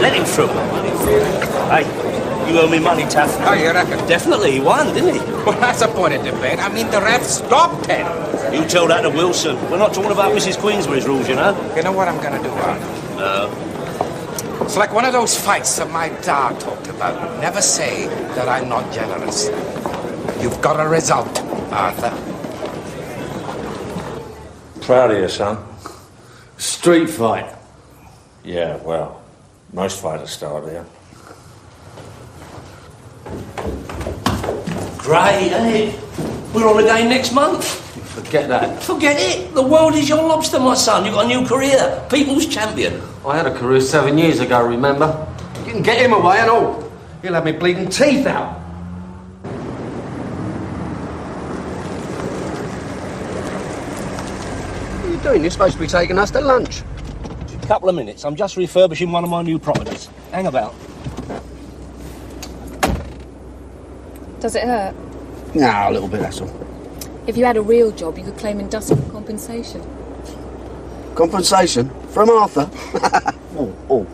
Let him through. Hey, you owe me money, Taff. Oh, you reckon? Definitely, he won, didn't he? Well, that's a point of debate. I mean, the ref stopped him. You tell that to Wilson. We're not talking about Mrs. Queensbury's rules, you know. You know what I'm going to do, Arthur? No. It's like one of those fights that my dad talked about. Never say that I'm not generous. You've got a result, Arthur. Proud of you, son. Street fight. Yeah, well, most fighters start here. Great, eh? We're on again next month. Forget that. Forget it. The world is your lobster, my son. You've got a new career. People's champion. I had a career 7 years ago, remember? You can get him away and all. He'll have me bleeding teeth out. What are you doing? You're supposed to be taking us to lunch. A couple of minutes. I'm just refurbishing one of my new properties. Hang about. Does it hurt? Nah, a little bit, that's all. If you had a real job, you could claim industrial compensation. Compensation? From Arthur? Oh.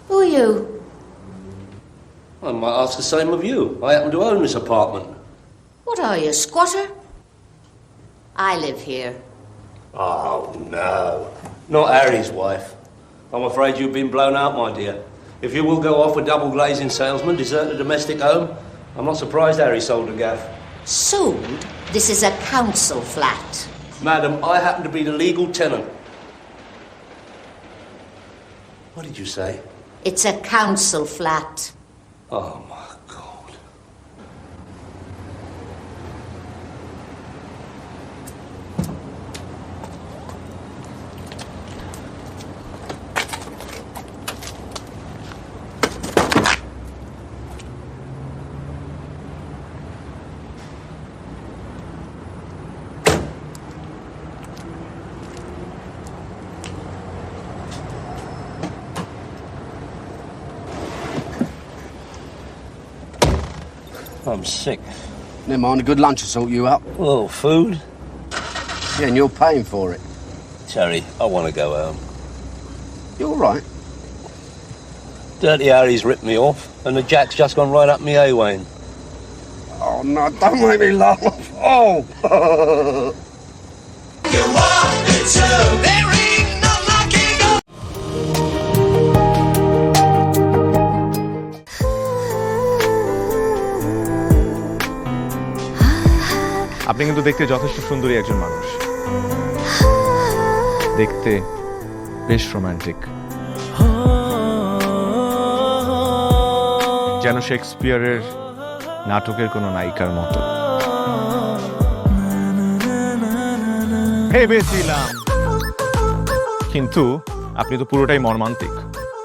Who are you? I might ask the same of you. I happen to own this apartment. What are you, squatter? I live here. Oh, no. Not Harry's wife. I'm afraid you've been blown out, my dear. If you will go off with double glazing salesman, desert a domestic home, I'm not surprised Harry sold a gaff. Sold? This is a council flat. Madam, I happen to be the legal tenant. What did you say? It's a council flat. Oh, my God. I'm sick. Never mind, a good lunch will sort you out. Oh, food? Yeah, and you're paying for it. Terry, I want to go home. You all right? Dirty Harry's ripped me off, and the jack's just gone right up me A-Wayne. Oh, no, don't make me laugh. Oh! আপনি কিন্তু দেখতে যথেষ্ট সুন্দরী একজন মানুষ, দেখতে বেশ romantic, যেন শেক্সপিয়ারের নাটকের কোনো নায়িকার মতো। ভেবেছিলাম, কিন্তু আপনি তো পুরোটাই মর্মান্তিক।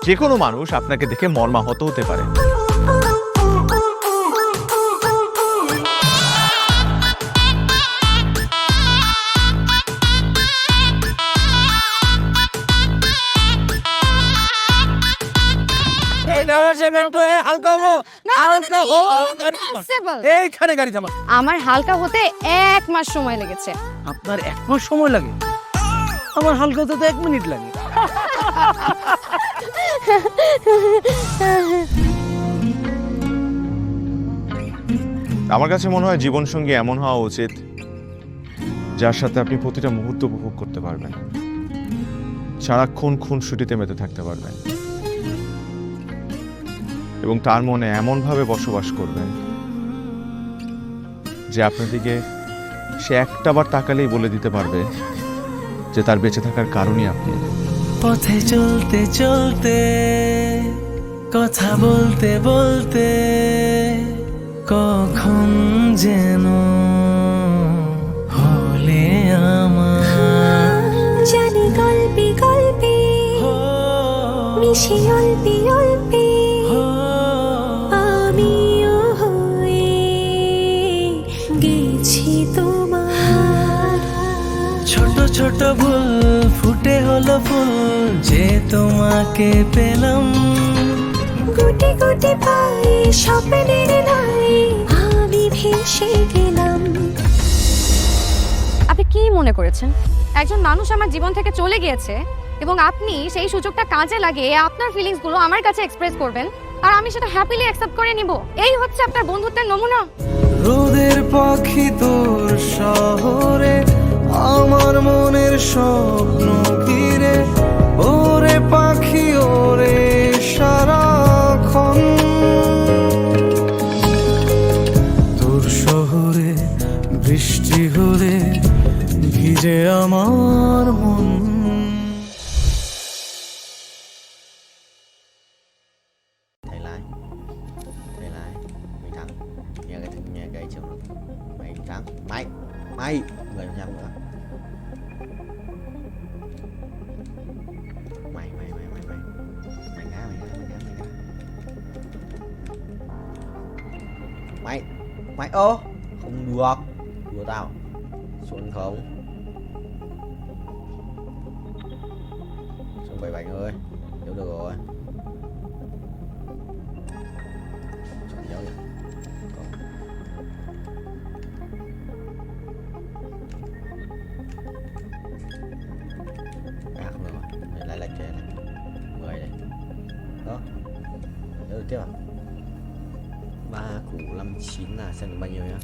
যে কোনো মানুষ আপনাকে দেখে মর্মাহত হতে পারে। এইখানে গাড়ি থামা। আমার হালকা হতে 1 মাস সময় লেগেছে। আপনার 1 মাস সময় লাগে? আমার হালকা হতে তো 1 মিনিট লাগে। আমার কাছে মনে হয় জীবনসঙ্গী এমন হওয়া উচিত যার সাথে আপনি প্রতিটা মুহূর্ত উপভোগ করতে পারবেন, সারাক্ষণ খুনসুটিতে মেতে থাকতে পারবেন এবং তার মনে এমনভাবে বসবাস করবেন যে আপনার দিকে সে একটাবার তাকালেই বলে দিতে পারবে যে তার বেঁচে থাকার কারণই আপনি। পথে চলতে চলতে, কথা বলতে বলতে, কখন যেন হলে আমার। জানি গল্পে গল্পে মিশে অল্পে অল্পে আমিও হয়ে গেছি তোমার। ছোট ছোট ভুল ফুটে হলো ফুল যে তোমাকে পেলাম। গুটি গুটি পায়ে স্বপ্নের নাই আমি ভেসে গেলাম। আপনি কি মনে করেছেন একজন মানুষ আমার জীবন থেকে চলে গিয়েছে এবং আপনি সেই সুযোগটা কাজে লাগিয়ে আপনার ফিলিংস গুলো আমার কাছে এক্সপ্রেস করবেন আর আমি সেটা হ্যাপিলি অ্যাকসেপ্ট করে নিব? এই হচ্ছে আপনার বন্ধুত্বের নমুনা? রোদের পাখি তোর শহরে, আমার মনের স্বপ্ন ঘিরে। ওরে পাখি ওরে সারাক্ষণ, তোর শহরে বৃষ্টি হলে ভিজে আমার মন। Nghe cái chiều mày trắng mày mày 10% nữa. Mày ngã mày ô không được, đùa tao xuống không xuống 77 ơi, hiểu được rồi. Lại lệch cho này 10 này đó, nhớ được tiếp à? 3 củ 59 là xem được bao nhiêu nhá.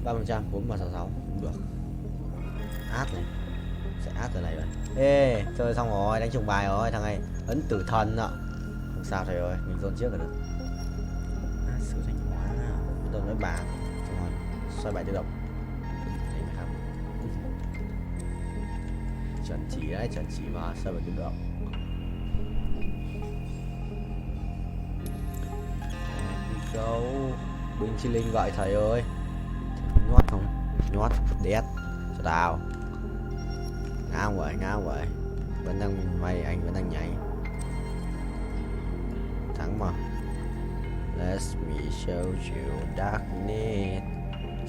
3%, 4,66 cũng được. Át này sẽ át từ này rồi. Ê, chơi xong rồi, đánh trùng bài rồi, thằng này ấn tử thần ạ. Không sao thầy ơi, mình dồn trước là được. Sử thanh hóa bắt đầu nói bà xong rồi xoay bài tự động. Chuẩn chỉ đấy, chuẩn chỉ mà sao mà tự động. Đi go. Binh Chi Linh gọi thầy ơi. Nhót không? Nhót, đét cho tao. Ngã không vậy. Vẫn đang vay, anh vẫn đang nhảy. Thắng mà. Let me show you darkness.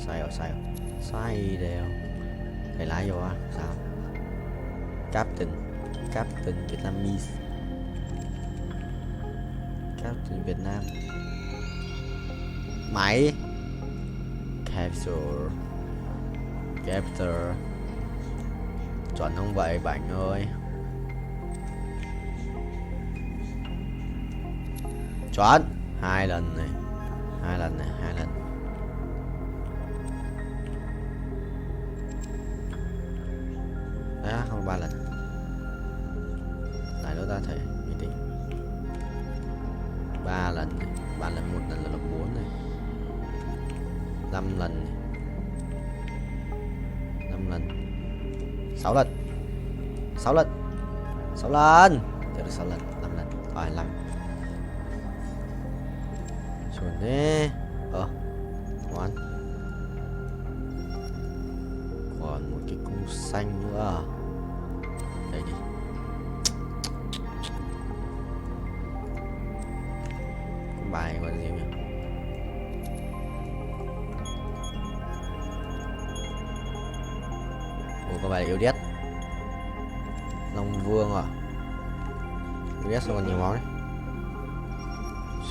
Sai rồi. Sai đều. Thầy lái vô á, sao? Captain Vietnamese. Captain Việt Nam. Máy. Capture. Chuẩn không vậy bạn ơi? Chuẩn. 2 lần này. 2 lần. Đấy, không 3 lần. Lại nữa ta thể bình tĩnh. 3 lần này. 3 lần 1 lần là 4 này. 5 lần này. 5 lần. 6 lần. 6 lần. 6 lần. Được 6 lần, 5 lần. Rồi 5. Chuẩn thế. Ngoan. Còn một cái cung xanh nữa. Đây đi. Cung bài gọi là gì nhỉ? Ủa có bài là yêu đét. Long Vương à? Yêu đét sao còn nhiều máu đấy.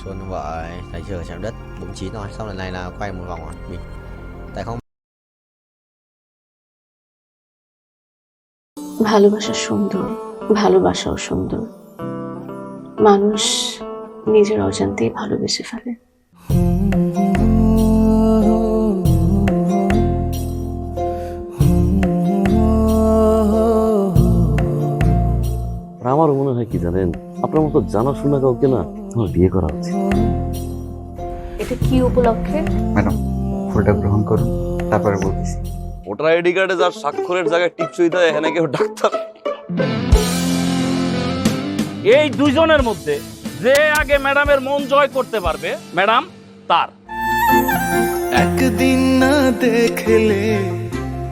Xuân vợ thấy chưa, chạm đất 49 rồi. Xong lần này là quay một vòng rồi mình. Tại không ভালোবাসা সুন্দর, ভালোবাসাও সুন্দর। মানুষ নিজের অজান্তেই ভালোবেসে ফেলে। আমার মনে হয় কি জানেন, আপনার মতো জানাশোনা কাউকে না আমার বিয়ে করা উচিত। এটা কি উপলক্ষে? ম্যাডাম ফুলটা গ্রহণ করুন, তারপরে বলতেছি। ভোটার আইডি কার্ডে যার স্বাক্ষরের জায়গায় টিপসই দেয় এখানে কেউ ডাক্তার। এই দুইজনের মধ্যে যে আগে ম্যাডামের মন জয় করতে পারবে ম্যাডাম তার। একদিন না দেখলে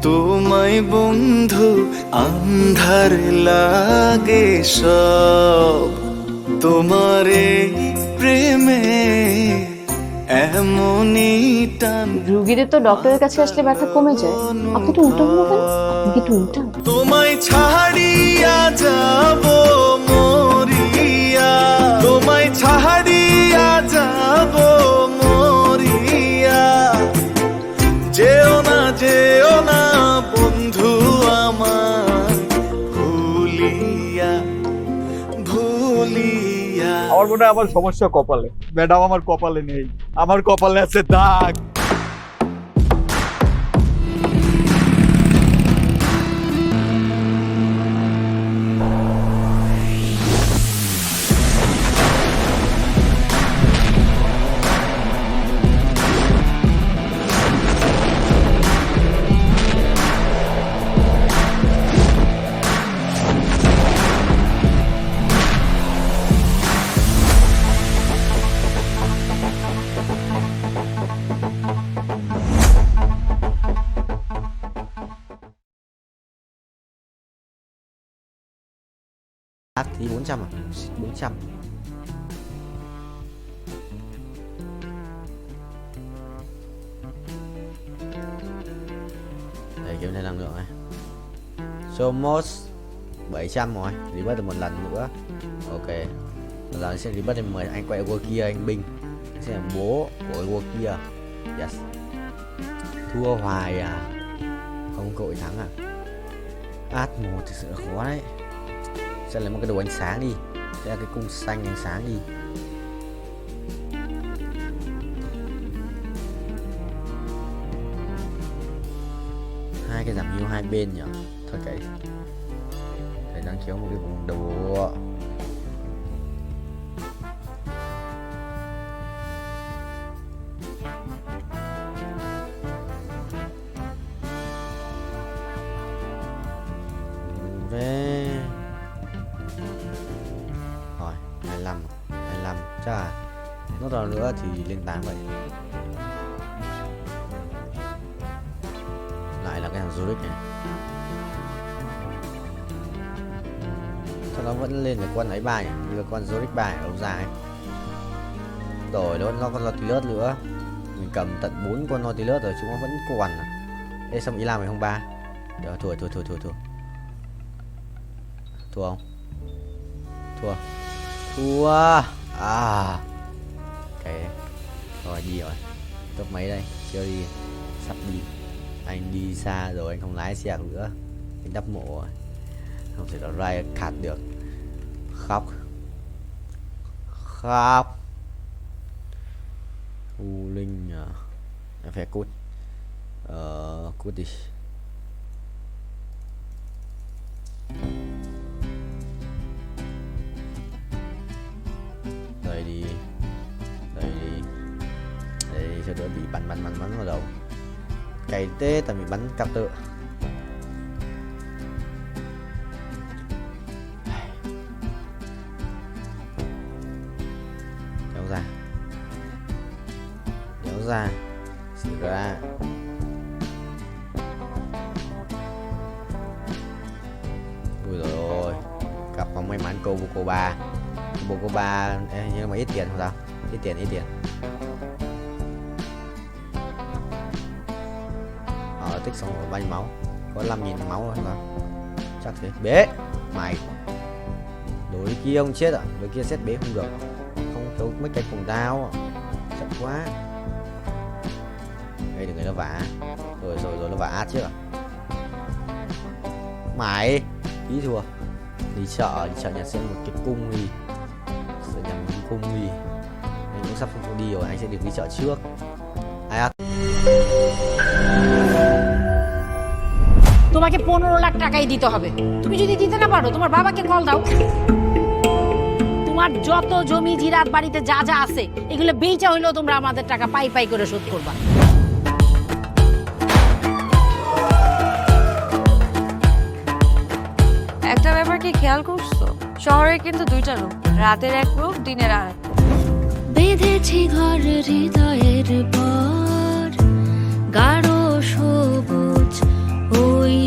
তোমায় বন্ধু আন্ধার লাগে সব, তোমার এই প্রেমে এমনই টান। রোগীদের তো ডক্টরের কাছে আসলে ব্যথা কমে যায়, আপনি তো উল্টো বলবেন। আপনি কি উল্টা? তোমায় ছাড়িয়া যাব মরিয়া, তোমায় ছাড়িয়া যাব মরিয়া, যেও না বন্ধু আমার ভুলিয়া ভুলিয়া। আমার মনে হয় আমার সমস্যা কপালে। ম্যাডাম আমার কপালে নেই, আমার কপালে আছে দাগ। Thì 400 à? 400. Đây kiếm thêm năng lượng này. Somos 700 rồi, rebirth được một lần nữa. Ok. Lần này sẽ rebirth thêm 10 anh quay qua kia anh binh. Anh sẽ là bố của qua kia. Yes. Thua hoài à? Không cội thắng à? Át 1 thực sự là khó đấy. Sẽ lấy một cái đồ ánh sáng đi, sẽ là cái cung xanh ánh sáng đi. Hai cái giảm hiệu hai bên nhỉ? Thôi cái để đang kéo một cái vùng đồ. Về rồi 25 chắc là nốt nào nữa thì lên 8 vậy. Lại là cái thằng Zurich này, sao nó vẫn lên cái quân ấy bài như con Zurich bài ở dài rồi nó còn Nautilus nữa. Mình cầm tận 4 con Nautilus rồi chúng nó vẫn còn à. Ê xong ý làm mày không ba được, thua không? Thua à. Okay. Rồi đi rồi. Top mấy đây? Chưa đi. Sắp đi. Anh đi xa rồi, anh không lái xe nữa. Anh đắp mộ rồi. Không thể nào rai khát được. Khóc. U Linh à. Em phải cút. Cút đi. chờ đợi bị bắn vào đầu. Cày tê tao bị bắn cặp tự. Kéo ra xì ra. Ui rồi ôi, cặp bóng may mắn cô ba nhưng mà ít tiền không sao, ít tiền. Tích xong rồi bao nhiêu máu, có 5.000 máu rồi sao, chắc thế. Bế mày, đối kia ông chết à, đối kia xét bế không được, không thiếu mấy cái cùng đao, chậm quá. Đây đừng người nó vả, rồi nó vả trước à. Mày ý thua, đi chợ nhà xem một cái cung đi, sợ nhầm một cái cung đi. Anh cũng sắp không đi rồi, anh sẽ được đi chợ trước. Ai à? তোমাকে 15 লাখ টাকাই দিতে হবে। তুমি যদি দিতে না পারো তোমার বাবাকে কল দাও। তোমার যত জমি জিরাত বাড়িতে যা যা আছে এগুলো বেচা হইলো তোমরা আমাদের টাকা পাই করে শোধ করবা। একটা ব্যাপার কি খেয়াল করছো, শহরে কিন্তু দুইটা রূপ, রাতের এক রূপ, দিনের আর এক। বেঁধেছি ঘর হৃদয়ের পর, গাঢ় সবুজ ওই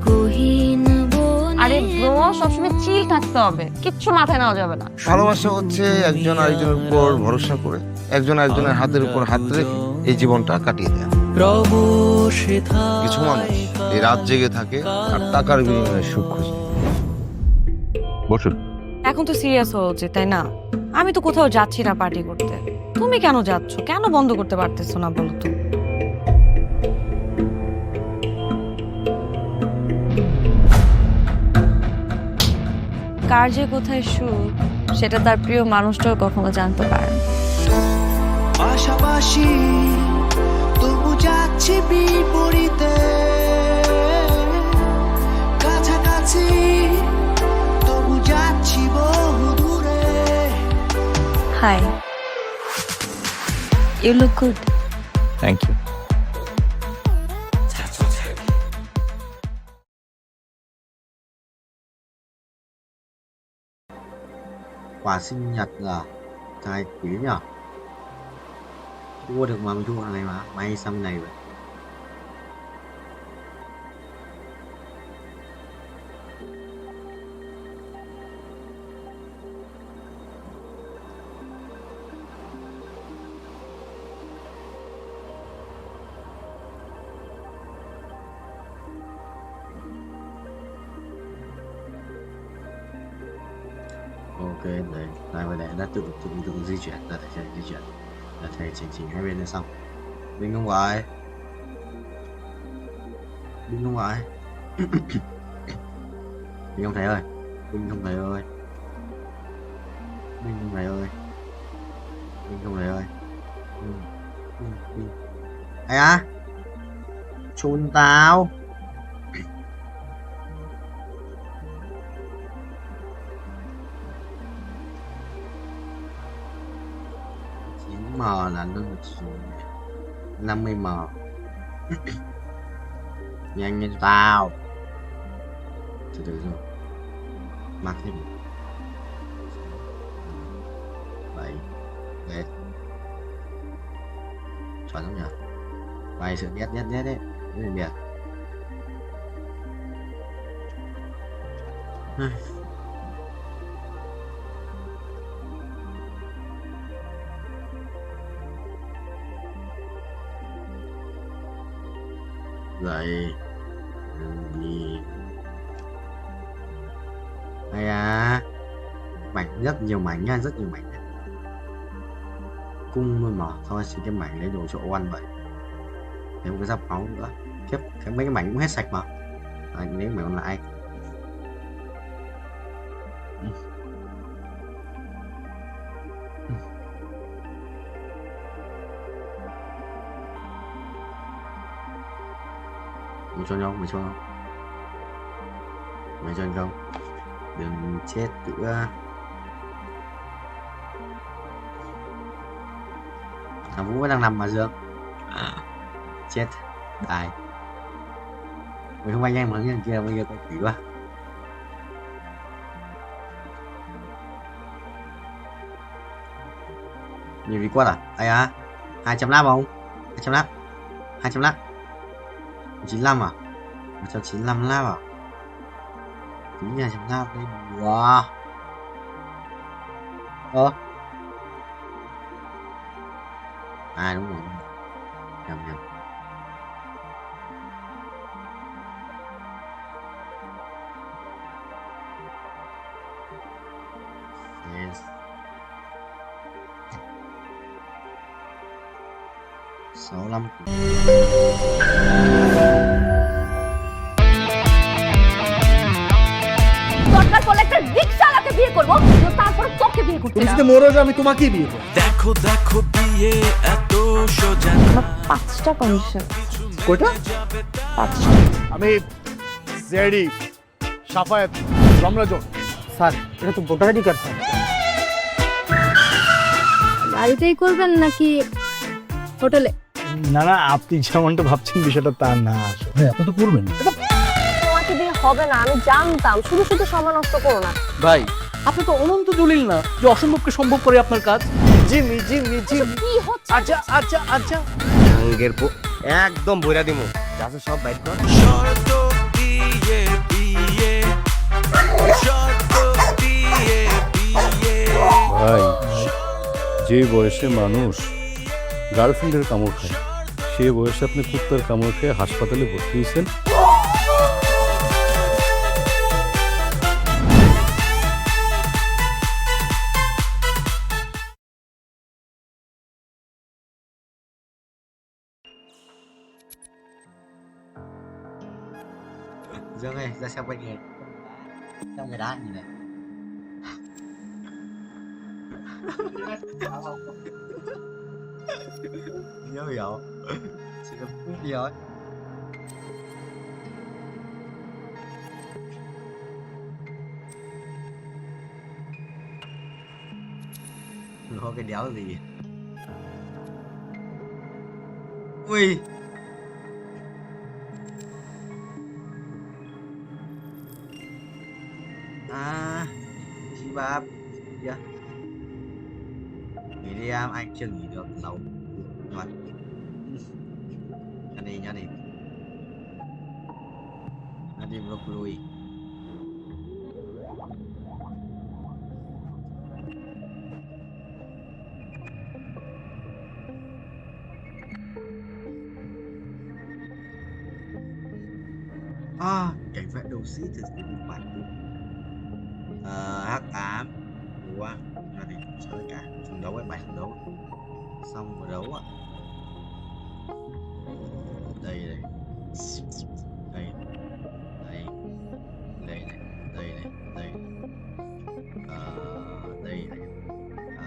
গহীন বনে। আরে ব্রো, সবসময় চিল থাকতে হবে, কিচ্ছু মাথায় নেওয়া যাবে না। ভালোবাসা হচ্ছে একজন আরেকজনের উপর ভরসা করে, একজন আরেকজনের হাতের উপর হাত রেখে এই জীবনটা কাটিয়ে দেয়। কিছু মানুষ এই রাত জেগে থাকে আর টাকার বিনিময়ে সুখ খুঁজে। বসুন। এখন তো সিরিয়াস হওয়া উচিত, তাই না? আমি তো কোথাও যাচ্ছি না পার্টি করতে, তুমি কেন যাচ্ছ? কেন বন্ধ করতে পারতেছো না বলো তো? কার যে কোথায় সুখ সেটা তার প্রিয় মানুষটাও কখনো জানতে পারে না। পাশাপাশি তবু যাচ্ছি বিপরীতে, কাছাকাছি তবু যাচ্ছি বহু দূরে। Hi, you look good. Thank you. Quà sinh nhật à? Trời quỷ nhở. Mua được mà mình thua này mà. May xong này vậy. Ok, đấy, lại về đây đã tự di chuyển, đã thể di chuyển, đã thể chỉnh hai bên lên xong. Bình không vậy, Bình không vậy, Bình không thấy ơi, Bình không thấy ơi, Bình không thấy ơi, Bình không thấy ơi, ai á, chôn tao. M là nó 50M. Nhanh lên tao. Từ từ rồi. Mặc thêm 7 đấy. Chuẩn không nhỉ? Vài sự nét đấy. Đấy là biệt. Dậy đi. Hay à, mảnh rất nhiều mảnh nha, rất nhiều mảnh nha. Cung luôn mà, thôi xin cái mảnh lấy đồ chỗ ăn vậy. Thêm cái giáp máu nữa. Kiếp, mấy cái mảnh cũng hết sạch mà. Anh lấy mảnh còn lại. Mày cho nhau, mày cho không? Mày cho anh không? Đừng chết nữa. Thằng Vũ vẫn đang nằm mà Dương. Chết. Đại. Mình không anh em mà thằng kia bây giờ có quỷ quá. Nhiều đi quát à? Ai à? 2.5 không? 2.5. 2.5. 95 à? 195 lap à? Tính 2.5 đây. Wow. À đúng rồi. Nhầm. Yes. 65. দরকার পড়লে একটা রিকশাওয়ালাকে বিয়ে করবো, তারপর তোকে বিয়ে করতে তুমি যদি মরো আমি তোমাকেই বিয়ে করবো। দেখো দেখো বিয়ে এত সোজা। 5টা কন্ডিশন। কয়টা? 5টা। আমি জেডি সাফায়েত রমরাজন। স্যার এটা তো ভোটার আইডি কার্ড স্যার। গাড়িতেই করবেন নাকি হোটেলে? না না, আপনি যেমনটা ভাবছেন বিষয়টা তা না। আপনি তো করবেন। তোমাকে দিয়ে হবে না, আমি জানতাম। শুধু শুধু সময় নষ্ট করো না। ভাই আপনি তো অনন্ত দলিল না যে অসম্ভবকে সম্ভব করে আপনার কাজ। জিমি কি হচ্ছে? আচ্ছা আঙ্গের একদম বইরা দিমু। যাচ্ছে সব বাইট কর। শর্ত দিয়ে বিয়ে, শর্ত দিয়ে বিয়ে। ভাই যে বয়সে মানুষ গার্লফ্রেন্ডের কামড় খায়, সে বয়সে আপনি কুত্তার কামড় খেয়ে হাসপাতালে ভর্তি হয়েছেন। Dương ơi, ra xem quanh người. Trong người đá nhìn này. Hiểu. Chỉ có phút đi rồi. Nó cái đéo gì? Ui. À, chị ba dạ. Nghỉ đi em, anh chưa nghỉ được lâu rồi. Nhá đi. Nhá đi vlog lui. À, cảnh vẽ đầu sĩ thực sự một bản hắc ám của gia đình chơi cả trận đấu ấy, 7 trận đấu xong vừa đấu ạ. Đây này, đây này, đây này,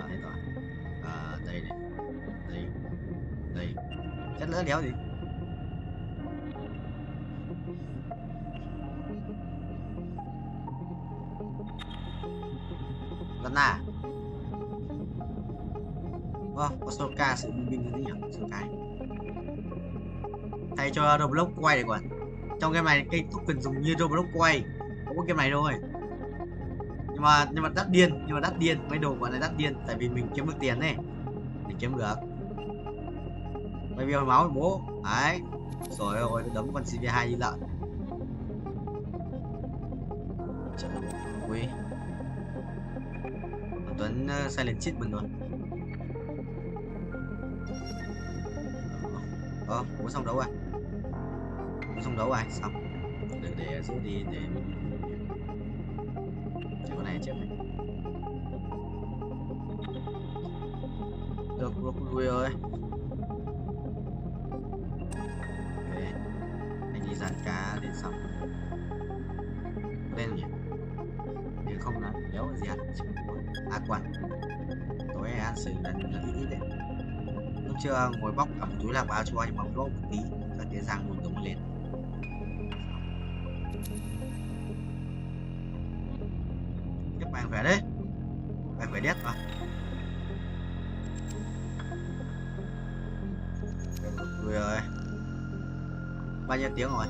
hết rồi. Đây này, đây chất lỡ đéo gì. À. Có số ca sự binh như thế nhỉ? Số cái thay cho Roblox quay này còn trong game này cây token dùng như Roblox quay, không có game này thôi. Nhưng mà đắt điên, mấy đồ gọi là đắt điên tại vì mình kiếm được tiền này, mình kiếm được. Bây giờ máu với bố đấy rồi tôi đấm con CV2 đi lợn. Trời ơi, Tuấn silent cheat mình rồi. Bố xong đấu rồi. Xong. Đừng để giữ đi để con này chết này. Được lui rồi. Ok. Anh đi dàn cá đến xong. Lên nhỉ? Nếu không là đéo gì ăn. Quan tối ăn xử lần ít đấy. Lúc chưa ngồi bóc cả một túi lạc báo cho anh bóng lỗ một tí các cái răng buồn giống lên. Tiếp bạn khỏe đấy, bạn khỏe đét mà. rồi. Bao nhiêu tiếng rồi?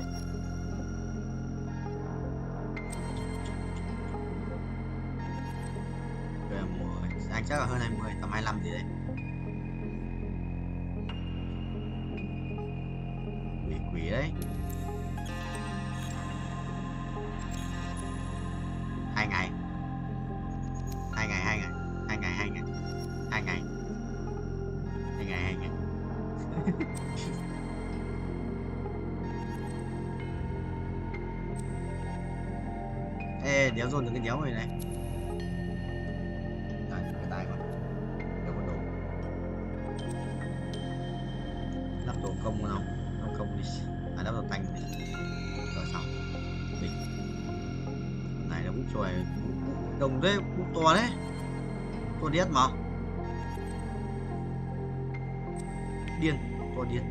Rồi 10. Anh chắc là hơn 20, tầm 25 gì đấy. Quỷ đấy. 2 ngày. 2 ngày. 2 ngày. 2 ngày. 2 ngày. 2 ngày. 2 ngày. 2 ngày. Ê, đéo dồn được cái đéo này này. Này, cái tay con. Đâu có đồ. Lắp đồ công không? Không công đi. À, lắp đồ tanh đi. Rồi xong. Bình. Này là bút chòi. Đồng đấy, bút to đấy. To điết mà. Điên, to điên.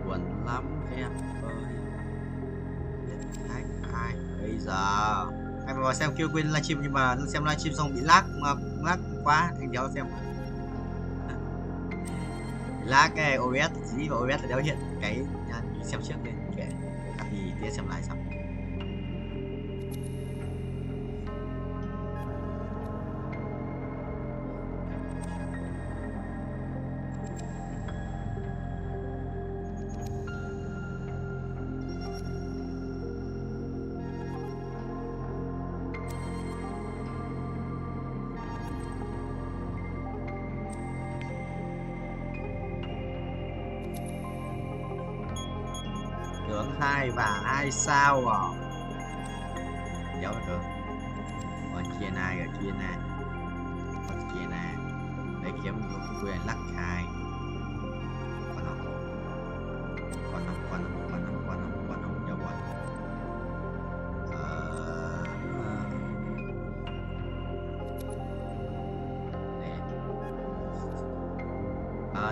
Buồn lắm em ơi. Biết khách ai bây giờ. Anh vào xem kêu quên livestream nhưng mà xem livestream xong bị lag mà lag quá anh đéo xem. Lag cái OBS gì và OBS đéo hiện cái xem trước lên kệ. Thì tiếp xem lại xong. Tướng 2 và 2 sao à? Dấu được. Còn kia này, ở kia này. Còn kia này. Để kiếm một quyền lắc 2. Còn không. Còn không, còn không, còn không, còn không, còn không, dấu rồi.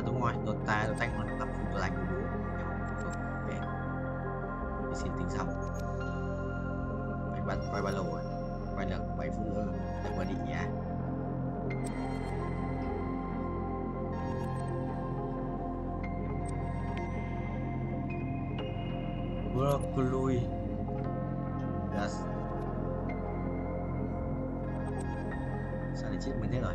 Đúng rồi, đột thanh nó lắp phụ lạnh của bố. Xin tính xong. Anh quay bao lâu rồi? Quay được 7 phút nữa để qua định nhà. Broccoli. Yes. Sao lại chết mình thế rồi?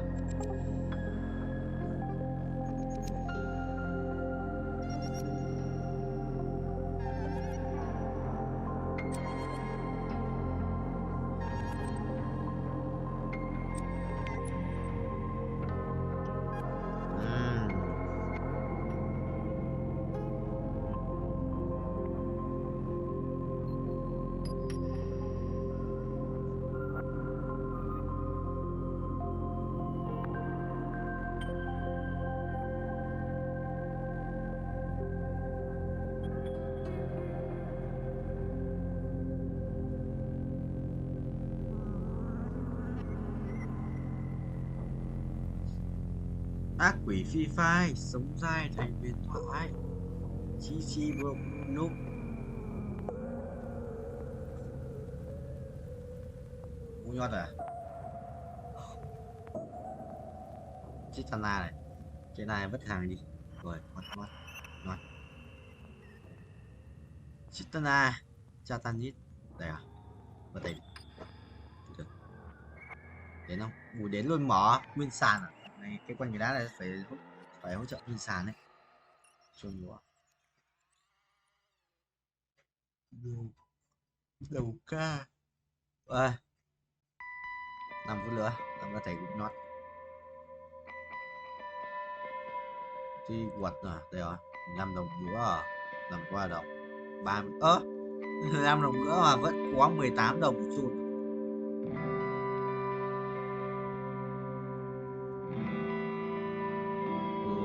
Ác quỷ phi phai, sống dai thành huyền thoại. Chi bro núp. Ngu nhọt à? Chết thằng này. Cái này vứt hàng đi. Rồi, ngon. Chitana, Chatanit. Đây à? Vào đây. Được. Đến không? Ủa đến luôn mở nguyên sàn à? Này, cái quanh cái đá này phải hỗ trợ nguyên sàn đấy. Cho nhiều. Đầu ca. 5 phút nữa, làm có thể cũng nót. Thì quật à, đây rồi, 5 đồng nữa à, làm qua đồng 30 5 đồng nữa mà vẫn có 18 đồng một chút.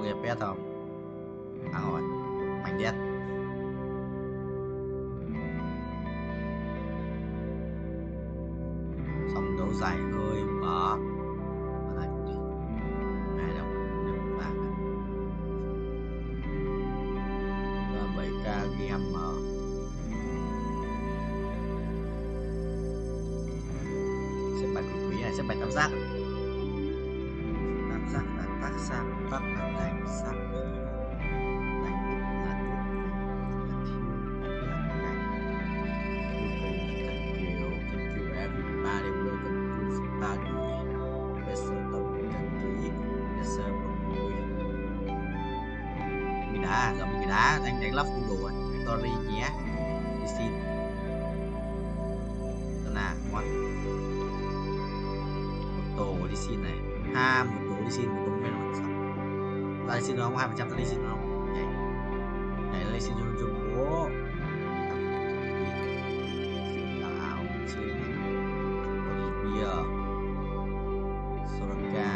Ghép pet không? À rồi, mảnh đét. Xong đấu dài hơi mở. Ở đây đi. 2 đồng, 5 bảng. 7k game mở. Xếp bài cực quý này, xếp bài tam giác. cảm giác là tác xa tắt là đánh sắc đánh là thuốc là thiêu là ngành thank you everybody welcome to Zimbabwe bây giờ tôi cần kỹ bây giờ mọi người mình đã rồi mình đã đánh lắp full đồ sorry nhé đi xin là món một tổ đi xin này một tổ đi xin một đúng bên một xong ta đi xin nó không 2% ta đi xin nó không nhảy lên xin chung bố áo xin có gì bia Soraka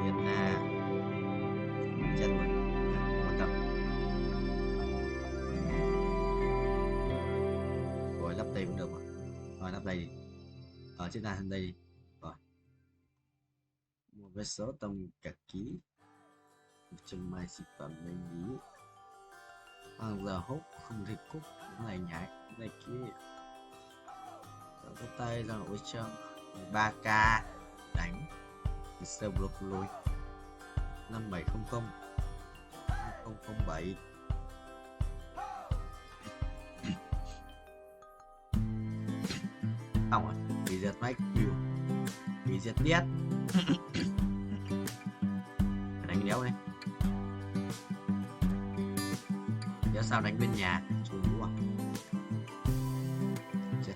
Vienna chết rồi quan trọng rồi lắp đây cũng được rồi lắp đây đi ở trên này đây đi rồi một vé số tông cả ký chân mai xịt tầm lên nhí hàng giờ hút không thể cúc cái này nhảy cái này kia rồi cái tay ra ở trong 3k đánh sơ block lùi 5700 007 không à bị giật máy kêu bị giật biết đánh đéo này đéo sao đánh bên nhà chú đúng à chết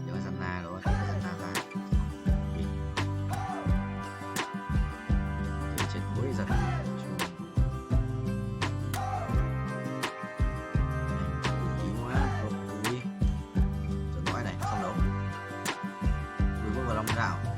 đéo dân na rồi dân na ra chết cuối giật long rào